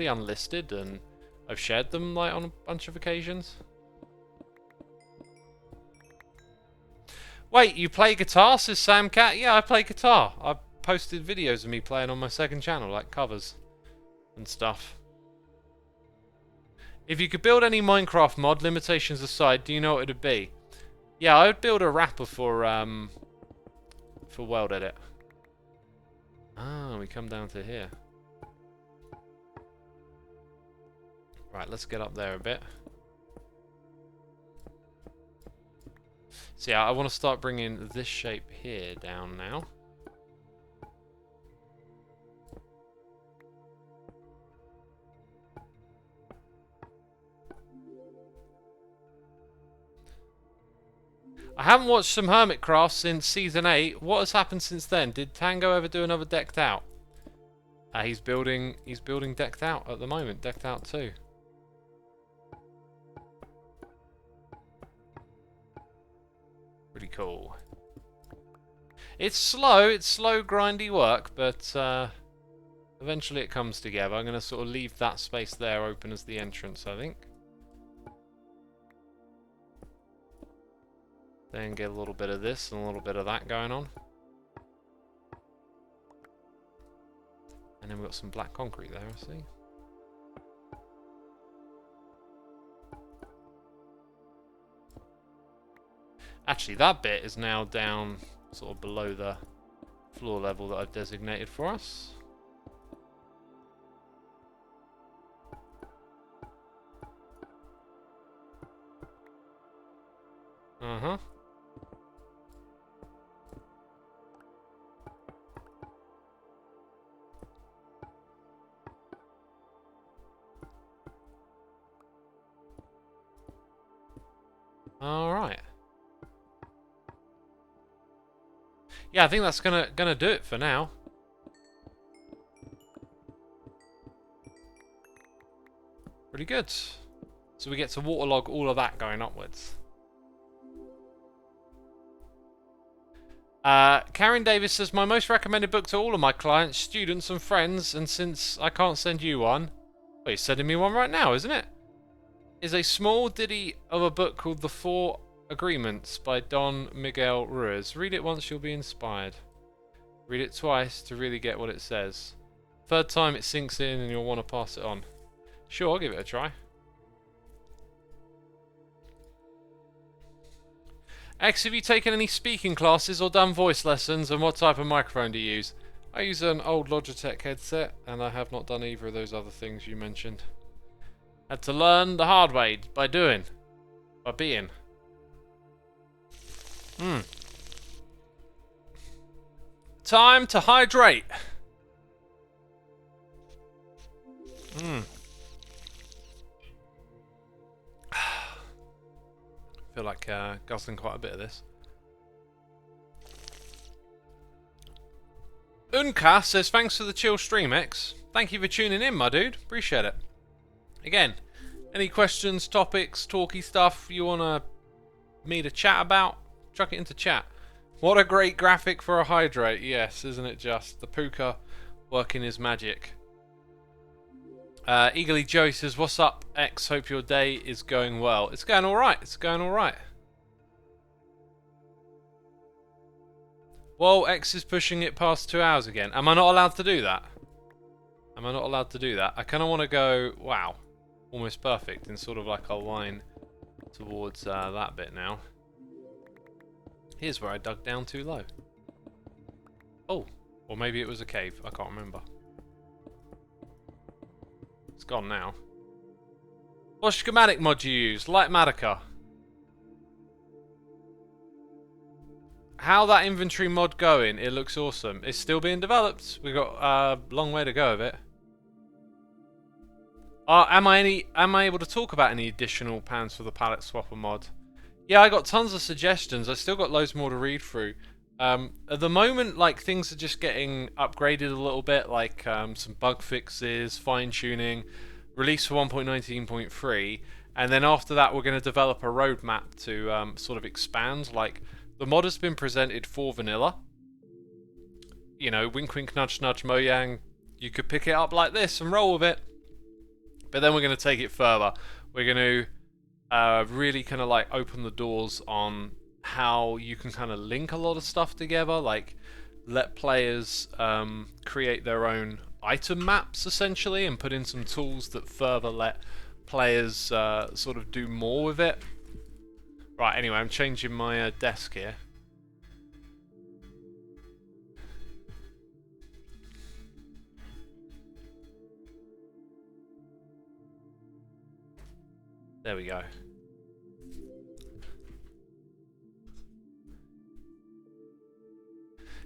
unlisted, and I've shared them like on a bunch of occasions. Wait, you play guitar, says Sam Cat? Yeah, I play guitar. I posted videos of me playing on my second channel, like covers and stuff. If you could build any Minecraft mod, limitations aside, do you know what it'd be? Yeah, I would build a wrapper for World Edit. Ah, we come down to here. Right, let's get up there a bit. So yeah, I want to start bringing this shape here down now. I haven't watched some Hermitcraft since Season 8. What has happened since then? Did Tango ever do another Decked Out? He's building Decked Out at the moment. Decked Out 2. Pretty cool. It's slow grindy work, but eventually it comes together. I'm going to sort of leave that space there open as the entrance, I think. Then get a little bit of this and a little bit of that going on. And then we've got some black concrete there, I see. Actually, that bit is now down sort of below the floor level that I've designated for us. Uh-huh. All right. Yeah, I think that's gonna do it for now. Pretty good. So we get to waterlog all of that going upwards. Karen Davis says, my most recommended book to all of my clients, students and friends, and since I can't send you one... Well, you're sending me one right now, isn't it? is a small ditty of a book called The Four Agreements by Don Miguel Ruiz. Read it once, you'll be inspired. Read it twice to really get what it says. Third time it sinks in and you'll want to pass it on. Sure, I'll give it a try. X, have you taken any speaking classes or done voice lessons, and what type of microphone do you use? I use an old Logitech headset, and I have not done either of those other things you mentioned. Had to learn the hard way, by doing. By being. Time to hydrate. I feel like guzzling quite a bit of this. Unka says, thanks for the chill stream, X. Thank you for tuning in, my dude. Appreciate it. Again, any questions, topics, talky stuff you want me to chat about? Chuck it into chat. What a great graphic for a hydrate. Yes, isn't it just? The puka working his magic. Eagerly Joey says, what's up, X? Hope your day is going well. It's going alright. It's going alright. Whoa, X is pushing it past 2 hours again. Am I not allowed to do that? Am I not allowed to do that? I kind of want to go, wow, almost perfect, in sort of like a line towards that bit now. Here's where I dug down too low. Oh, or maybe it was a cave. I can't remember. It's gone now. What schematic mod do you use? Lightmatica. How that inventory mod going? It looks awesome. It's still being developed. We've got a long way to go of it. Am I able to talk about any additional pans for the palette swapper mod? Yeah, I got tons of suggestions. I still got loads more to read through. At the moment, like, things are just getting upgraded a little bit, like some bug fixes, fine-tuning, release for 1.19.3, and then after that we're going to develop a roadmap to sort of expand. Like, the mod has been presented for vanilla. You know, wink wink nudge nudge Mojang, you could pick it up like this and roll with it. But then we're going to take it further. We're going to really kind of like open the doors on how you can kind of link a lot of stuff together, like let players create their own item maps essentially, and put in some tools that further let players sort of do more with it. Right, anyway, I'm changing my desk here. There we go.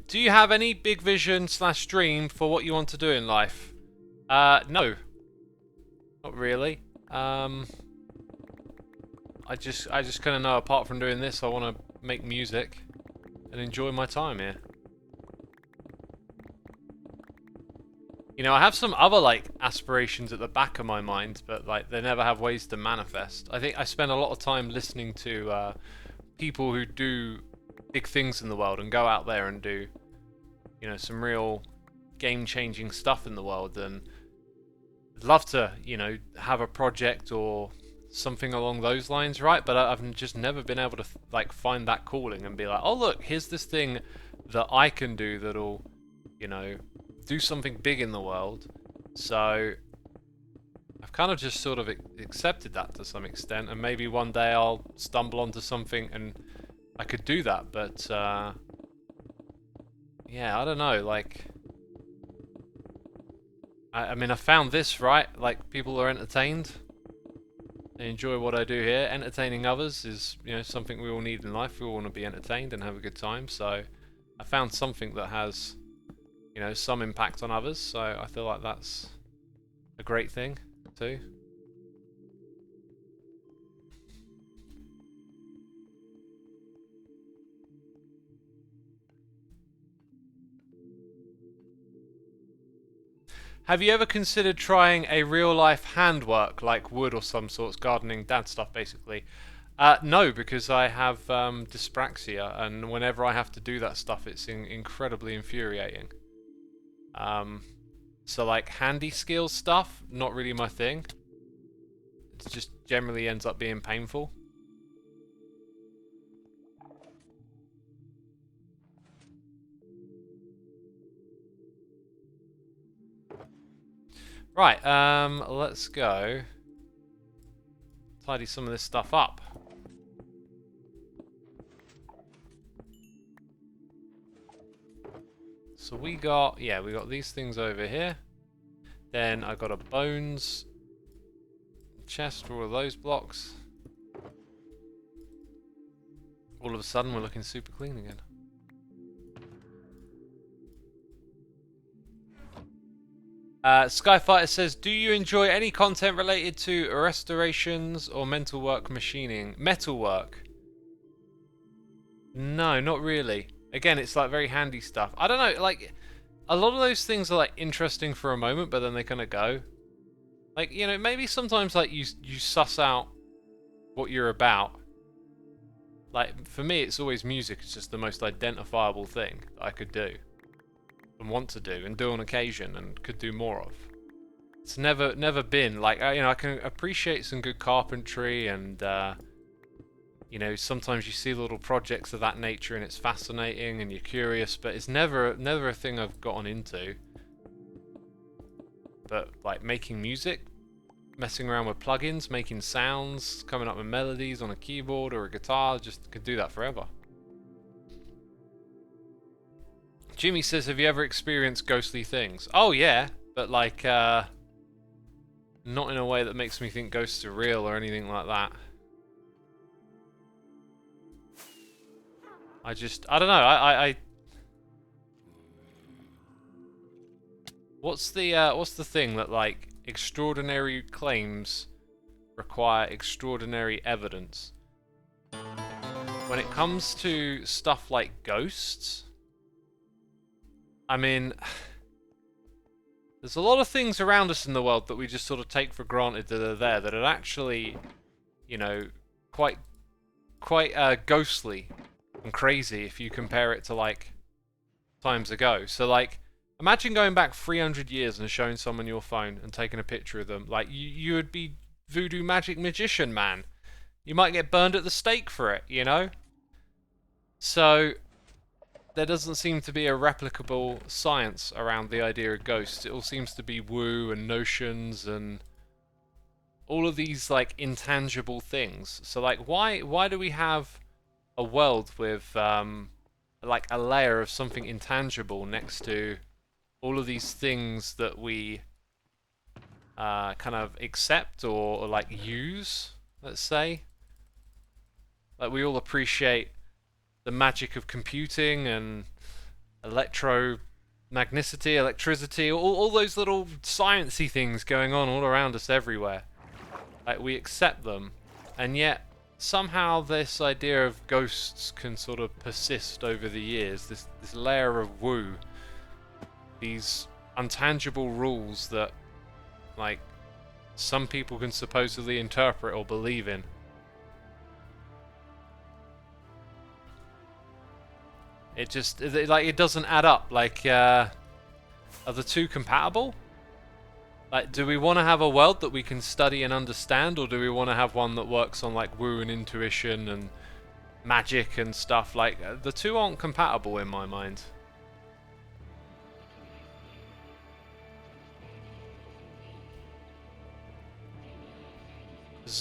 Do you have any big vision / dream for what you want to do in life? No. Not really. I just kind of know, apart from doing this, I want to make music and enjoy my time here. You know, I have some other, like, aspirations at the back of my mind, but, like, they never have ways to manifest. I think I spend a lot of time listening to people who do big things in the world and go out there and do, you know, some real game-changing stuff in the world, and I'd love to, you know, have a project or something along those lines, right? But I've just never been able to, like, find that calling and be like, oh, look, here's this thing that I can do that'll, you know, do something big in the world. So I've kind of just sort of accepted that to some extent, and maybe one day I'll stumble onto something and I could do that, but yeah, I don't know, like, I mean, I found this, right? Like, people are entertained. They enjoy what I do here. Entertaining others is, you know, something we all need in life. We all want to be entertained and have a good time, so I found something that has, you know, some impact on others, so I feel like that's a great thing, too. Have you ever considered trying a real-life handwork, like wood or some sorts, gardening, dad stuff, basically? No, because I have dyspraxia, and whenever I have to do that stuff, it's incredibly infuriating. So, like, handy skills stuff, not really my thing. just generally ends up being painful. Right, let's go tidy some of this stuff up. So we got these things over here. Then I got a bones chest for all of those blocks. All of a sudden we're looking super clean again. Skyfighter says, do you enjoy any content related to restorations or metalwork machining? Metalwork? No, not really. Again, it's like very handy stuff. I don't know, like, a lot of those things are like interesting for a moment, but then they kind of go. Like, you know, maybe sometimes like you suss out what you're about. Like, for me, it's always music. It's just the most identifiable thing that I could do. And want to do, and do on occasion, and could do more of. It's never been like, you know, I can appreciate some good carpentry, and you know, sometimes you see little projects of that nature, and it's fascinating, and you're curious, but it's never a thing I've gotten into. But like making music, messing around with plugins, making sounds, coming up with melodies on a keyboard or a guitar, just could do that forever. Jimmy says, have you ever experienced ghostly things? Oh yeah, but like, not in a way that makes me think ghosts are real or anything like that. I don't know, what's the thing that, like, extraordinary claims require extraordinary evidence? When it comes to stuff like ghosts, I mean, there's a lot of things around us in the world that we just sort of take for granted that are there, that are actually, you know, quite ghostly and crazy if you compare it to, like, times ago. So, like, imagine going back 300 years and showing someone your phone and taking a picture of them. Like, you would be voodoo magic magician, man. You might get burned at the stake for it, you know? So there doesn't seem to be a replicable science around the idea of ghosts. It all seems to be woo and notions and all of these, like, intangible things. So, like, why do we have a world with like a layer of something intangible next to all of these things that we kind of accept or like use, let's say? Like, we all appreciate the magic of computing and electromagneticity, electricity, all those little sciencey things going on all around us everywhere. Like, we accept them, and yet somehow this idea of ghosts can sort of persist over the years. This layer of woo, these untangible rules that, like, some people can supposedly interpret or believe in. It just, like, it doesn't add up. Like, are the two compatible? Like, do we want to have a world that we can study and understand, or do we want to have one that works on, like, woo and intuition and magic and stuff? Like, the two aren't compatible in my mind.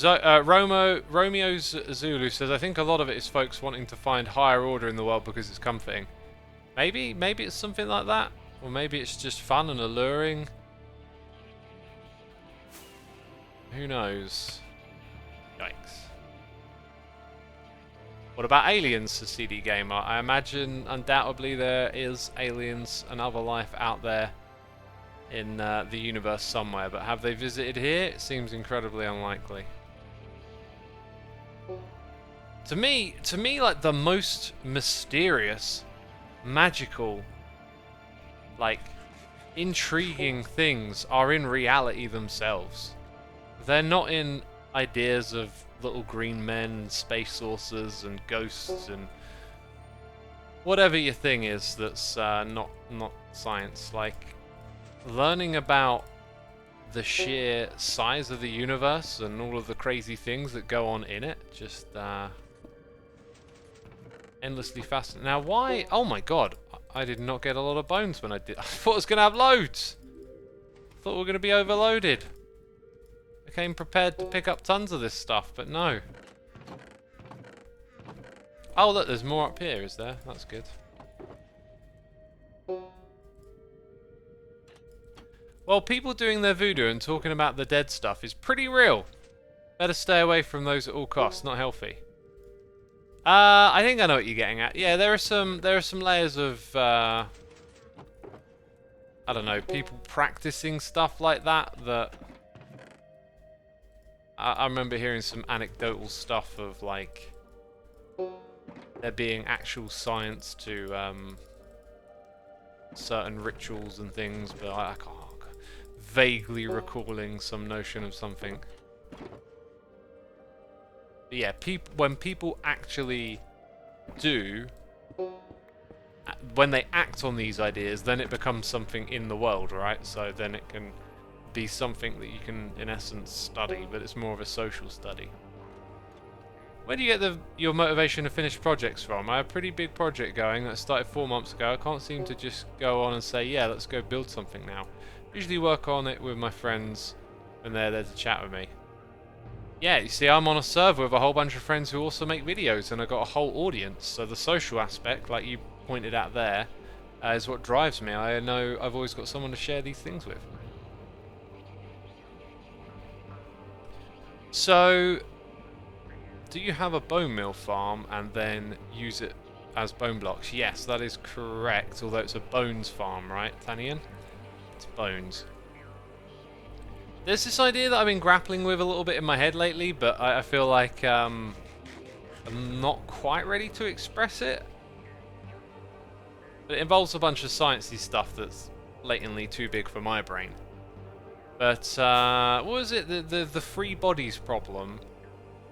Romeo Zulu says, I think a lot of it is folks wanting to find higher order in the world because it's comforting. Maybe it's something like that, or maybe it's just fun and alluring. Who knows? Yikes. What about aliens, the CD Gamer? I imagine undoubtedly there is aliens and other life out there in the universe somewhere, but have they visited here? It seems incredibly unlikely. To me, like, the most mysterious, magical, like, intriguing things are in reality themselves. They're not in ideas of little green men and space saucers and ghosts and whatever your thing is that's not science. Like, learning about the sheer size of the universe and all of the crazy things that go on in it. Just endlessly fascinating. Now, why? Oh my god, I did not get a lot of bones when I did. I thought I was going to have loads. I thought we were going to be overloaded. I came prepared to pick up tons of this stuff, but no. Oh look, there's more up here, is there? That's good. Well, people doing their voodoo and talking about the dead stuff is pretty real. Better stay away from those at all costs. Not healthy. I think I know what you're getting at. Yeah, there are some layers of I don't know, people practicing stuff like that. I remember hearing some anecdotal stuff of like there being actual science to certain rituals and things, but I can't. Vaguely recalling some notion of something. But yeah, when people actually when they act on these ideas, then it becomes something in the world, right? So then it can be something that you can, in essence, study, but it's more of a social study. Where do you get your motivation to finish projects from? I have a pretty big project going that started 4 months ago. I can't seem to just go on and say, yeah, let's go build something now. Usually work on it with my friends when they're there to chat with me. Yeah, you see, I'm on a server with a whole bunch of friends who also make videos, and I've got a whole audience. So the social aspect, like you pointed out there, is what drives me. I know I've always got someone to share these things with. So, do you have a bone meal farm and then use it as bone blocks? Yes, that is correct, although it's a bones farm, right, Tanian? It's bones. There's this idea that I've been grappling with a little bit in my head lately, but I feel like I'm not quite ready to express it. But it involves a bunch of sciencey stuff that's latently too big for my brain. But what was it? The free bodies problem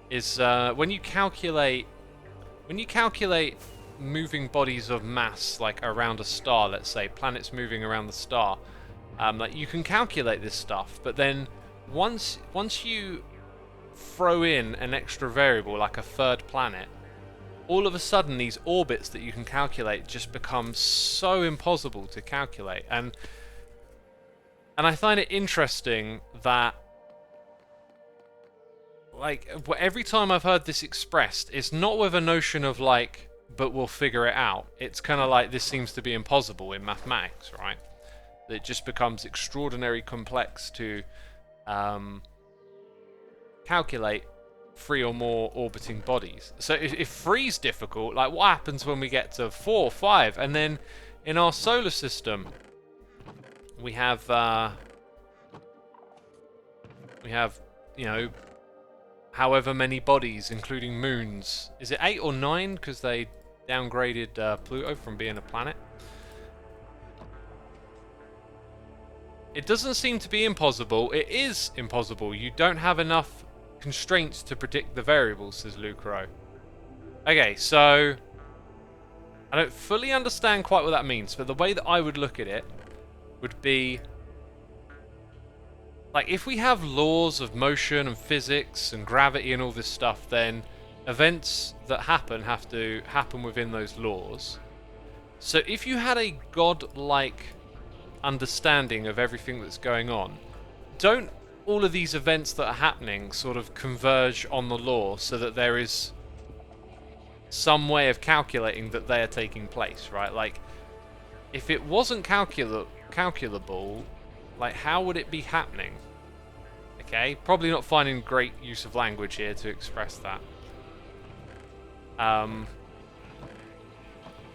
is when you calculate moving bodies of mass, like around a star, let's say planets moving around the star. Like you can calculate this stuff, but then once you throw in an extra variable like a third planet, all of a sudden these orbits that you can calculate just become so impossible to calculate. And I find it interesting that like every time I've heard this expressed, it's not with a notion of like, but we'll figure it out. It's kind of like this seems to be impossible in mathematics, right? It just becomes extraordinarily complex to calculate 3 or more orbiting bodies. So if 3's difficult, like what happens when we get to 4, 5, and then in our solar system we have you know, however many bodies, including moons. Is it 8 or 9? Because they downgraded Pluto from being a planet. It doesn't seem to be impossible. It is impossible. You don't have enough constraints to predict the variables, says Lucro. Okay, so I don't fully understand quite what that means, but the way that I would look at it would be like if we have laws of motion and physics and gravity and all this stuff, then events that happen have to happen within those laws. So if you had a godlike understanding of everything that's going on, don't all of these events that are happening sort of converge on the law so that there is some way of calculating that they are taking place, right? Like, if it wasn't calculable, like, how would it be happening? Okay, probably not finding great use of language here to express that.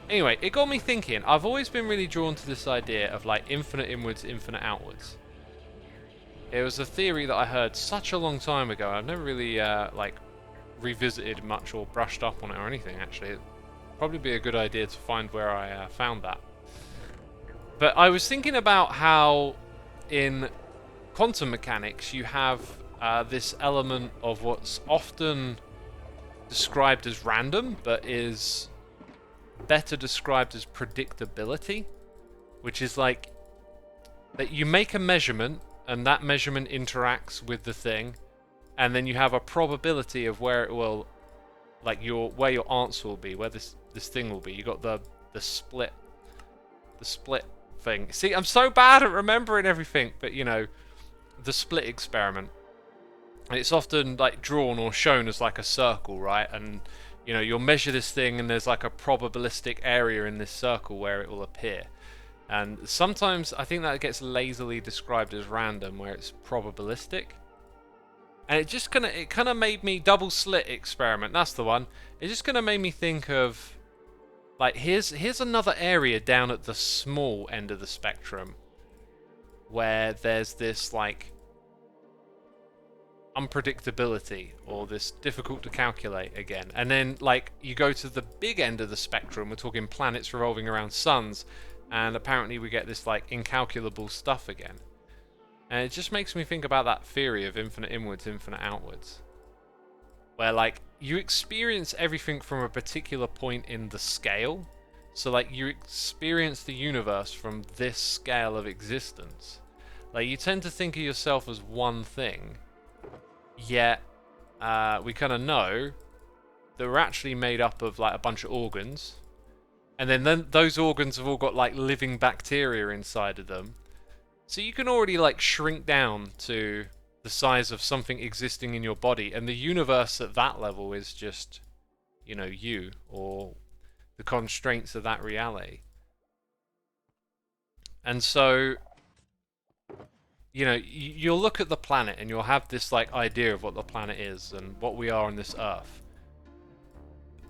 Anyway, it got me thinking. I've always been really drawn to this idea of like infinite inwards, infinite outwards. It was a theory that I heard such a long time ago. I've never really like revisited much or brushed up on it or anything. Actually, it'd probably be a good idea to find where I found that. But I was thinking about how in quantum mechanics you have this element of what's often described as random, but is better described as predictability, which is like that you make a measurement and that measurement interacts with the thing, and then you have a probability of where it will, like where your answer will be, where this thing will be. You got the split thing. See, I'm so bad at remembering everything, but you know, the split experiment. And it's often like drawn or shown as like a circle, right? And you know, you'll measure this thing, and there's like a probabilistic area in this circle where it will appear. And sometimes I think that gets lazily described as random, where it's probabilistic. And it kind of made me double slit experiment. That's the one. It just kind of made me think of like here's another area down at the small end of the spectrum where there's this like unpredictability, or this difficult to calculate again. And then like you go to the big end of the spectrum, we're talking planets revolving around suns, and apparently we get this like incalculable stuff again. And it just makes me think about that theory of infinite inwards, infinite outwards, where like you experience everything from a particular point in the scale. So like you experience the universe from this scale of existence. Like you tend to think of yourself as one thing, yet we kind of know that we're actually made up of like a bunch of organs, and then those organs have all got like living bacteria inside of them. So you can already like shrink down to the size of something existing in your body, and the universe at that level is just, you know, you, or the constraints of that reality. And so, you know, you'll look at the planet and you'll have this like idea of what the planet is and what we are on this Earth.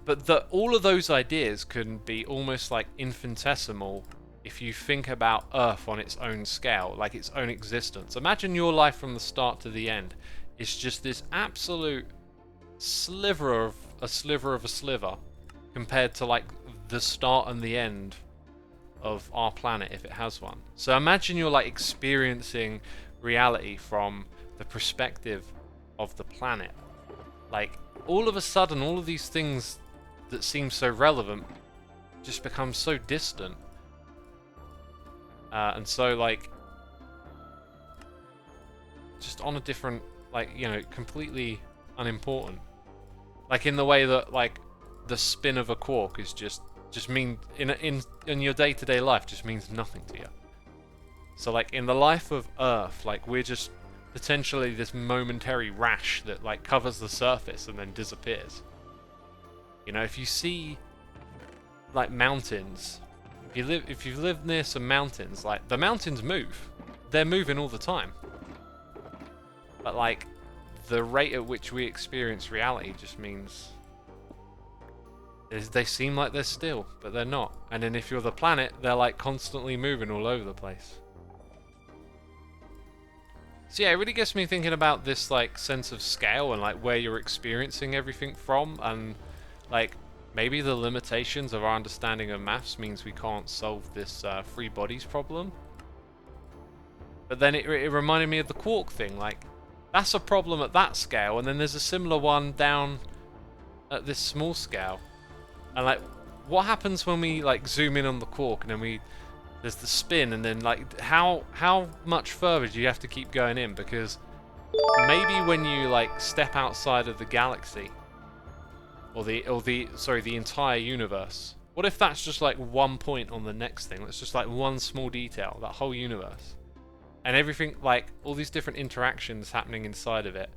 But all of those ideas can be almost like infinitesimal if you think about Earth on its own scale, like its own existence. Imagine your life from the start to the end. It's just this absolute sliver of a sliver compared to like the start and the end of our planet, if it has one. So imagine you're like experiencing reality from the perspective of the planet. Like all of a sudden, all of these things that seem so relevant just become so distant. And so like just on a different, like, you know, completely unimportant. Like in the way that like the spin of a quark is just mean in your day-to-day life just means nothing to you. So like in the life of Earth, like we're just potentially this momentary rash that like covers the surface and then disappears. You know, if you see like mountains, if you live near some mountains, like the mountains move. They're moving all the time. But like the rate at which we experience reality just means they seem like they're still, but they're not. And then if you're the planet, they're like constantly moving all over the place. So yeah, it really gets me thinking about this like sense of scale and like where you're experiencing everything from, and like maybe the limitations of our understanding of maths means we can't solve this free bodies problem. But then it reminded me of the quark thing. Like that's a problem at that scale, and then there's a similar one down at this small scale. And like, what happens when we like zoom in on the quark, and then there's the spin, and then like how much further do you have to keep going in? Because maybe when you like step outside of the galaxy, or the entire universe, what if that's just like one point on the next thing? That's just like one small detail, that whole universe, and everything, like all these different interactions happening inside of it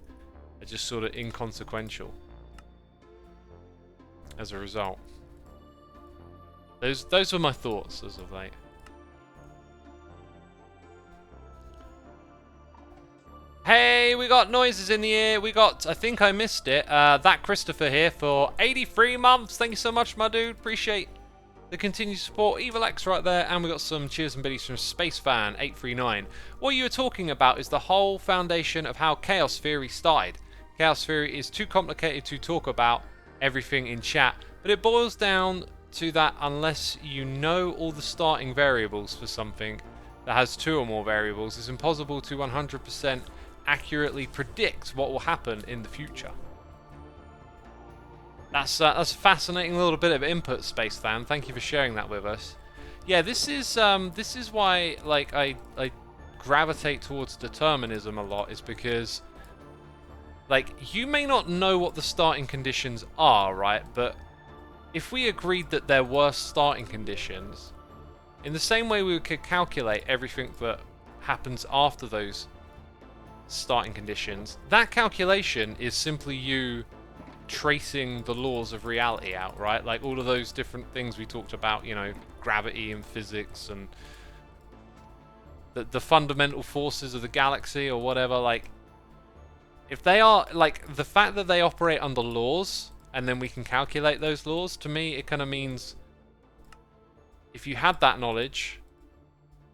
are just sort of inconsequential as a result. Those were my thoughts as of late. Hey, we got noises in the air. We got, I think I missed it, that Christopher here for 83 months. Thank you so much, my dude. Appreciate the continued support. Evil X right there. And we got some cheers and biddies from SpaceFan839. What you were talking about is the whole foundation of how chaos theory started. Chaos theory is too complicated to talk about everything in chat, but it boils down to that unless you know all the starting variables for something that has two or more variables, it's impossible to 100% accurately predict what will happen in the future. That's a fascinating little bit of input, Space Fan. Thank you for sharing that with us. Yeah, this is why like I gravitate towards determinism a lot is because, like, you may not know what the starting conditions are, right? But if we agreed that there were starting conditions, in the same way we could calculate everything that happens after those starting conditions, that calculation is simply you tracing the laws of reality out, right? Like all of those different things we talked about, you know, gravity and physics and the fundamental forces of the galaxy or whatever. Like, if they are, like, the fact that they operate under laws and then we can calculate those laws, to me it kind of means if you had that knowledge,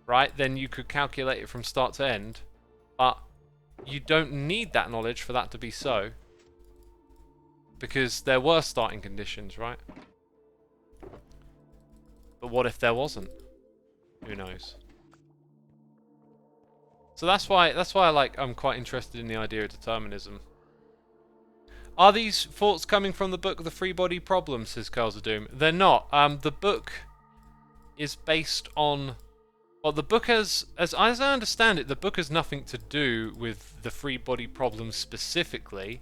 right, then you could calculate it from start to end. But you don't need that knowledge for that to be so, because there were starting conditions, right? But what if there wasn't? Who knows? So that's why I'm quite interested in the idea of determinism. Are these thoughts coming from the book The Free Body Problem, says Curls of Doom? They're not. The book is based on... Well, the book as I understand it, the book has nothing to do with the free body problem specifically.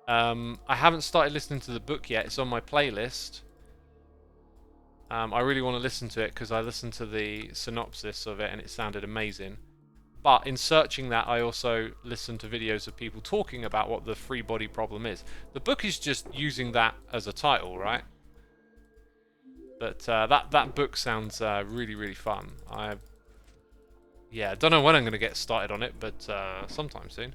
I haven't started listening to the book yet. It's on my playlist. I really want to listen to it because I listened to the synopsis of it and it sounded amazing. But in searching that, I also listened to videos of people talking about what the free body problem is. The book is just using that as a title, right? But that book sounds really, really fun. I don't know when I'm going to get started on it, but sometime soon.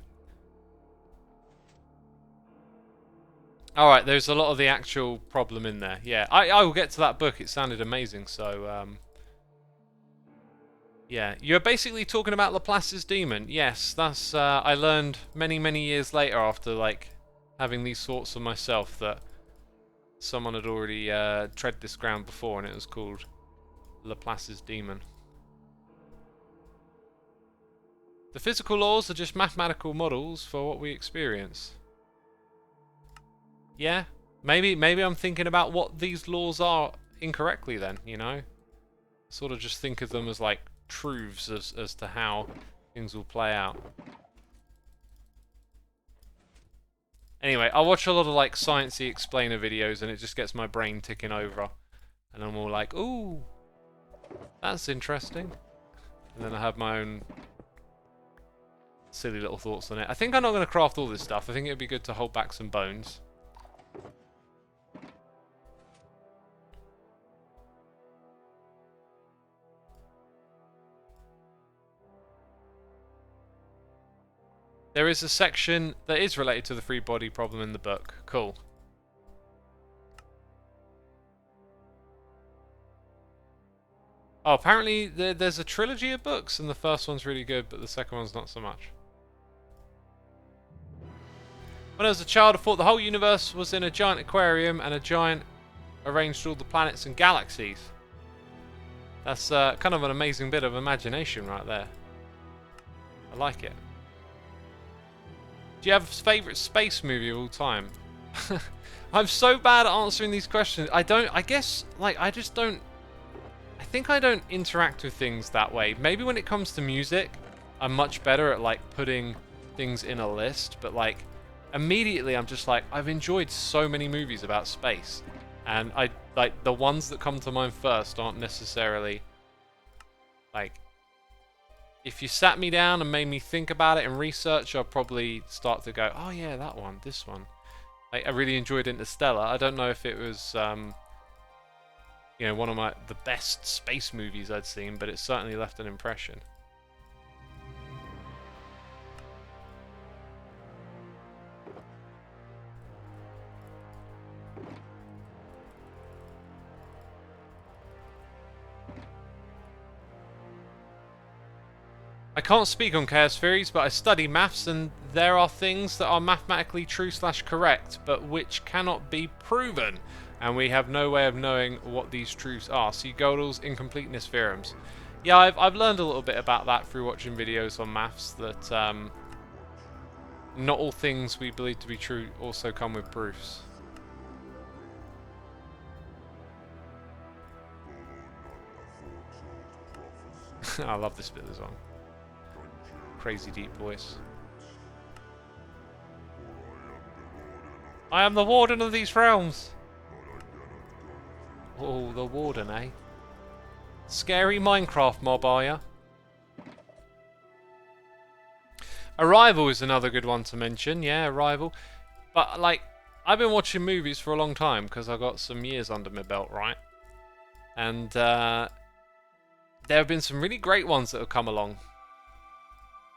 Alright, there's a lot of the actual problem in there. Yeah, I will get to that book. It sounded amazing, so... yeah, you're basically talking about Laplace's demon. Yes, that's... I learned many, many years later after, like, having these thoughts of myself that someone had already tread this ground before, and it was called Laplace's demon. The physical laws are just mathematical models for what we experience. Yeah, maybe I'm thinking about what these laws are incorrectly then, you know? Sort of just think of them as like truths as to how things will play out. Anyway, I watch a lot of like sciencey explainer videos and it just gets my brain ticking over. And I'm all like, ooh, that's interesting. And then I have my own silly little thoughts on it. I think I'm not going to craft all this stuff. I think it would be good to hold back some bones. There is a section that is related to the free body problem in the book. Cool. Oh, apparently there's a trilogy of books, and the first one's really good, but the second one's not so much. When I was a child, I thought the whole universe was in a giant aquarium, and a giant arranged all the planets and galaxies. That's kind of an amazing bit of imagination right there. I like it. Do you have a favourite space movie of all time? I'm so bad at answering these questions. I guess, like, I think I don't interact with things that way. Maybe when it comes to music, I'm much better at, like, putting things in a list. But, like, immediately I'm just like, I've enjoyed so many movies about space. And the ones that come to mind first aren't necessarily, like... If you sat me down and made me think about it and research, I'll probably start to go, oh yeah, that one, this one. Like, I really enjoyed Interstellar. I don't know if it was, you know, one of the best space movies I'd seen, but it certainly left an impression. I can't speak on chaos theories, but I study maths, and there are things that are mathematically true/correct, but which cannot be proven, and we have no way of knowing what these truths are. See Gödel's incompleteness theorems. Yeah, I've learned a little bit about that through watching videos on maths, that not all things we believe to be true also come with proofs. I love this bit of the song. crazy deep voice. I am the warden of these realms. Oh, the warden, eh? Scary Minecraft mob, are ya? Arrival is another good one to mention. Yeah, Arrival. But, like, I've been watching movies for a long time because I've got some years under my belt, right? And there have been some really great ones that have come along.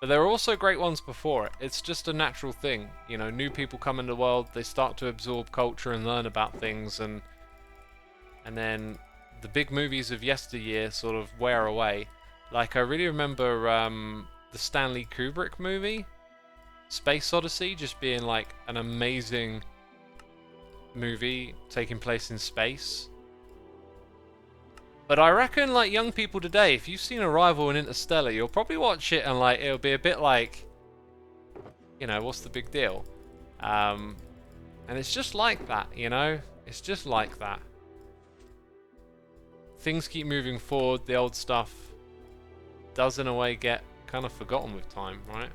But there are also great ones before it. It's just a natural thing. You know, new people come into the world, they start to absorb culture and learn about things, and then the big movies of yesteryear sort of wear away. Like, I really remember the Stanley Kubrick movie, Space Odyssey, just being like an amazing movie taking place in space. But I reckon, like, young people today, if you've seen Arrival and Interstellar, you'll probably watch it and, like, it'll be a bit like, you know, what's the big deal? And it's just like that, you know? It's just like that. Things keep moving forward, the old stuff does, in a way, get kind of forgotten with time, right?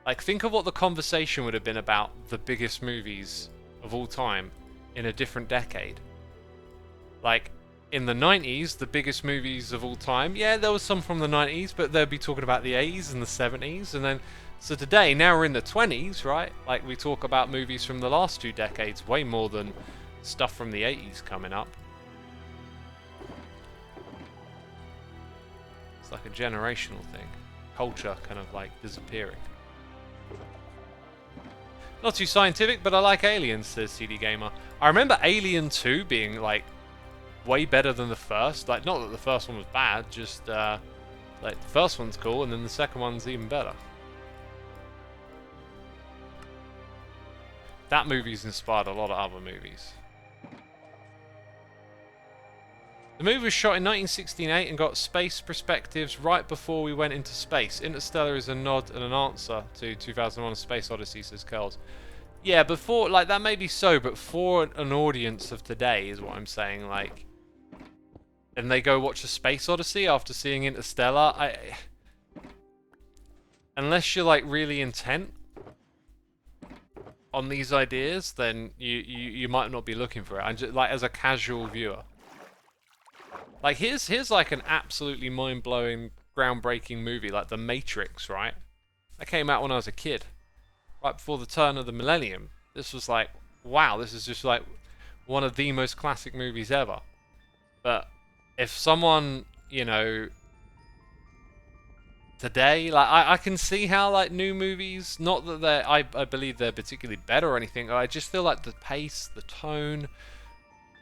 Like, think of what the conversation would have been about the biggest movies of all time in a different decade. Like, in the 90s, the biggest movies of all time, yeah, there was some from the 90s, but they'd be talking about the 80s and the 70s, and then, so today, now we're in the 20s, right? Like, we talk about movies from the last 2 decades, way more than stuff from the 80s coming up. It's like a generational thing. Culture kind of, like, disappearing. Not too scientific, but I like Aliens, says CD Gamer. I remember Alien 2 being, like, way better than the first. Like, not that the first one was bad, just like, the first one's cool and then the second one's even better. That movie's inspired a lot of other movies. The movie was shot in 1968 and got space perspectives right before we went into space. Interstellar is a nod and an answer to 2001: A Space Odyssey, says Curls. Yeah, before, like, that may be so, but for an audience of today is what I'm saying, like, and they go watch A Space Odyssey after seeing Interstellar, unless you're, like, really intent on these ideas, then you might not be looking for it. And just, like, as a casual viewer, like, here's like an absolutely mind-blowing, groundbreaking movie, like The Matrix, right? That came out when I was a kid, right before the turn of the millennium. This was like, wow, this is just like one of the most classic movies ever. But if someone, you know, today, like, I can see how, like, new movies, not that they're, I believe they're particularly better or anything, I just feel like the pace, the tone,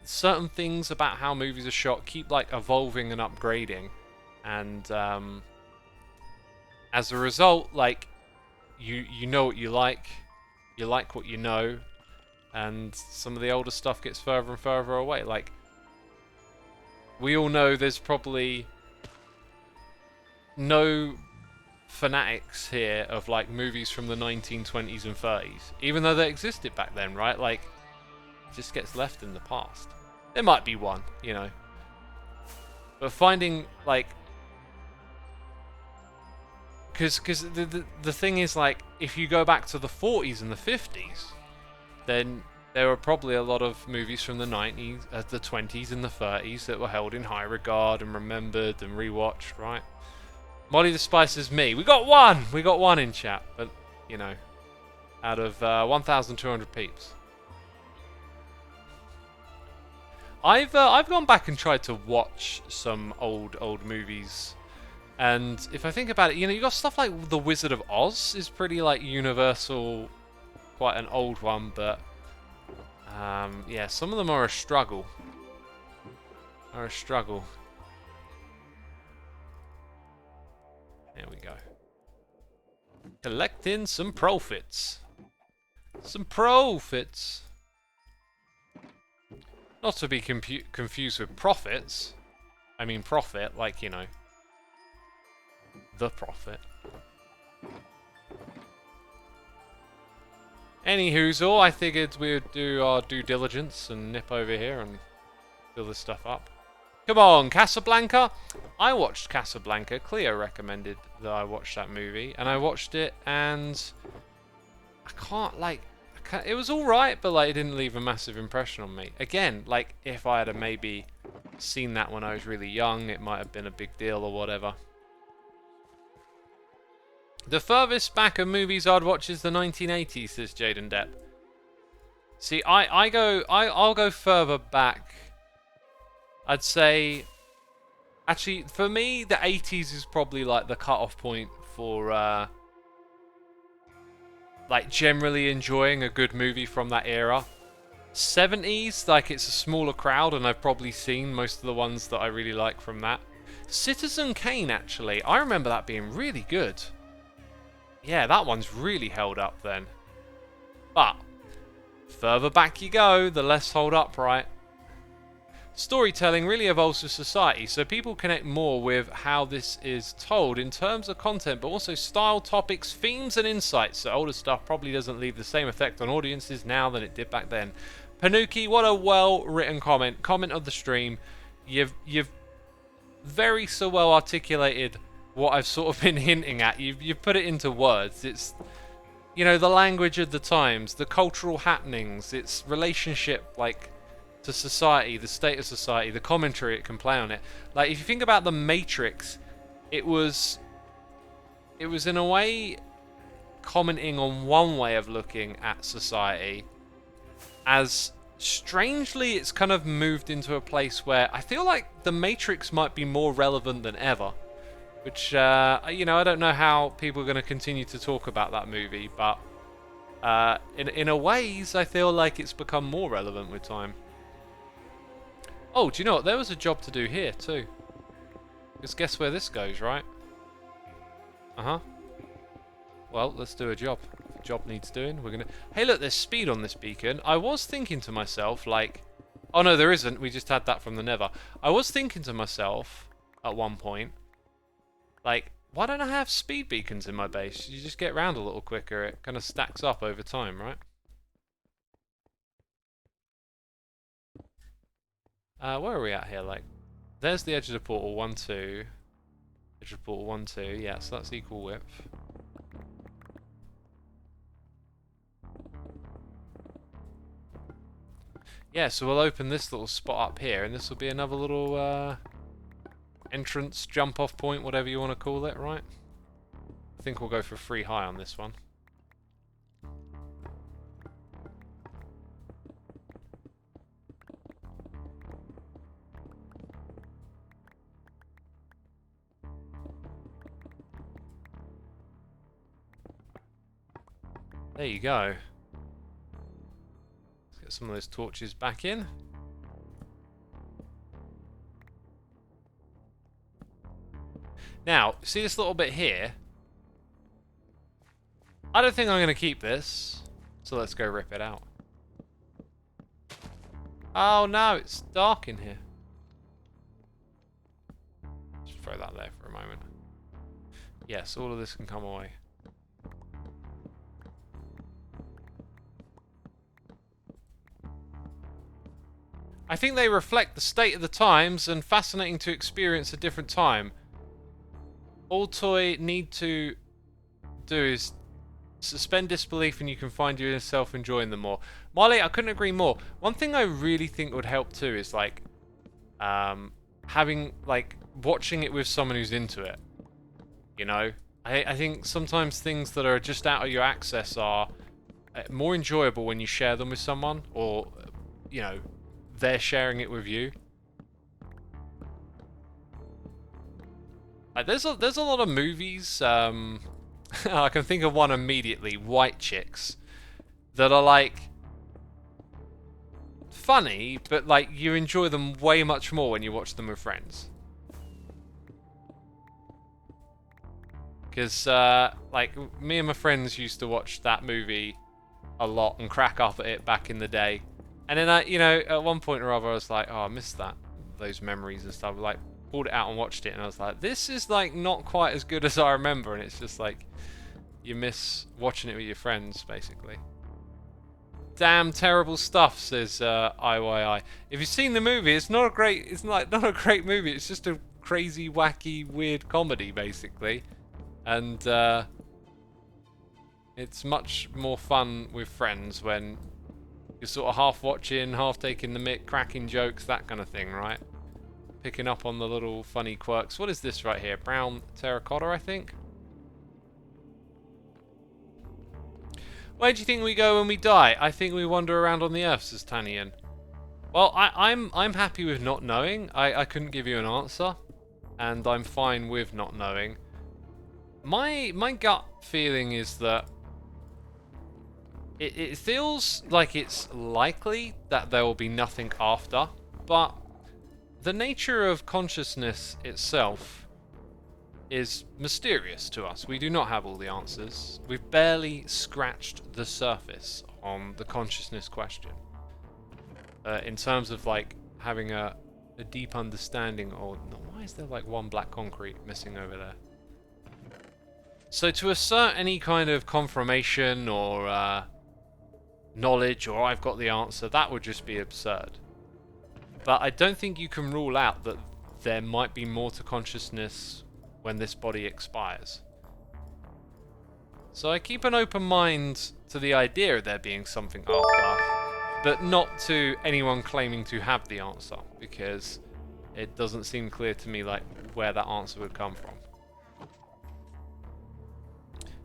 certain things about how movies are shot keep, like, evolving and upgrading, and as a result, like, you know what you like what you know, and some of the older stuff gets further and further away. Like, we all know there's probably no fanatics here of, like, movies from the 1920s and 30s, even though they existed back then, right? Like, it just gets left in the past. There might be one, you know, but finding, like, because the thing is, like, if you go back to the 40s and the 50s, then there were probably a lot of movies from the 90s, the 20s and the 30s that were held in high regard and remembered and rewatched, right? Molly the Spice is me. We got one in chat, but, you know, out of 1,200 peeps. I've gone back and tried to watch some old movies, and if I think about it, you know, you got stuff like The Wizard of Oz is pretty, like, universal, quite an old one, but yeah, some of them are a struggle. There we go. Collecting some profits. Not to be confused with profits. I mean profit, like, you know, the profit. Anywhoozle, I figured we'd do our due diligence and nip over here and fill this stuff up. Come on, Casablanca. I watched Casablanca. Cleo recommended that I watch that movie, and I watched it, and it was all right, but like it didn't leave a massive impression on me. Again, like if I had maybe seen that when I was really young, it might have been a big deal or whatever. The furthest back of movies I'd watch is the 1980s, says Jaden Depp. See, I'll go further back. I'd say, actually, for me, the 80s is probably like the cut-off point for like generally enjoying a good movie from that era. 70s, like it's a smaller crowd, and I've probably seen most of the ones that I really like from that. Citizen Kane, actually, I remember that being really good. Yeah, that one's really held up then. But further back you go, the less hold up, right? Storytelling really evolves with society, so people connect more with how this is told in terms of content, but also style, topics, themes, and insights. So older stuff probably doesn't leave the same effect on audiences now than it did back then. Panuki, what a well-written comment. Comment of the stream. You've very so well articulated what I've sort of been hinting at. You've put it into words. It's, you know, the language of the times, the cultural happenings, its relationship, like, to society, the state of society, the commentary it can play on it. Like, if you think about The Matrix, it was in a way commenting on one way of looking at society, as strangely it's kind of moved into a place where I feel like The Matrix might be more relevant than ever. Which, you know, I don't know how people are going to continue to talk about that movie, but in a ways, I feel like it's become more relevant with time. Oh, do you know what? There was a job to do here, too. Because guess where this goes, right? Uh-huh. Well, let's do a job. If a job needs doing, we're going to... Hey, look, there's speed on this beacon. I was thinking to myself, like... Oh, no, there isn't. We just had that from the Nether. I was thinking to myself, at one point, like, why don't I have speed beacons in my base? You just get around a little quicker. It kind of stacks up over time, right? Where are we at here? Like, there's the edge of the portal, 1, 2. Edge of the portal, 1, 2. Yeah, so that's equal width. Yeah, so we'll open this little spot up here, and this will be another little entrance, jump-off point, whatever you want to call it, right? I think we'll go for 3 high on this one. There you go. Let's get some of those torches back in. Now, see this little bit here? I don't think I'm going to keep this, so let's go rip it out. Oh no, it's dark in here. Just throw that there for a moment. Yes, all of this can come away. I think they reflect the state of the times and fascinating to experience a different time. All Toy need to do is suspend disbelief and you can find yourself enjoying them more. Molly, I couldn't agree more. One thing I really think would help too is like having like watching it with someone who's into it. You know? I think sometimes things that are just out of your access are more enjoyable when you share them with someone, or you know, they're sharing it with you. There's a lot of movies, I can think of one immediately, White Chicks, that are like funny, but like you enjoy them way much more when you watch them with friends. Because like me and my friends used to watch that movie a lot and crack up at it back in the day. And then you know, at one point or other I was like, oh, I missed those memories and stuff. Like, pulled it out and watched it and I was like, this is like not quite as good as I remember, and it's just like you miss watching it with your friends basically. Damn terrible stuff, says IYI. If you've seen the movie, it's not a great. It's like not a great movie. It's just a crazy, wacky, weird comedy, basically, and it's much more fun with friends when you're sort of half watching, half taking the mick, cracking jokes, that kind of thing, right? Picking up on the little funny quirks. What is this right here? Brown terracotta, I think. Where do you think we go when we die? I think we wander around on the Earth, says Tanian. Well, I'm happy with not knowing. I couldn't give you an answer, and I'm fine with not knowing. My gut feeling is that it feels like it's likely that there will be nothing after, but the nature of consciousness itself is mysterious to us. We do not have all the answers. We've barely scratched the surface on the consciousness question. In terms of like having a deep understanding, or no, why is there like one black concrete missing over there? So to assert any kind of confirmation or knowledge, or I've got the answer, that would just be absurd. But I don't think you can rule out that there might be more to consciousness when this body expires. So I keep an open mind to the idea of there being something after, but not to anyone claiming to have the answer, because it doesn't seem clear to me like where that answer would come from.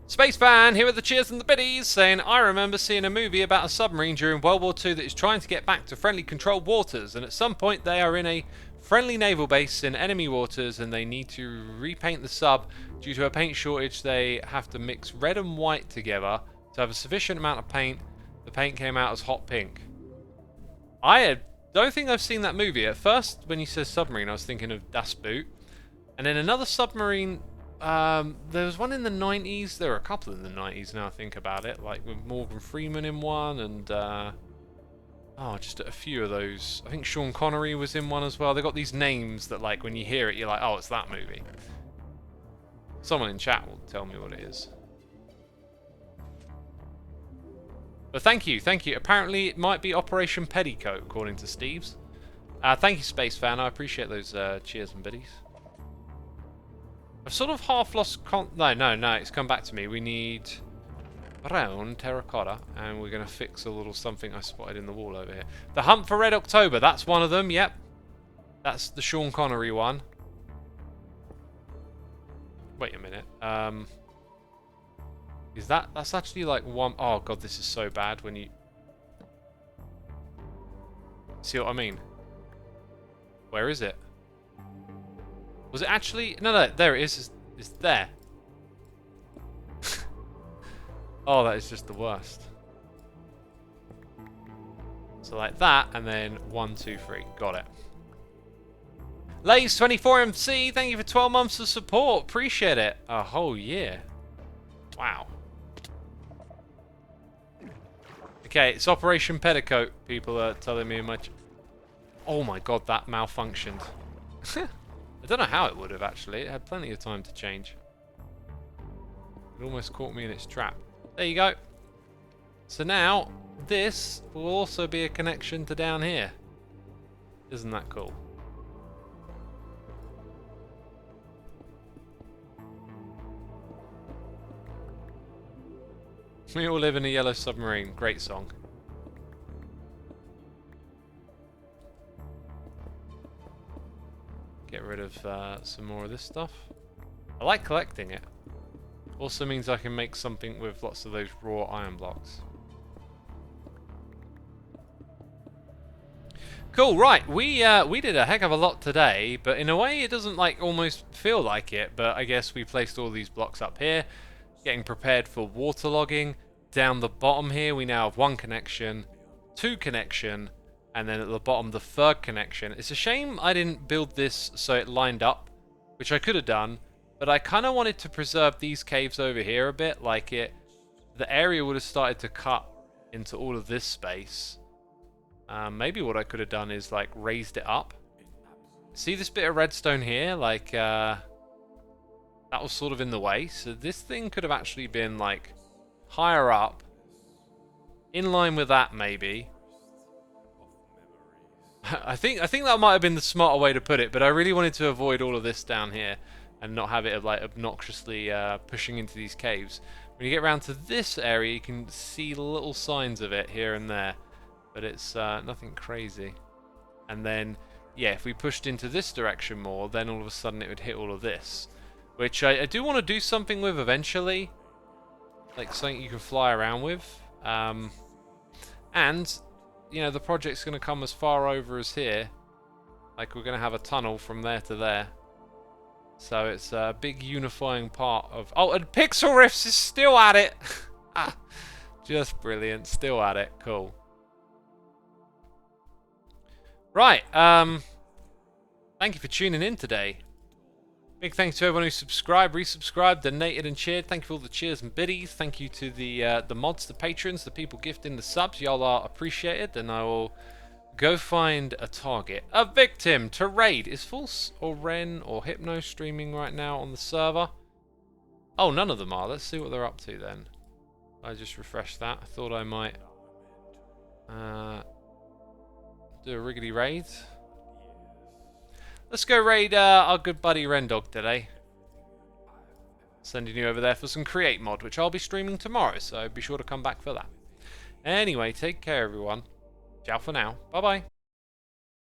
Space Fan here with the cheers and the biddies, saying, I remember seeing a movie about a submarine during World War II that is trying to get back to friendly controlled waters, and at some point they are in a friendly naval base in enemy waters and they need to repaint the sub. Due to a paint shortage, they have to mix red and white together to have a sufficient amount of paint. The paint came out as hot pink. I don't think I've seen that movie. At first, when you said submarine, I was thinking of Das Boot. And then another submarine, there was one in the 90s. There were a couple in the 90s now I think about it. Like with Morgan Freeman in one and... just a few of those. I think Sean Connery was in one as well. They got these names that, like, when you hear it, you're like, oh, it's that movie. Someone in chat will tell me what it is. But thank you. Apparently, it might be Operation Petticoat, according to Steve's. Thank you, Space Fan. I appreciate those cheers and biddies. I've sort of half lost No, it's come back to me. We need brown terracotta, and we're going to fix a little something I spotted in the wall over here. The Hunt for Red October, that's one of them, yep. That's the Sean Connery one. Wait a minute. That's actually like one... Oh god, this is so bad when you... See what I mean? Where is it? Was it actually... No, there it is. It's there. Oh, that is just the worst. So like that, and then 1, 2, 3. Got it. Allays 24MC, thank you for 12 months of support. Appreciate it. A whole year. Wow. Okay, it's Operation Petticoat. People are telling me much. Oh my god, that malfunctioned. I don't know how it would have actually. It had plenty of time to change. It almost caught me in its trap. There you go. So now, this will also be a connection to down here. Isn't that cool? We all live in a yellow submarine. Great song. Get rid of some more of this stuff. I like collecting it. Also means I can make something with lots of those raw iron blocks. Cool, right. We did a heck of a lot today, but in a way it doesn't like almost feel like it, but I guess we placed all these blocks up here, getting prepared for waterlogging. Down the bottom here we now have 1 connection, 2 connection, and then at the bottom the 3rd connection. It's a shame I didn't build this so it lined up, which I could have done. But I kind of wanted to preserve these caves over here a bit, like the area would have started to cut into all of this space. Maybe what I could have done is like raised it up. See this bit of redstone here? Like that was sort of in the way. So this thing could have actually been like higher up in line with that, maybe. I think that might have been the smarter way to put it, but I really wanted to avoid all of this down here and not have it like obnoxiously pushing into these caves. When you get around to this area, you can see little signs of it here and there, but it's nothing crazy. And then, yeah, if we pushed into this direction more, then all of a sudden it would hit all of this, which I do want to do something with eventually, like something you can fly around with. And you know, the project's going to come as far over as here. Like, we're going to have a tunnel from there to there. So it's a big unifying part of... Oh, and Pixelriffs is still at it! Ah, just brilliant. Still at it. Cool. Right. Thank you for tuning in today. Big thanks to everyone who subscribed, resubscribed, donated and cheered. Thank you for all the cheers and biddies. Thank you to the mods, the patrons, the people gifting the subs. Y'all are appreciated. And I will go find a target. A victim to raid. Is False or Ren or Hypno streaming right now on the server? Oh, none of them are. Let's see what they're up to then. I just refreshed that. I thought I might do a Wriggly raid. Let's go raid our good buddy Rendog today. Sending you over there for some Create mod, which I'll be streaming tomorrow, so be sure to come back for that. Anyway, take care everyone. Ciao for now. Bye bye.